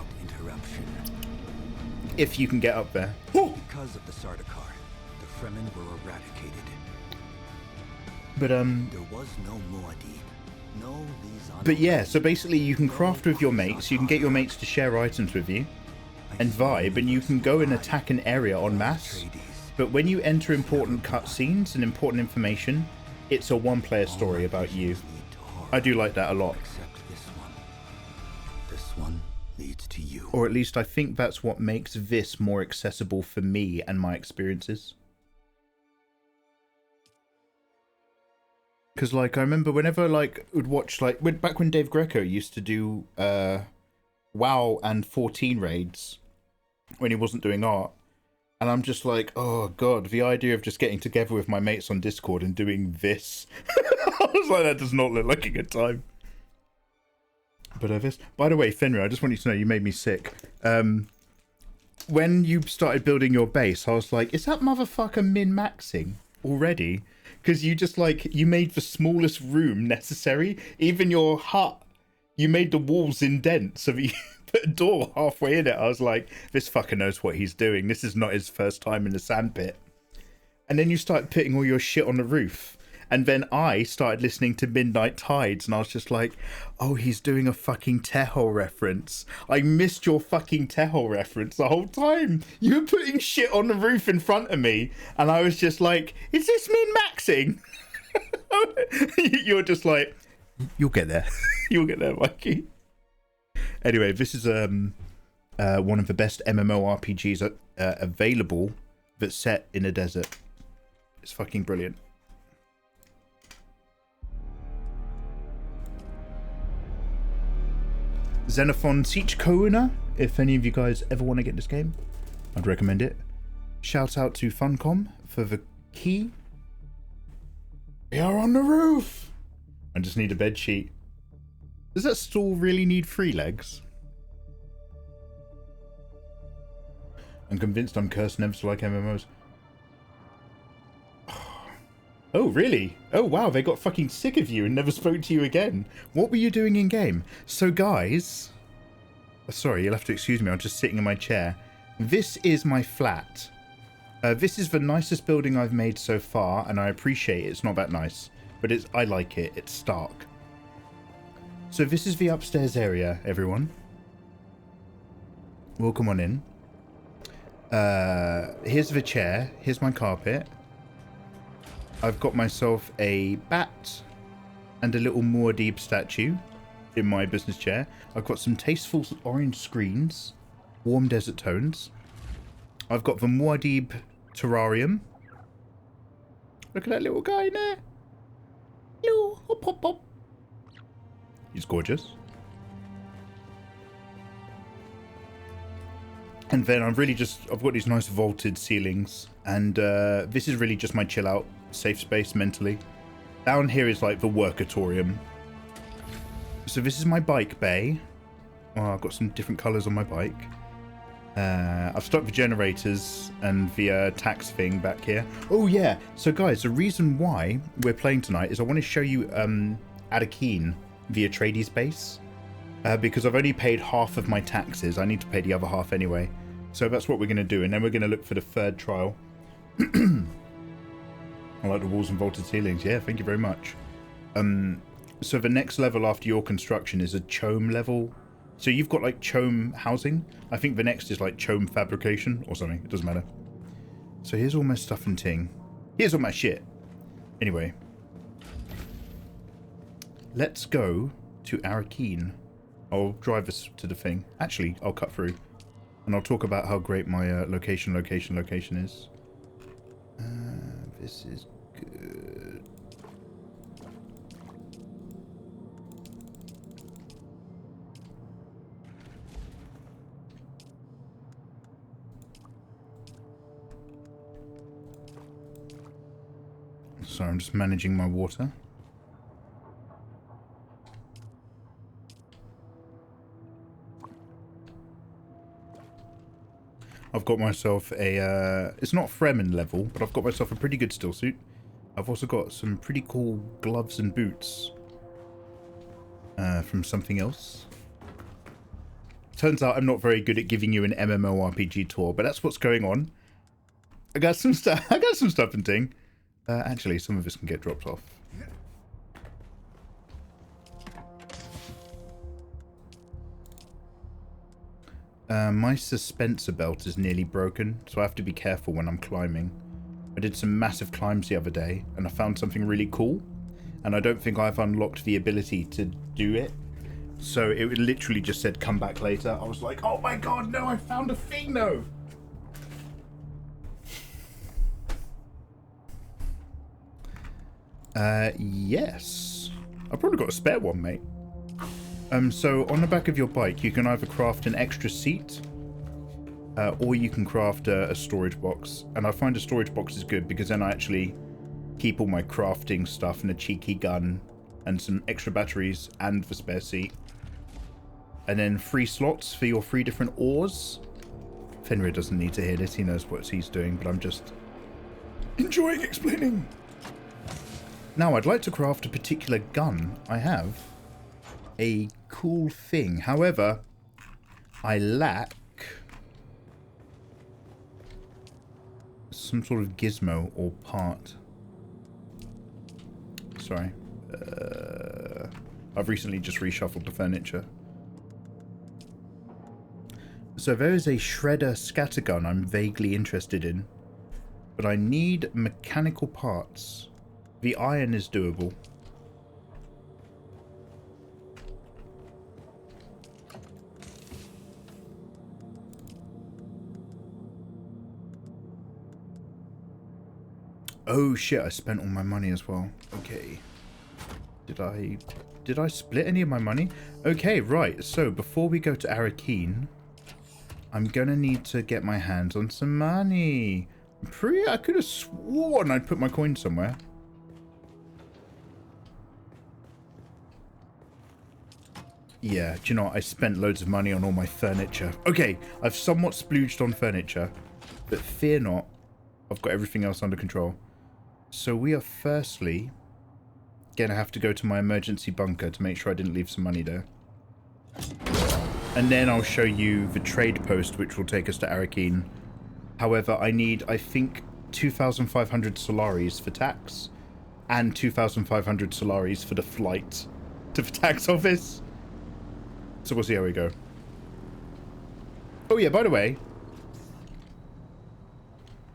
If you can get up there. Because of the Sardaukar, the Fremen were eradicated. But there was no Muad'Dib, no these. But yeah, so basically you can craft with your mates, you can get your mates to share items with you and vibe, and you can go and attack an area en masse. But when you enter important cutscenes and important information, it's a one-player story about you. I do like that a lot. This one leads to you. Or at least I think that's what makes this more accessible for me and my experiences. Because, like, I remember whenever, like, would watch, like, back when Dave Greco used to do WoW and 14 raids, when he wasn't doing art, And I'm just like, oh god, the idea of just getting together with my mates on Discord and doing this. I was like, that does not look like a good time. But this, by the way, Fenrir, I just want you to know you made me sick. When you started building your base, I was like, is that motherfucker min-maxing already? Because you just like, you made the smallest room necessary. Even your hut, you made the walls indent so that you put a door halfway in it. I was like, this fucker knows what he's doing. This is not his first time in the sandpit. And then you start putting all your shit on the roof. And then I started listening to Midnight Tides, and I was just like, oh, he's doing a fucking Tejo reference. I missed your fucking Tejo reference the whole time. You were putting shit on the roof in front of me, and I was just like, is this min-maxing? You're just like, you'll get there. You'll get there, Mikey. Anyway, this is one of the best MMORPGs available that's set in a desert. It's fucking brilliant. Xenophon Siege Kouna, if any of you guys ever want to get this game, I'd recommend it. Shout out to Funcom for the key. We are on the roof. I just need a bed sheet. Does that stool really need 3 legs? I'm convinced I'm cursed never to like MMOs. Oh, really? Oh, wow, they got fucking sick of you and never spoke to you again. What were you doing in-game? So, guys... Sorry, you'll have to excuse me, I'm just sitting in my chair. This is my flat. This is the nicest building I've made so far, and I appreciate it. It's not that nice, but I like it. It's stark. So this is the upstairs area, everyone. Welcome on in. Here's the chair. Here's my carpet. I've got myself a bat and a little Muad'Dib statue in my business chair. I've got some tasteful orange screens, warm desert tones. I've got the Muad'Dib terrarium. Look at that little guy in there. Hello, hop, hop, hop. He's gorgeous. And then I've got these nice vaulted ceilings, and this is really just my chill out safe space mentally. Down here is like the workatorium. So this is my bike bay. Oh, I've got some different colors on my bike. I've stuck the generators and the tax thing back here. Oh yeah, so guys, the reason why we're playing tonight is I want to show you Adakeen via Tradies base. Because I've only paid half of my taxes. I need to pay the other half anyway. So that's what we're going to do. And then we're going to look for the third trial. I like the walls and vaulted ceilings. Yeah, thank you very much. So the next level after your construction is a chome level. So you've got like chome housing. I think the next is like chome fabrication or something. It doesn't matter. So here's all my stuff and ting. Here's all my shit. Anyway. Let's go to Arakeen. I'll drive us to the thing. Actually, I'll cut through. And I'll talk about how great my location is. This is good. So I'm just managing my water. I've got myself a, it's not Fremen level, but I've got myself a pretty good still suit. I've also got some pretty cool gloves and boots from something else. Turns out I'm not very good at giving you an MMORPG tour, but that's what's going on. I got some stuff. I got some stuff and ting. Actually, some of this can get dropped off. My suspensor belt is nearly broken, so I have to be careful when I'm climbing. I did some massive climbs the other day, and I found something really cool, and I don't think I've unlocked the ability to do it. So it literally just said, come back later. I was like, oh my god, no, I found a thing, though! Yes. I've probably got a spare one, mate. So on the back of your bike, you can either craft an extra seat, or you can craft a storage box. And I find a storage box is good because then I actually keep all my crafting stuff and a cheeky gun and some extra batteries and the spare seat. And then 3 slots for your 3 different ores. Fenrir doesn't need to hear this, he knows what he's doing, but I'm just enjoying explaining. Now I'd like to craft a particular gun. I have a cool thing. However, I lack some sort of gizmo or part. Sorry. I've recently just reshuffled the furniture. So there is a shredder scattergun I'm vaguely interested in, but I need mechanical parts. The iron is doable. Oh shit, I spent all my money as well. Okay. Did I split any of my money? Okay, right. So before we go to Arakeen, I'm gonna need to get my hands on some money. I could have sworn I'd put my coin somewhere. Yeah, do you know what? I spent loads of money on all my furniture. Okay, I've somewhat splooged on furniture, but fear not, I've got everything else under control. So we are firstly gonna have to go to my emergency bunker to make sure I didn't leave some money there. And then I'll show you the trade post, which will take us to Arakeen. However, I need, I think, 2,500 Solaris for tax, and 2,500 Solaris for the flight to the tax office. So we'll see how we go. Oh yeah, by the way,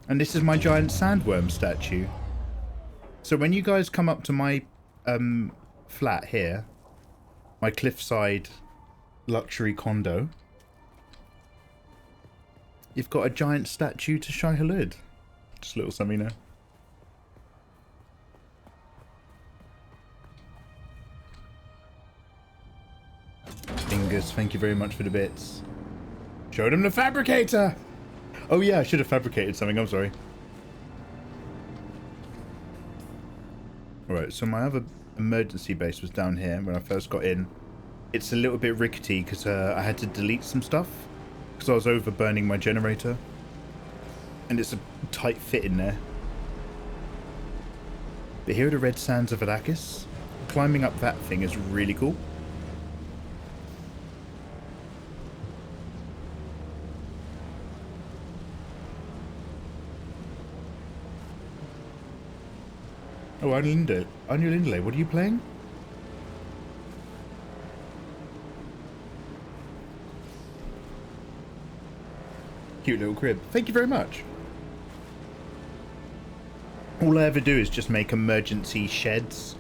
and this is my giant sandworm statue. So when you guys come up to my flat here, my cliffside luxury condo, you've got a giant statue to Shai Halud. Just a little something there. Fingers, thank you very much for the bits. Showed him the fabricator! Oh yeah, I should have fabricated something, I'm sorry. Alright, so my other emergency base was down here when I first got in. It's a little bit rickety because I had to delete some stuff because I was over burning my generator. And it's a tight fit in there. But here are the red sands of Arrakis. Climbing up that thing is really cool. Oh, Anya Lindley, what are you playing? Cute little crib. Thank you very much. All I ever do is just make emergency sheds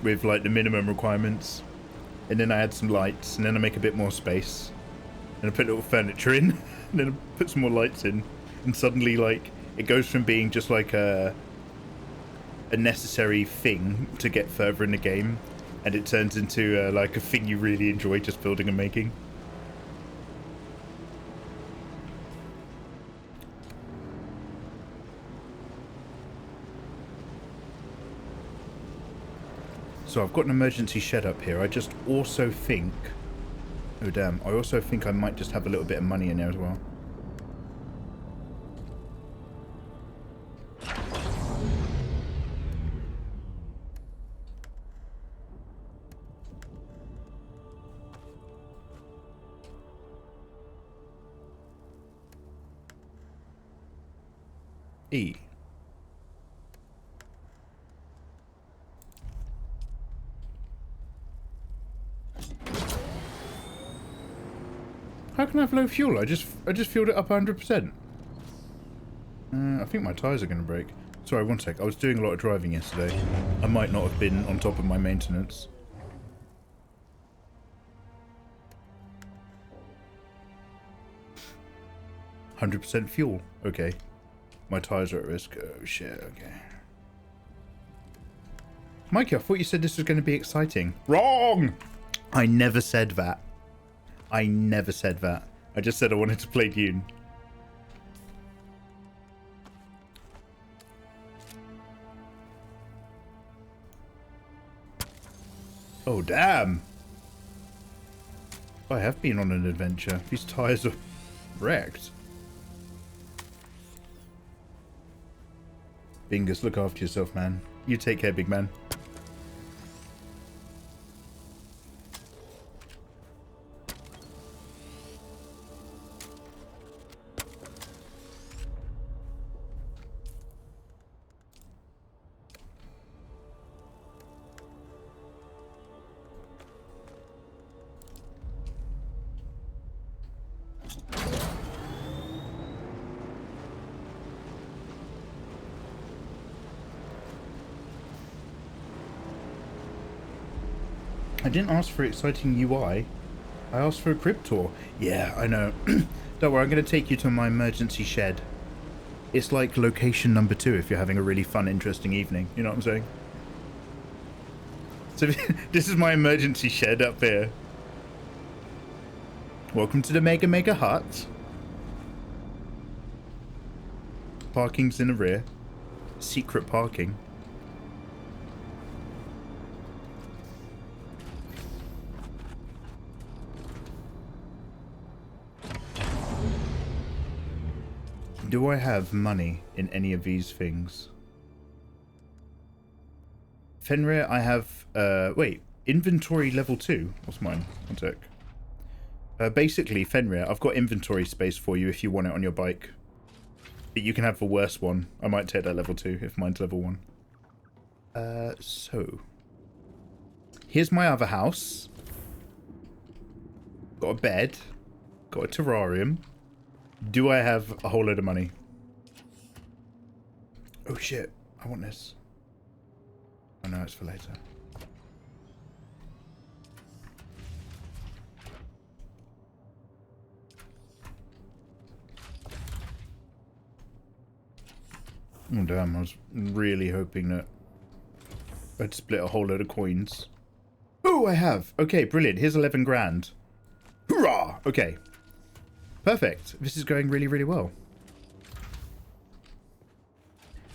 with like the minimum requirements. And then I add some lights, and then I make a bit more space. And I put little furniture in, and then I put some more lights in. And suddenly, like, it goes from being just like a necessary thing to get further in the game, and it turns into like a thing you really enjoy just building and making. So I've got an emergency shed up here. I just also think, oh damn, I also think I might just have a little bit of money in there as well. E. How can I have low fuel? I just fueled it up 100%. I think my tyres are going to break. Sorry, one sec. I was doing a lot of driving yesterday. I might not have been on top of my maintenance. %% fuel. Okay. My tyres are at risk. Oh shit, okay. Mikey, I thought you said this was going to be exciting. Wrong! I never said that. I never said that. I just said I wanted to play DUNE. Oh, damn. I have been on an adventure. These tires are wrecked. Bingus, look after yourself, man. You take care, big man. I didn't ask for exciting UI. I asked for a crib tour. Yeah, I know. Don't worry, I'm going to take you to my emergency shed. It's like location number 2 if you're having a really fun, interesting evening. You know what I'm saying? So this is my emergency shed up here. Welcome to the Mega Hut. Parking's in the rear. Secret parking. Do I have money in any of these things? Fenrir, I have, wait, inventory level 2. What's mine? One sec. Basically, Fenrir, I've got inventory space for you if you want it on your bike. But you can have the worst one. I might take that level 2 if mine's level 1. So. Here's my other house. Got a bed. Got a terrarium. Do I have a whole load of money? Oh shit, I want this. Oh no, it's for later. Oh damn, I was really hoping that I'd split a whole load of coins. Oh, I have! Okay, brilliant. Here's 11 grand. Hurrah! Okay. Perfect. This is going really, really well.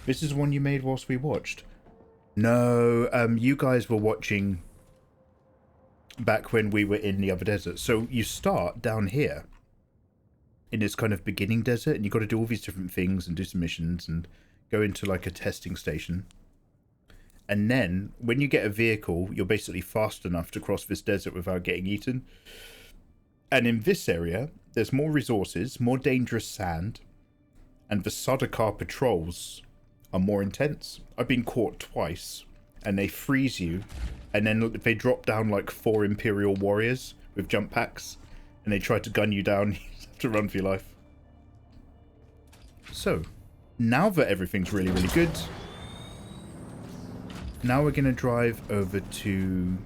This is one you made whilst we watched. No, you guys were watching back when we were in the other desert. So you start down here in this kind of beginning desert, and you've got to do all these different things and do some missions and go into like a testing station. And then when you get a vehicle, you're basically fast enough to cross this desert without getting eaten. And in this area, there's more resources, more dangerous sand, and the Sardaukar patrols are more intense. I've been caught twice, and they freeze you, and then they drop down like 4 Imperial warriors with jump packs, and they try to gun you down. You have to run for your life. So, now that everything's really, really good, now we're going to drive over to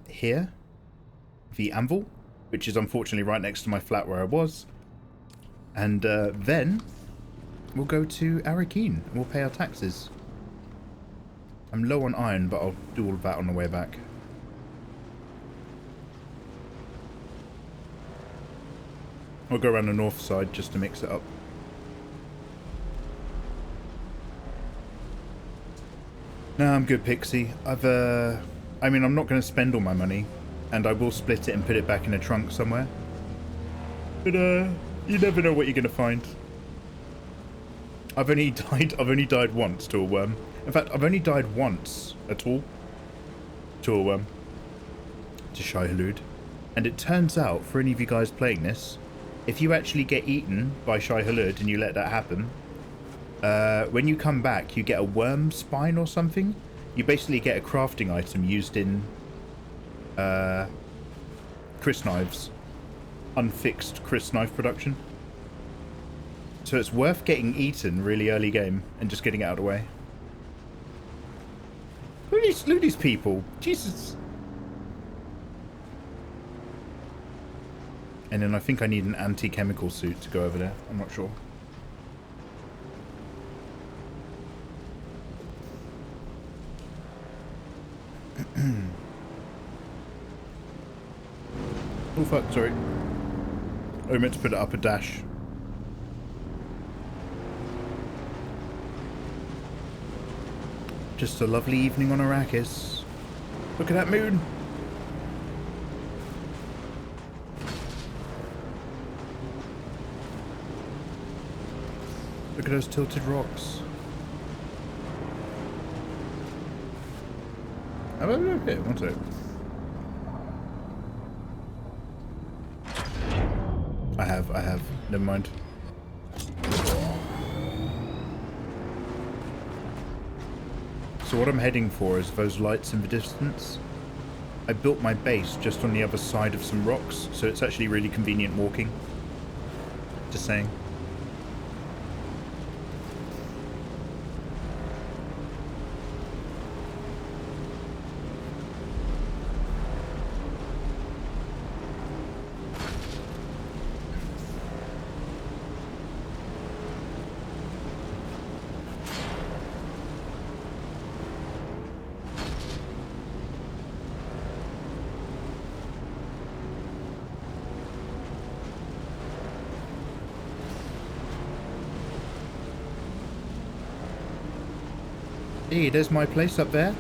here, the anvil, which is unfortunately right next to my flat where I was, and then we'll go to Arakeen and we'll pay our taxes. I'm low on iron, but I'll do all of that on the way back. I'll go around the north side just to mix it up. No, I'm good, Pixie. I mean, I'm not going to spend all my money, and I will split it and put it back in a trunk somewhere. But, you never know what you're going to find. I've only died once to a worm. In fact, I've only died once at all to a worm. To Shai Hulud. And it turns out, for any of you guys playing this, if you actually get eaten by Shai Hulud and you let that happen, when you come back, you get a worm spine or something. You basically get a crafting item used in Chris knives. Unfixed Chris knife production. So it's worth getting eaten really early game and just getting it out of the way. Look at these people. Jesus. And then I think I need an anti-chemical suit to go over there. I'm not sure. Oh fuck, sorry. I meant to put it up a dash. Just a lovely evening on Arrakis. Look at that moon. Look at those tilted rocks. Have I been here? One sec. I have. Never mind. So what I'm heading for is those lights in the distance. I built my base just on the other side of some rocks, so it's actually really convenient walking. Just saying. Hey, there's my place up there.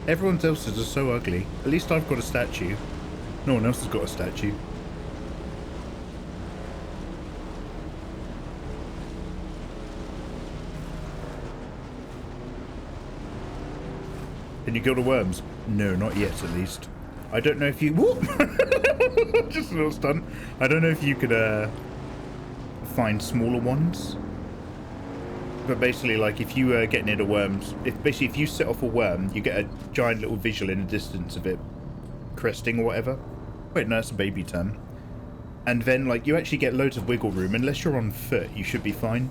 Everyone else's are so ugly. At least I've got a statue. No one else has got a statue. Can you kill the worms? No, not yet at least. I don't know if you... Whoop! Just a little stunt. I don't know if you could find smaller ones. But basically, like, if you get near the worms... If you set off a worm, you get a giant little visual in the distance of it cresting or whatever. Wait, no, that's a baby turn. And then, like, you actually get loads of wiggle room. Unless you're on foot, you should be fine.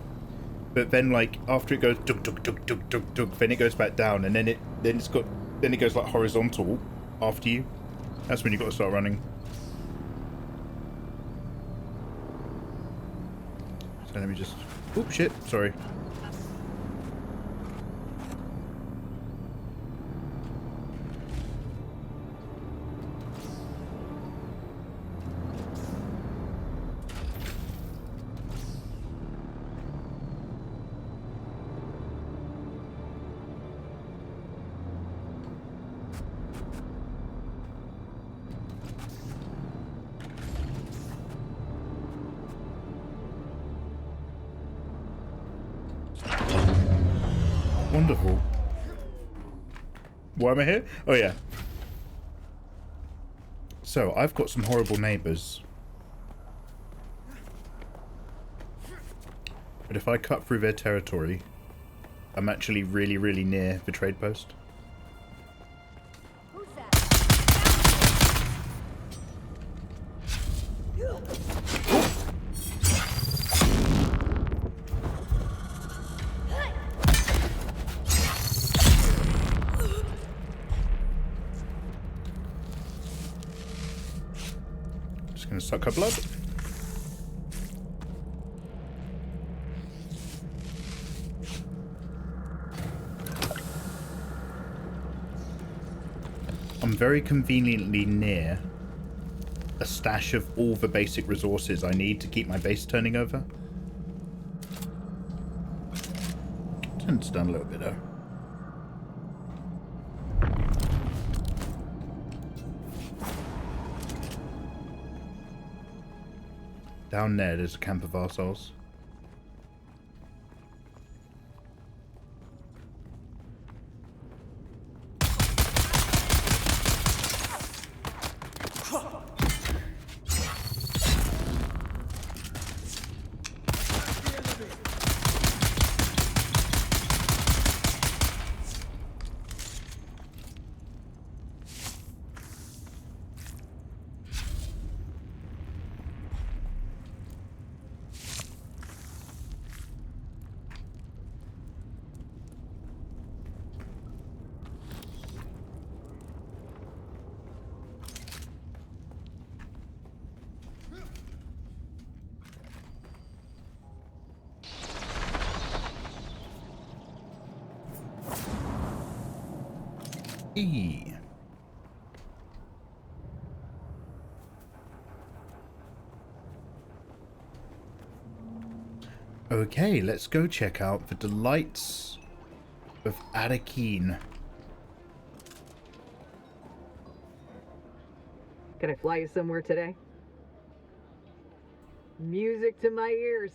But then, like, after it goes duk duk duk duk duk duk, then it goes back down, and then it goes like horizontal after you. That's when you got to start running. So let me just... Oop, shit, sorry. Wonderful. Why am I here? Oh yeah. So, I've got some horrible neighbours. But if I cut through their territory, I'm actually really, really near the trade post. Who's that? Just gonna suck her blood. I'm very conveniently near a stash of all the basic resources I need to keep my base turning over. Turn this down a little bit though. Down there's a camp of arseholes. E. Okay, let's go check out the delights of Arakeen. Can I fly you somewhere today? Music to my ears.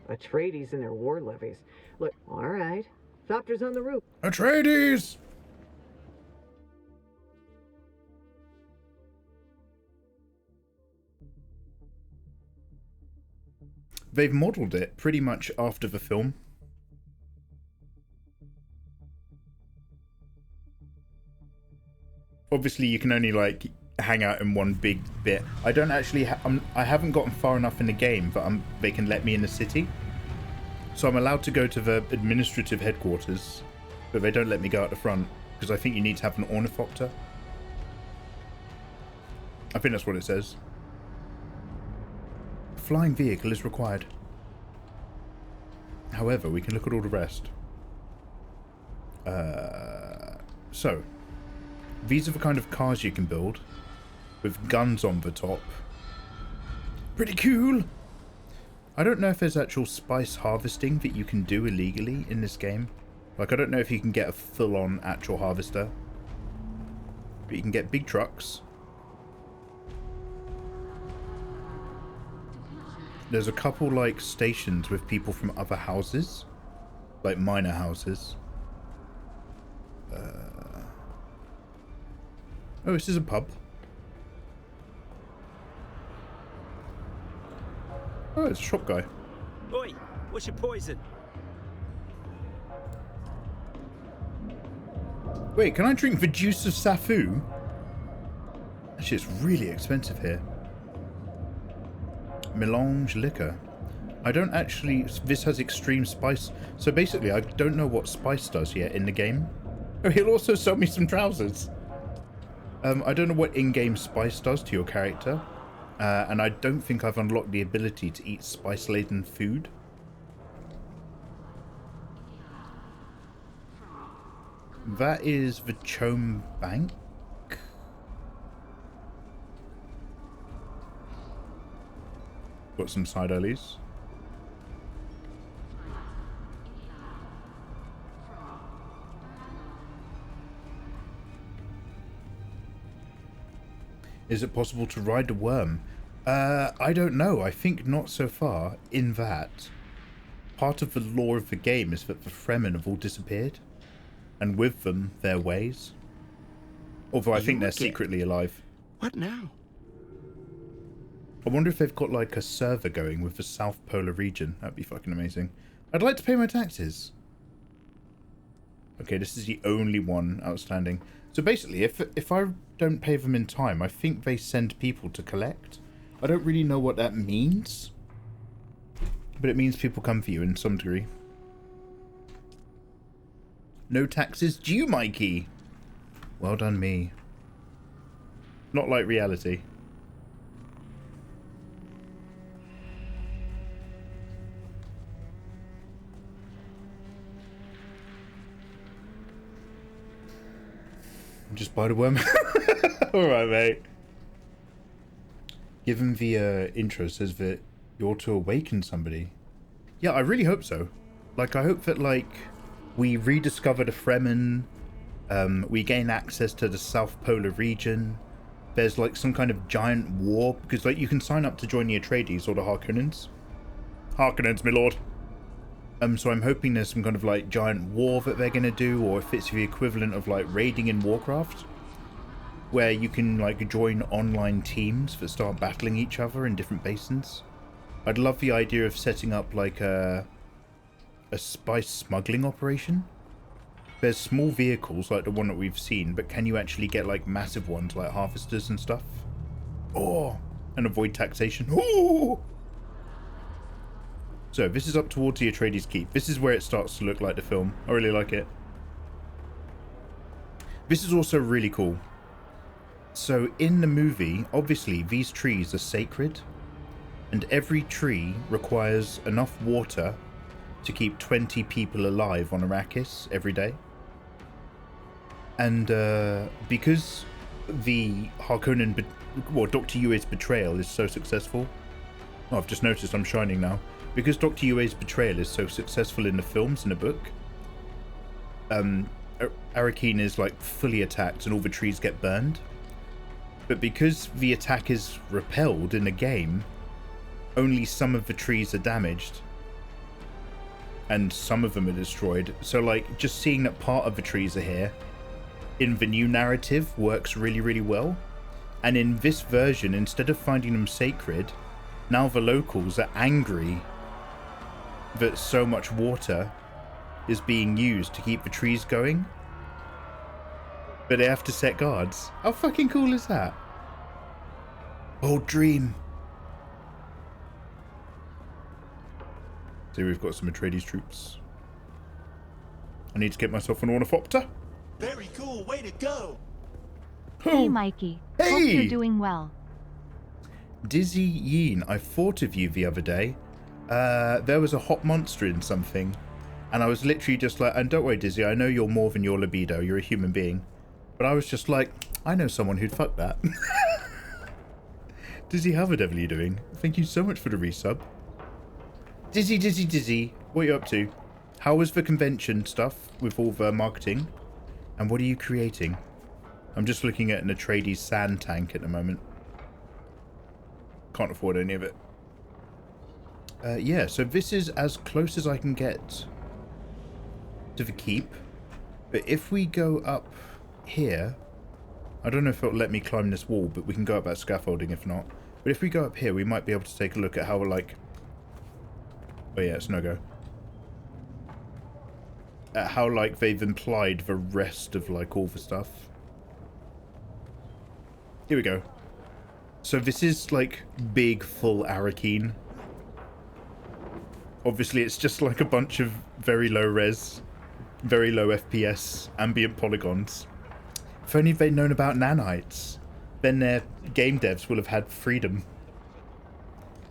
Atreides and their war levies. Look, all right. Thopter's on the roof. Atreides! They've modelled it pretty much after the film. Obviously, you can only like hang out in one big bit. I don't actually. I haven't gotten far enough in the game, but they can let me in the city, so I'm allowed to go to the administrative headquarters, but they don't let me go out the front because I think you need to have an ornithopter. I think that's what it says. Flying vehicle is required. However, we can look at all the rest. So, these are the kind of cars you can build with guns on the top. Pretty cool. I don't know if there's actual spice harvesting that you can do illegally in this game. Like, I don't know if you can get a full-on actual harvester. But you can get big trucks. There's a couple, like, stations with people from other houses. Like, minor houses. Oh, this is a pub. Oh, it's a shop guy. Oi, what's your poison? Wait, can I drink the juice of Safu? Actually, it's really expensive here. Melange liquor. I don't actually... This has extreme spice. So basically, I don't know what spice does yet in the game. Oh, he'll also sell me some trousers. I don't know what in-game spice does to your character. And I don't think I've unlocked the ability to eat spice-laden food. That is the Chome Bank. Got some side alleys. Is it possible to ride the worm? I don't know. I think not so far, in that part of the lore of the game is that the Fremen have all disappeared, and with them, their ways. Although I think they're secretly alive. What now? I wonder if they've got like a server going with the South Polar region. That'd be fucking amazing. I'd like to pay my taxes. Okay, this is the only one outstanding. So basically, if I don't pay them in time, I think they send people to collect. I don't really know what that means, but it means people come for you in some degree. No taxes due, Mikey. Well done, me. Not like reality. Just buy the worm. Alright, mate. Given the intro says that you ought to awaken somebody. Yeah, I really hope so. Like, I hope that, like, we rediscover the Fremen, we gain access to the South Polar region. There's, like, some kind of giant war, because, like, you can sign up to join the Atreides or the Harkonnens. Harkonnens, my lord. So I'm hoping there's some kind of, like, giant war that they're gonna do, or if it's the equivalent of, like, raiding in Warcraft, where you can, like, join online teams that start battling each other in different basins. I'd love the idea of setting up, like, a spice smuggling operation. There's small vehicles, like the one that we've seen, but can you actually get, like, massive ones, like harvesters and stuff? Oh, and avoid taxation. Oh! So, this is up towards the Atreides Keep. This is where it starts to look like the film. I really like it. This is also really cool. So, in the movie, obviously, these trees are sacred. And every tree requires enough water to keep 20 people alive on Arrakis every day. And because the Harkonnen, well, Dr. Yueh's betrayal is so successful. Oh, I've just noticed I'm shining now. because Dr. Yue's betrayal is so successful in the films and the book, Arakeen is like fully attacked and all the trees get burned. But because the attack is repelled in the game, only some of the trees are damaged. And some of them are destroyed. So like just seeing that part of the trees are here in the new narrative works really, really well. And in this version, instead of finding them sacred, now the locals are angry that so much water is being used to keep the trees going. But they have to set guards. How fucking cool is that? Old dream. See, we've got some Atreides troops. I need to get myself an ornithopter. Very cool. Way to go. Hey, Mikey. Hey! Hope you're doing well. Dizzy Yeen, I thought of you the other day. There was a hot monster in something. And I was literally just like, and don't worry, Dizzy, I know you're more than your libido. You're a human being. But I was just like, I know someone who'd fuck that. Dizzy, how the devil are you doing? Thank you so much for the resub. Dizzy, what are you up to? How was the convention stuff with all the marketing? And what are you creating? I'm just looking at an Atreides sand tank at the moment. Can't afford any of it. Yeah, so this is as close as I can get to the keep. But if we go up here, I don't know if it'll let me climb this wall, but we can go up that scaffolding if not. But if we go up here, we might be able to take a look at how we're like... Oh yeah, it's no go. At how like they've implied the rest of like all the stuff. Here we go. So this is like big full Arakeen. Obviously it's just like a bunch of very low res, very low FPS, ambient polygons. If only they'd known about nanites, then their game devs will have had freedom.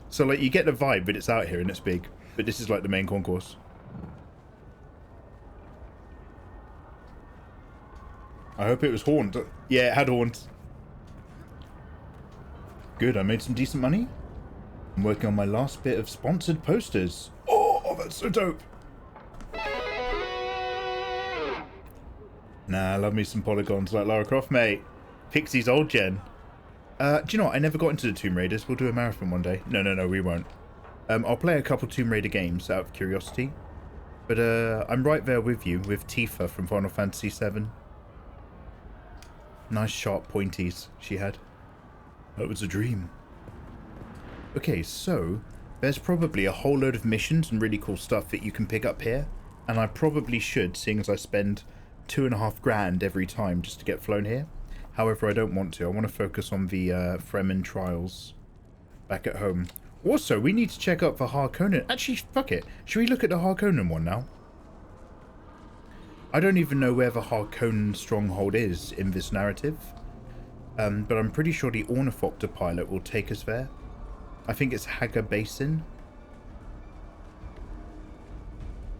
So like you get the vibe that it's out here and it's big, but this is like the main concourse. I hope it was horned. Yeah, it had horns. Good, I made some decent money. I'm working on my last bit of sponsored posters. Oh, that's so dope. Nah, I love me some polygons like Lara Croft, mate. Pixie's old gen. Do you know what? I never got into the Tomb Raiders. We'll do a marathon one day. No, we won't. I'll play a couple Tomb Raider games out of curiosity. But I'm right there with you, with Tifa from Final Fantasy VII. Nice sharp pointies she had. That was a dream. Okay, so there's probably a whole load of missions and really cool stuff that you can pick up here. And I probably should, seeing as I spend $2.5 grand every time just to get flown here. However, I don't want to. I want to focus on the Fremen trials back at home. Also, we need to check out the Harkonnen. Actually, fuck it. Should we look at the Harkonnen one now? I don't even know where the Harkonnen stronghold is in this narrative. But I'm pretty sure the Ornithopter pilot will take us there. I think it's Haga Basin.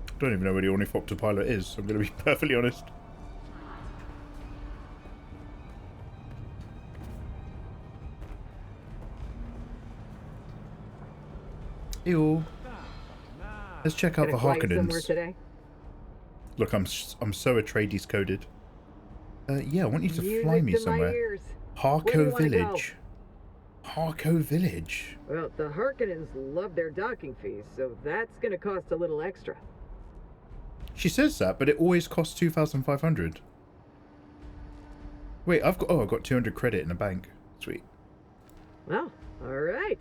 I don't even know where the Ornithopter pilot is, I'm going to be perfectly honest. Ew. Let's check out the Harkonnens. Look, I'm so Atreides coded. Yeah, I want you to fly me somewhere. Harko Village. Harko Village. Well, the Harkonnens love their docking fees, so that's going to cost a little extra. She says that, but it always costs 2,500. Wait, I've got 200 credit in the bank. Sweet. Well, all right.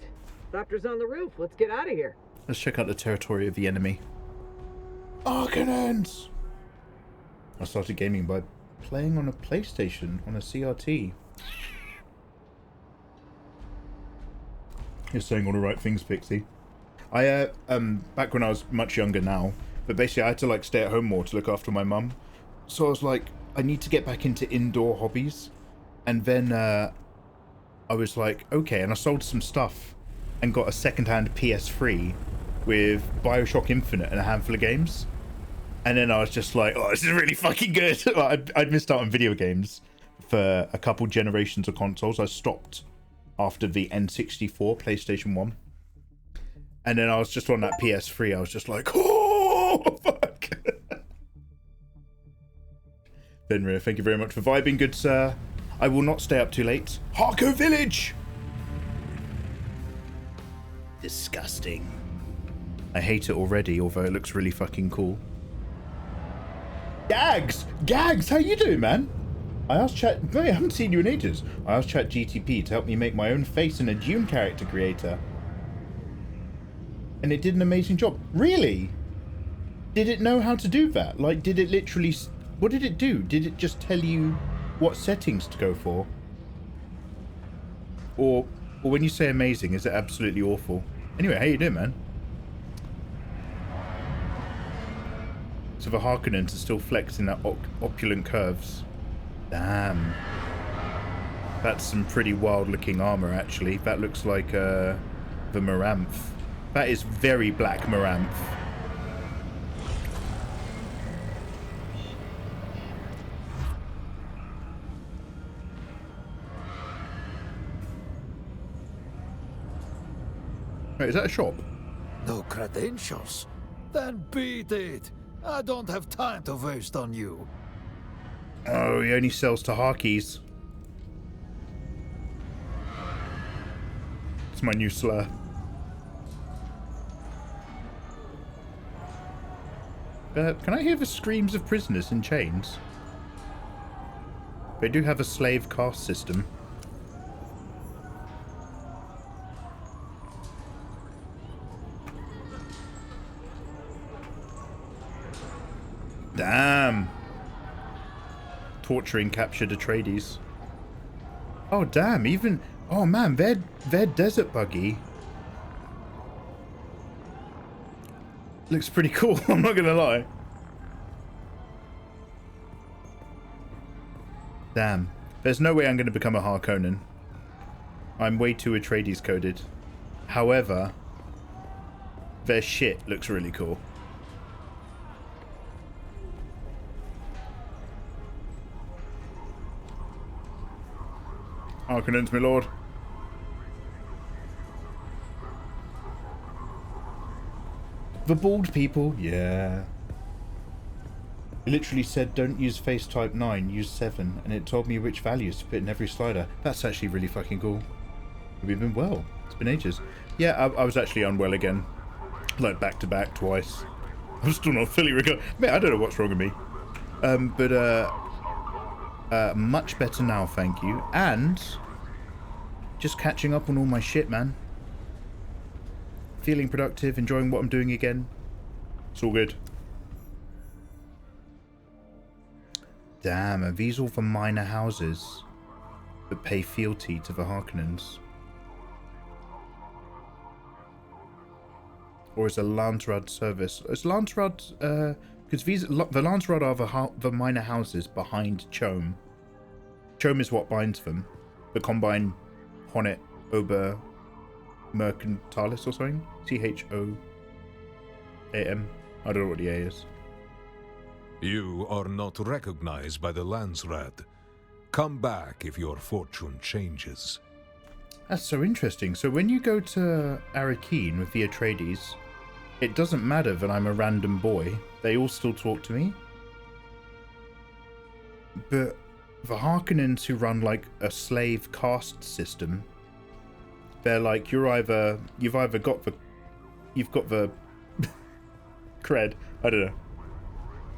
Thopter's on the roof. Let's get out of here. Let's check out the territory of the enemy. Harkonnens! I started gaming by playing on a PlayStation on a CRT. You're saying all the right things, Pixie. I back when I was much younger now, but basically I had to like stay at home more to look after my mum. So I was like, I need to get back into indoor hobbies. And then I was like, okay, and I sold some stuff and got a second-hand PS3 with BioShock Infinite and a handful of games. And then I was just like, oh, this is really fucking good. I'd missed out on video games for a couple generations of consoles. I stopped after the N64, PlayStation 1. And then I was just on that PS3. I was just like, oh, fuck. Benrir, thank you very much for vibing, good sir. I will not stay up too late. Harko Village! Disgusting. I hate it already, although it looks really fucking cool. Gags! Gags, how you doing, man? I asked Chat... Wait, I haven't seen you in ages. I asked Chat GTP to help me make my own face in a Dune character creator. And it did an amazing job. Really? Did it know how to do that? Like, did it literally... What did it do? Did it just tell you what settings to go for? Or when you say amazing, is it absolutely awful? Anyway, how you doing, man? So the Harkonnens are still flexing that opulent curves. Damn. That's some pretty wild looking armor, actually. That looks like the Moranth. That is very black Moranth. Wait, is that a shop? No credentials? Then beat it. I don't have time to waste on you. Oh, he only sells to Harkies. It's my new slur. Can I hear the screams of prisoners in chains? They do have a slave caste system. Damn. Torturing captured Atreides. Oh damn, even... Oh man, their desert buggy looks pretty cool, I'm not gonna lie. Damn. There's no way I'm gonna become a Harkonnen. I'm way too Atreides coded. However, their shit looks really cool. Harkonnens, my lord. The bald people, yeah. It literally said don't use face type 9, use 7, and it told me which values to put in every slider. That's actually really fucking cool. We've been well. It's been ages. Yeah, I was actually unwell again. Like back to back twice. I'm still not fully recovered. Mate, I don't know what's wrong with me. Much better now, thank you. And just catching up on all my shit, man. Feeling productive, enjoying what I'm doing again. It's all good. Damn, are these all the minor houses that pay fealty to the Harkonnens? Or is a Landsraad service? Is Landsraad, because the Landsraad are the minor houses behind Chom. Chom is what binds them. The Combine, Honet, Ober, Mercantilis or something? CHOAM. I don't know what the A is. You are not recognized by the Landsraad. Come back if your fortune changes. That's so interesting. So when you go to Arakeen with the Atreides, it doesn't matter that I'm a random boy. They all still talk to me. But the Harkonnens who run like a slave caste system, they're like, you've either got the cred, I don't know,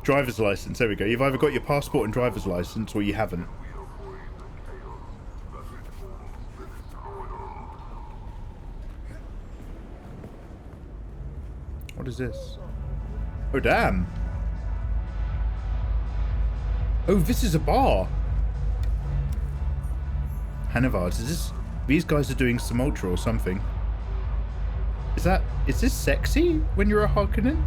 driver's license, there we go. You've either got your passport and driver's license or you haven't. What is this? Oh damn. Oh, this is a bar. Hanavars, is this... These guys are doing some ultra or something. Is this sexy when you're a Harkonnen?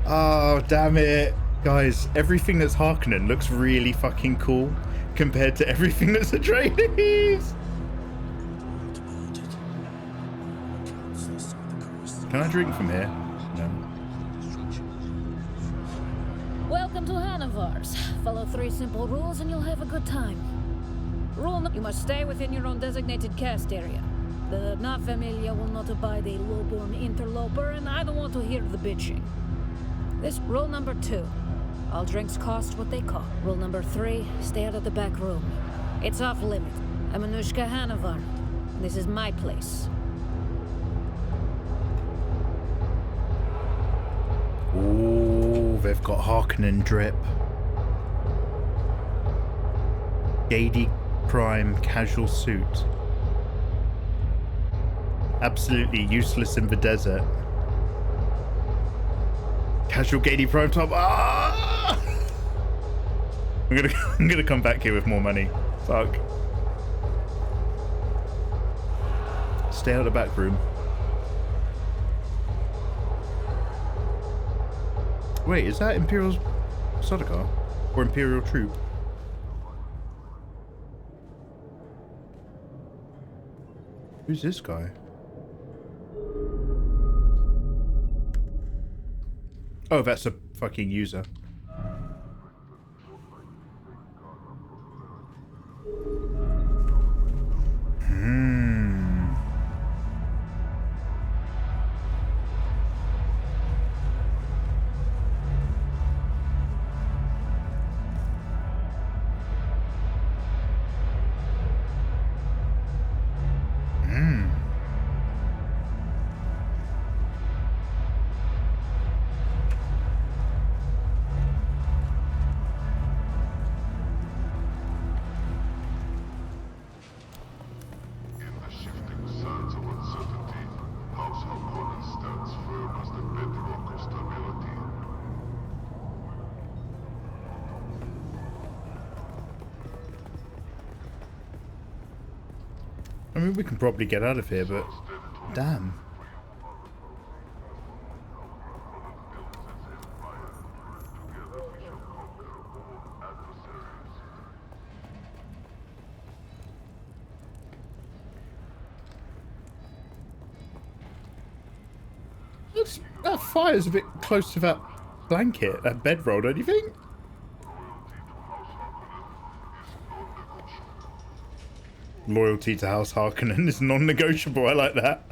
Oh, damn it. Guys, everything that's Harkonnen looks really fucking cool compared to everything that's Atreides. Can I drink from here? No. Welcome to Hanavars. Follow 3 simple rules and you'll have a good time. You must stay within your own designated caste area. The not familia will not abide a low-born interloper, and I don't want to hear the bitching. This rule number 2. All drinks cost what they cost. Rule number 3, stay out of the back room. It's off limit. I'm Anushka Hanovar. This is my place. Ooh, they've got Harkonnen drip. Gady Prime casual suit. Absolutely useless in the desert. Casual Gady Prime top. Ah! I'm gonna come back here with more money. Fuck. Stay out of the back room. Wait, is that Imperial Sodaka? Or Imperial Troop? Who's this guy? Oh, that's a fucking user. I mean, we can probably get out of here, but damn. That fire's a bit close to that blanket, that bedroll, don't you think? Loyalty to House Harkonnen is non-negotiable. I like that.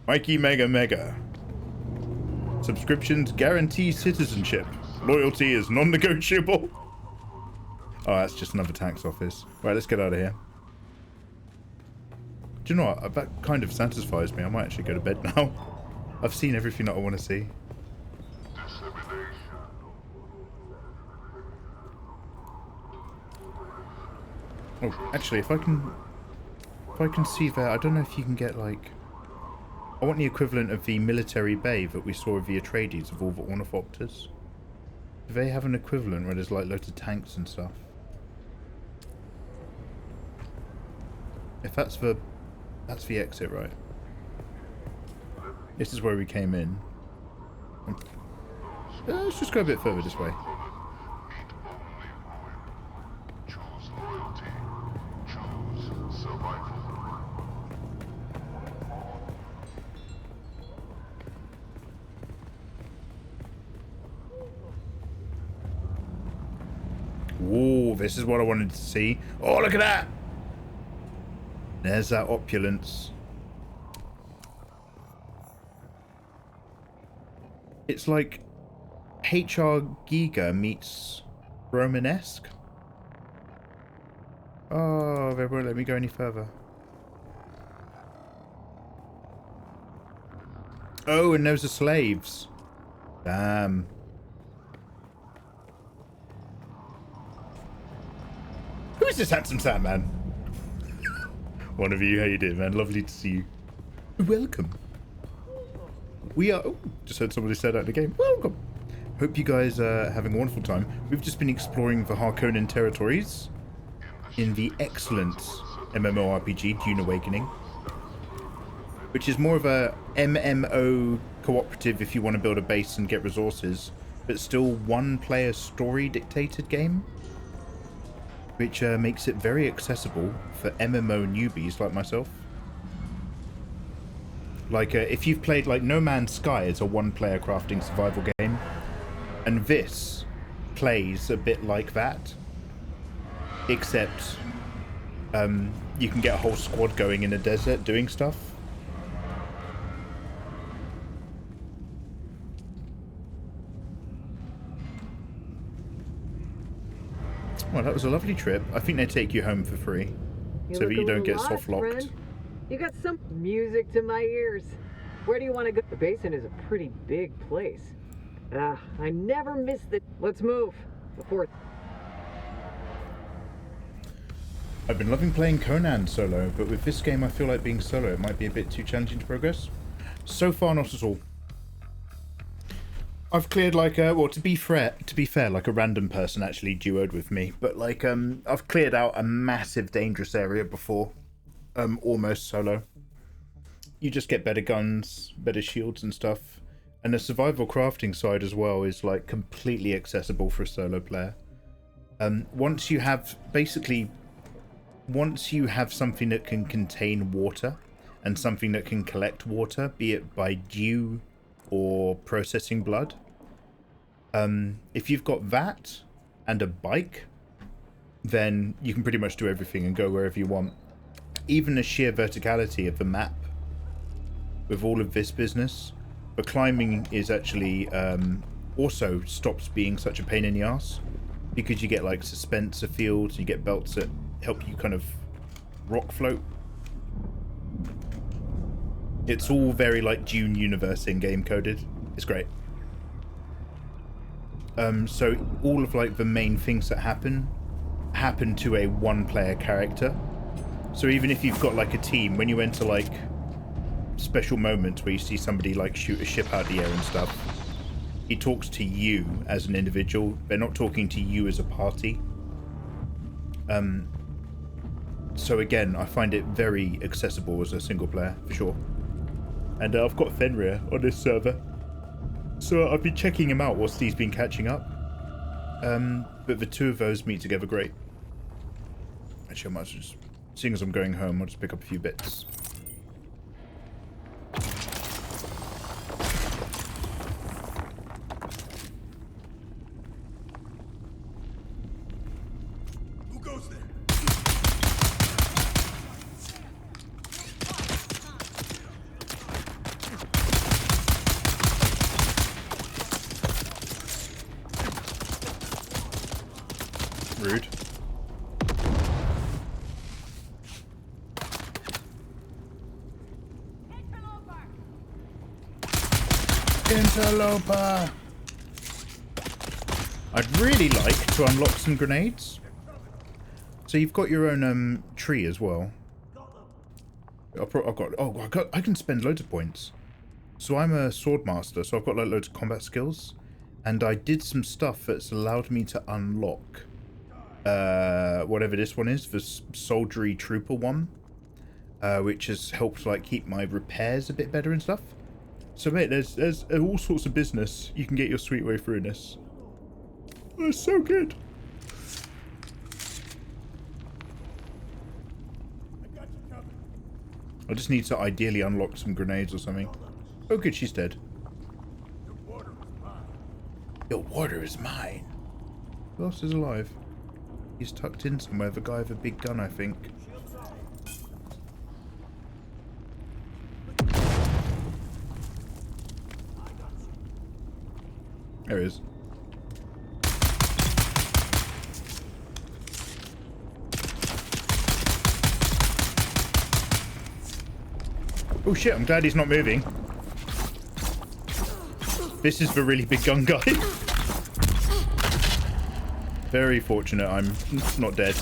Mikey Mega Mega. Subscriptions guarantee citizenship. Loyalty is non-negotiable. Oh, that's just another tax office. Right, let's get out of here. Do you know what? That kind of satisfies me. I might actually go to bed now. I've seen everything that I want to see. Oh, actually, if I can see that, I don't know if you can get, like... I want the equivalent of the military bay that we saw of the Atreides of all the ornithopters. Do they have an equivalent where there's, like, loads of tanks and stuff? If that's the exit, right? This is where we came in. Let's just go a bit further this way. Whoa, this is what I wanted to see. Oh, look at that! There's that opulence. It's like HR Giga meets Romanesque. Oh, they won't let me go any further. Oh, and those are slaves. Damn. Who is this handsome Sandman? One of you, how you doing, man? Lovely to see you. Welcome. We are... Oh, just heard somebody say that in the game. Welcome. Hope you guys are having a wonderful time. We've just been exploring the Harkonnen territories in the excellent MMORPG, Dune Awakening, which is more of a MMO cooperative if you want to build a base and get resources, but still one-player story-dictated game, which makes it very accessible for MMO newbies like myself. Like, if you've played, like, No Man's Sky is a one-player crafting survival game, and this plays a bit like that. except you can get a whole squad going in a desert doing stuff. Well, that was a lovely trip. I think they take you home for free, so that you don't get soft locked. You got some music to my ears. Where do you want to go? The basin is a pretty big place. I never miss the... Let's move before... I've been loving playing Conan solo, but with this game I feel like being solo it might be a bit too challenging to progress. So far, not at all. I've cleared like a... Well, to be fair, like a random person actually duoed with me, but like I've cleared out a massive dangerous area before, almost solo. You just get better guns, better shields and stuff, and the survival crafting side as well is like completely accessible for a solo player. Once you have something that can contain water and something that can collect water, be it by dew or processing blood, if you've got that and a bike, then you can pretty much do everything and go wherever you want. Even the sheer verticality of the map with all of this business, the climbing is actually also stops being such a pain in the ass, because you get like suspensor fields, you get belts that help you kind of rock float. It's all very like Dune universe in-game coded. It's great. So all of like the main things that happen to a one-player character. So even if you've got like a team, when you enter like special moments where you see somebody like shoot a ship out of the air and stuff, he talks to you as an individual. They're not talking to you as a party. So again, I find it very accessible as a single player, for sure. And I've got Fenrir on this server, so I've been checking him out whilst he's been catching up. But the two of those meet together great. Actually, I might just, seeing as I'm going home, I'll just pick up a few bits. Who goes there? Rude. Interloper! I'd really like to unlock some grenades. So you've got your own tree as well. I can spend loads of points. So I'm a sword master, so I've got like loads of combat skills, and I did some stuff that's allowed me to unlock whatever this one is, the soldiery trooper one, which has helped like keep my repairs a bit better and stuff. So mate, there's all sorts of business you can get your sweet way through in this. That's so good. I just need to ideally unlock some grenades or something. Oh good, she's dead. Your water is mine. Who else is alive? He's tucked in somewhere, the guy with a big gun, I think. There he is. Oh shit, I'm glad he's not moving. This is the really big gun guy. Very fortunate I'm not dead.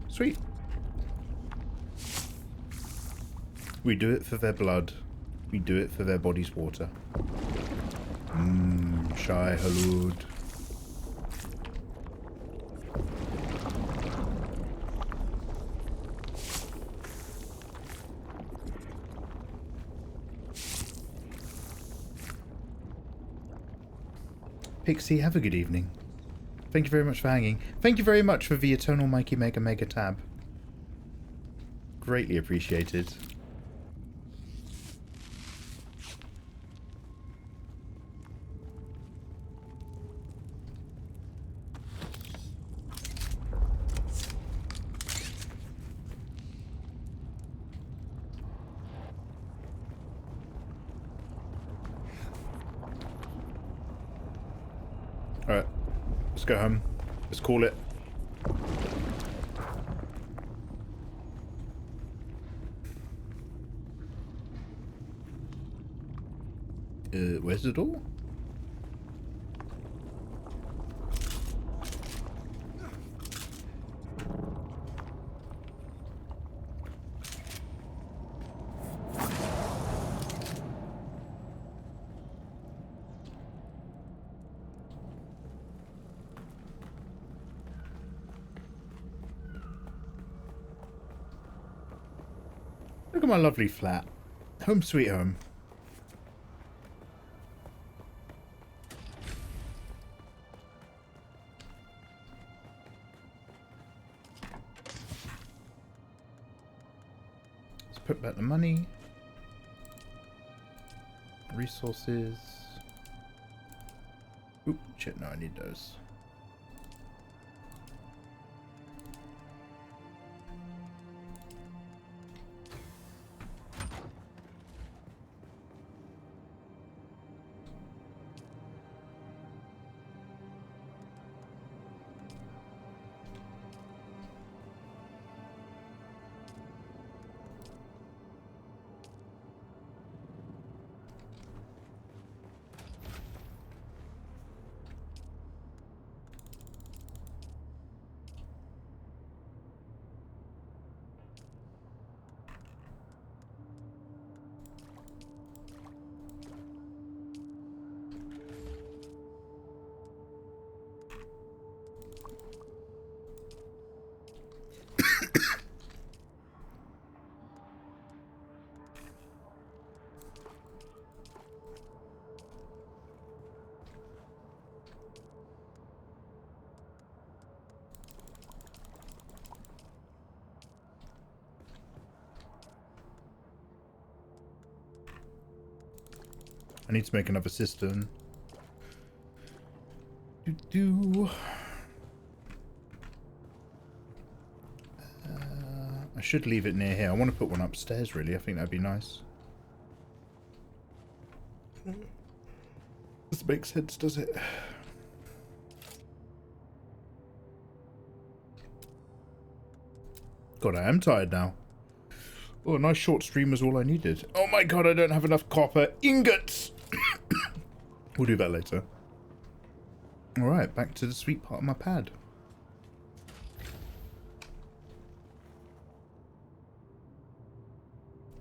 Sweet. We do it for their blood. We do it for their body's water. Shai Halud. Pixie, have a good evening. Thank you very much for hanging. Thank you very much for the Eternal Mikey Mega Mega tab. Greatly appreciated. Let's go home. Let's call it. Where's the door? Look at my lovely flat. Home sweet home. Let's put back the money. Resources. Oop, shit, no, I need those. I need to make another cistern. I should leave it near here. I want to put one upstairs, really. I think that'd be nice. Doesn't make sense, does it? God, I am tired now. Oh, a nice short stream was all I needed. Oh my god, I don't have enough copper ingots! We'll do that later. Alright, back to the sweet part of my pad.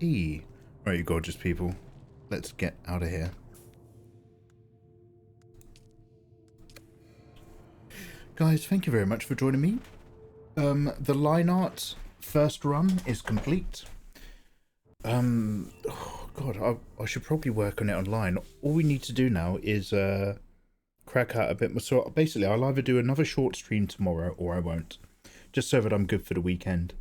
Alright, you gorgeous people. Let's get out of here. Guys, thank you very much for joining me. The line art first run is complete. Oh god, I should probably work on it online. All we need to do now is crack out a bit more. So basically, I'll either do another short stream tomorrow or I won't, just so that I'm good for the weekend.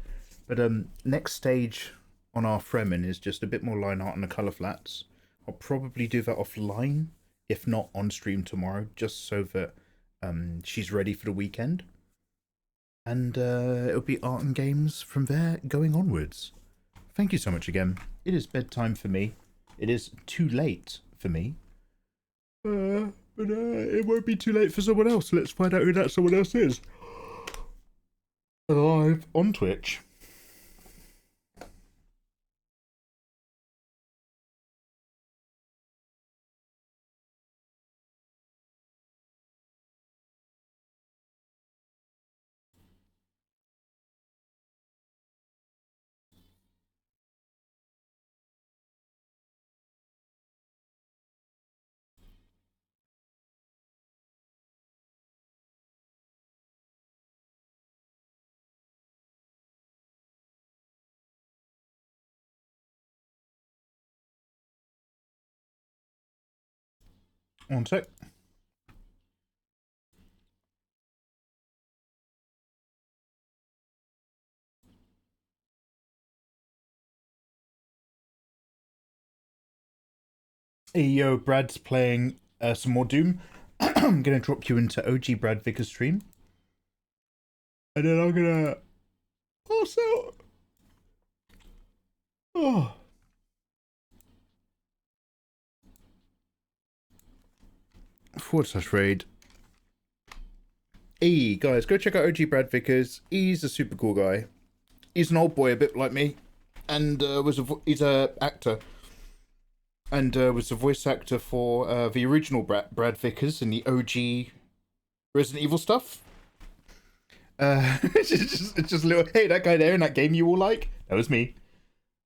But next stage on our Fremen is just a bit more line art on the colour flats. I'll probably do that offline, if not on stream tomorrow, just so that she's ready for the weekend. And it'll be art and games from there going onwards. Thank you so much again. It is bedtime for me. It is too late for me. But it won't be too late for someone else. Let's find out who that someone else is. Live on Twitch. One sec. Hey yo, Brad's playing some more Doom. I'm gonna drop you into OG Brad Vickers stream. And then I'm gonna pass out. Oh. /raid Hey guys, go check out OG Brad Vickers. He's a super cool guy. He's an old boy, a bit like me, and he's a actor, and was a voice actor for the original Brad Vickers in the OG Resident Evil stuff. It's just a little, hey, that guy there in that game you all like, that was me.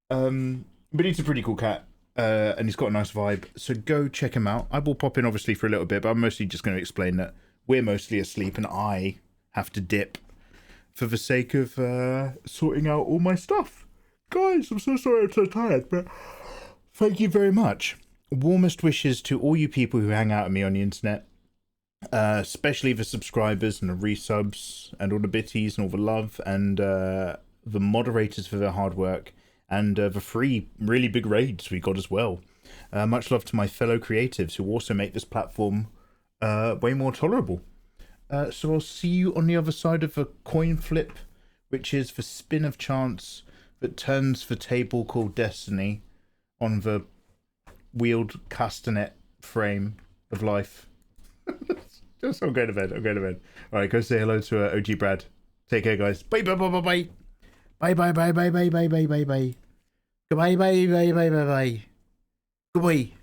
But he's a pretty cool cat, and he's got a nice vibe, so go check him out. I will pop in obviously for a little bit, but I'm mostly just going to explain that we're mostly asleep and I have to dip for the sake of sorting out all my stuff. Guys, I'm so sorry I'm so tired, but thank you very much. Warmest wishes to all you people who hang out with me on the internet, especially the subscribers and the resubs and all the bitties and all the love, and the moderators for their hard work, and the 3 really big raids we got as well. Much love to my fellow creatives who also make this platform way more tolerable. So I'll see you on the other side of a coin flip, which is the spin of chance that turns the table called destiny on the wheeled castanet frame of life. Just, I'm going to bed. Alright, go say hello to OG Brad. Take care, guys. Bye, bye, bye, bye, bye. Bye, bye, bye, bye, bye, bye, bye, bye, bye. Goodbye, bye, bye, bye, bye, bye. Goodbye.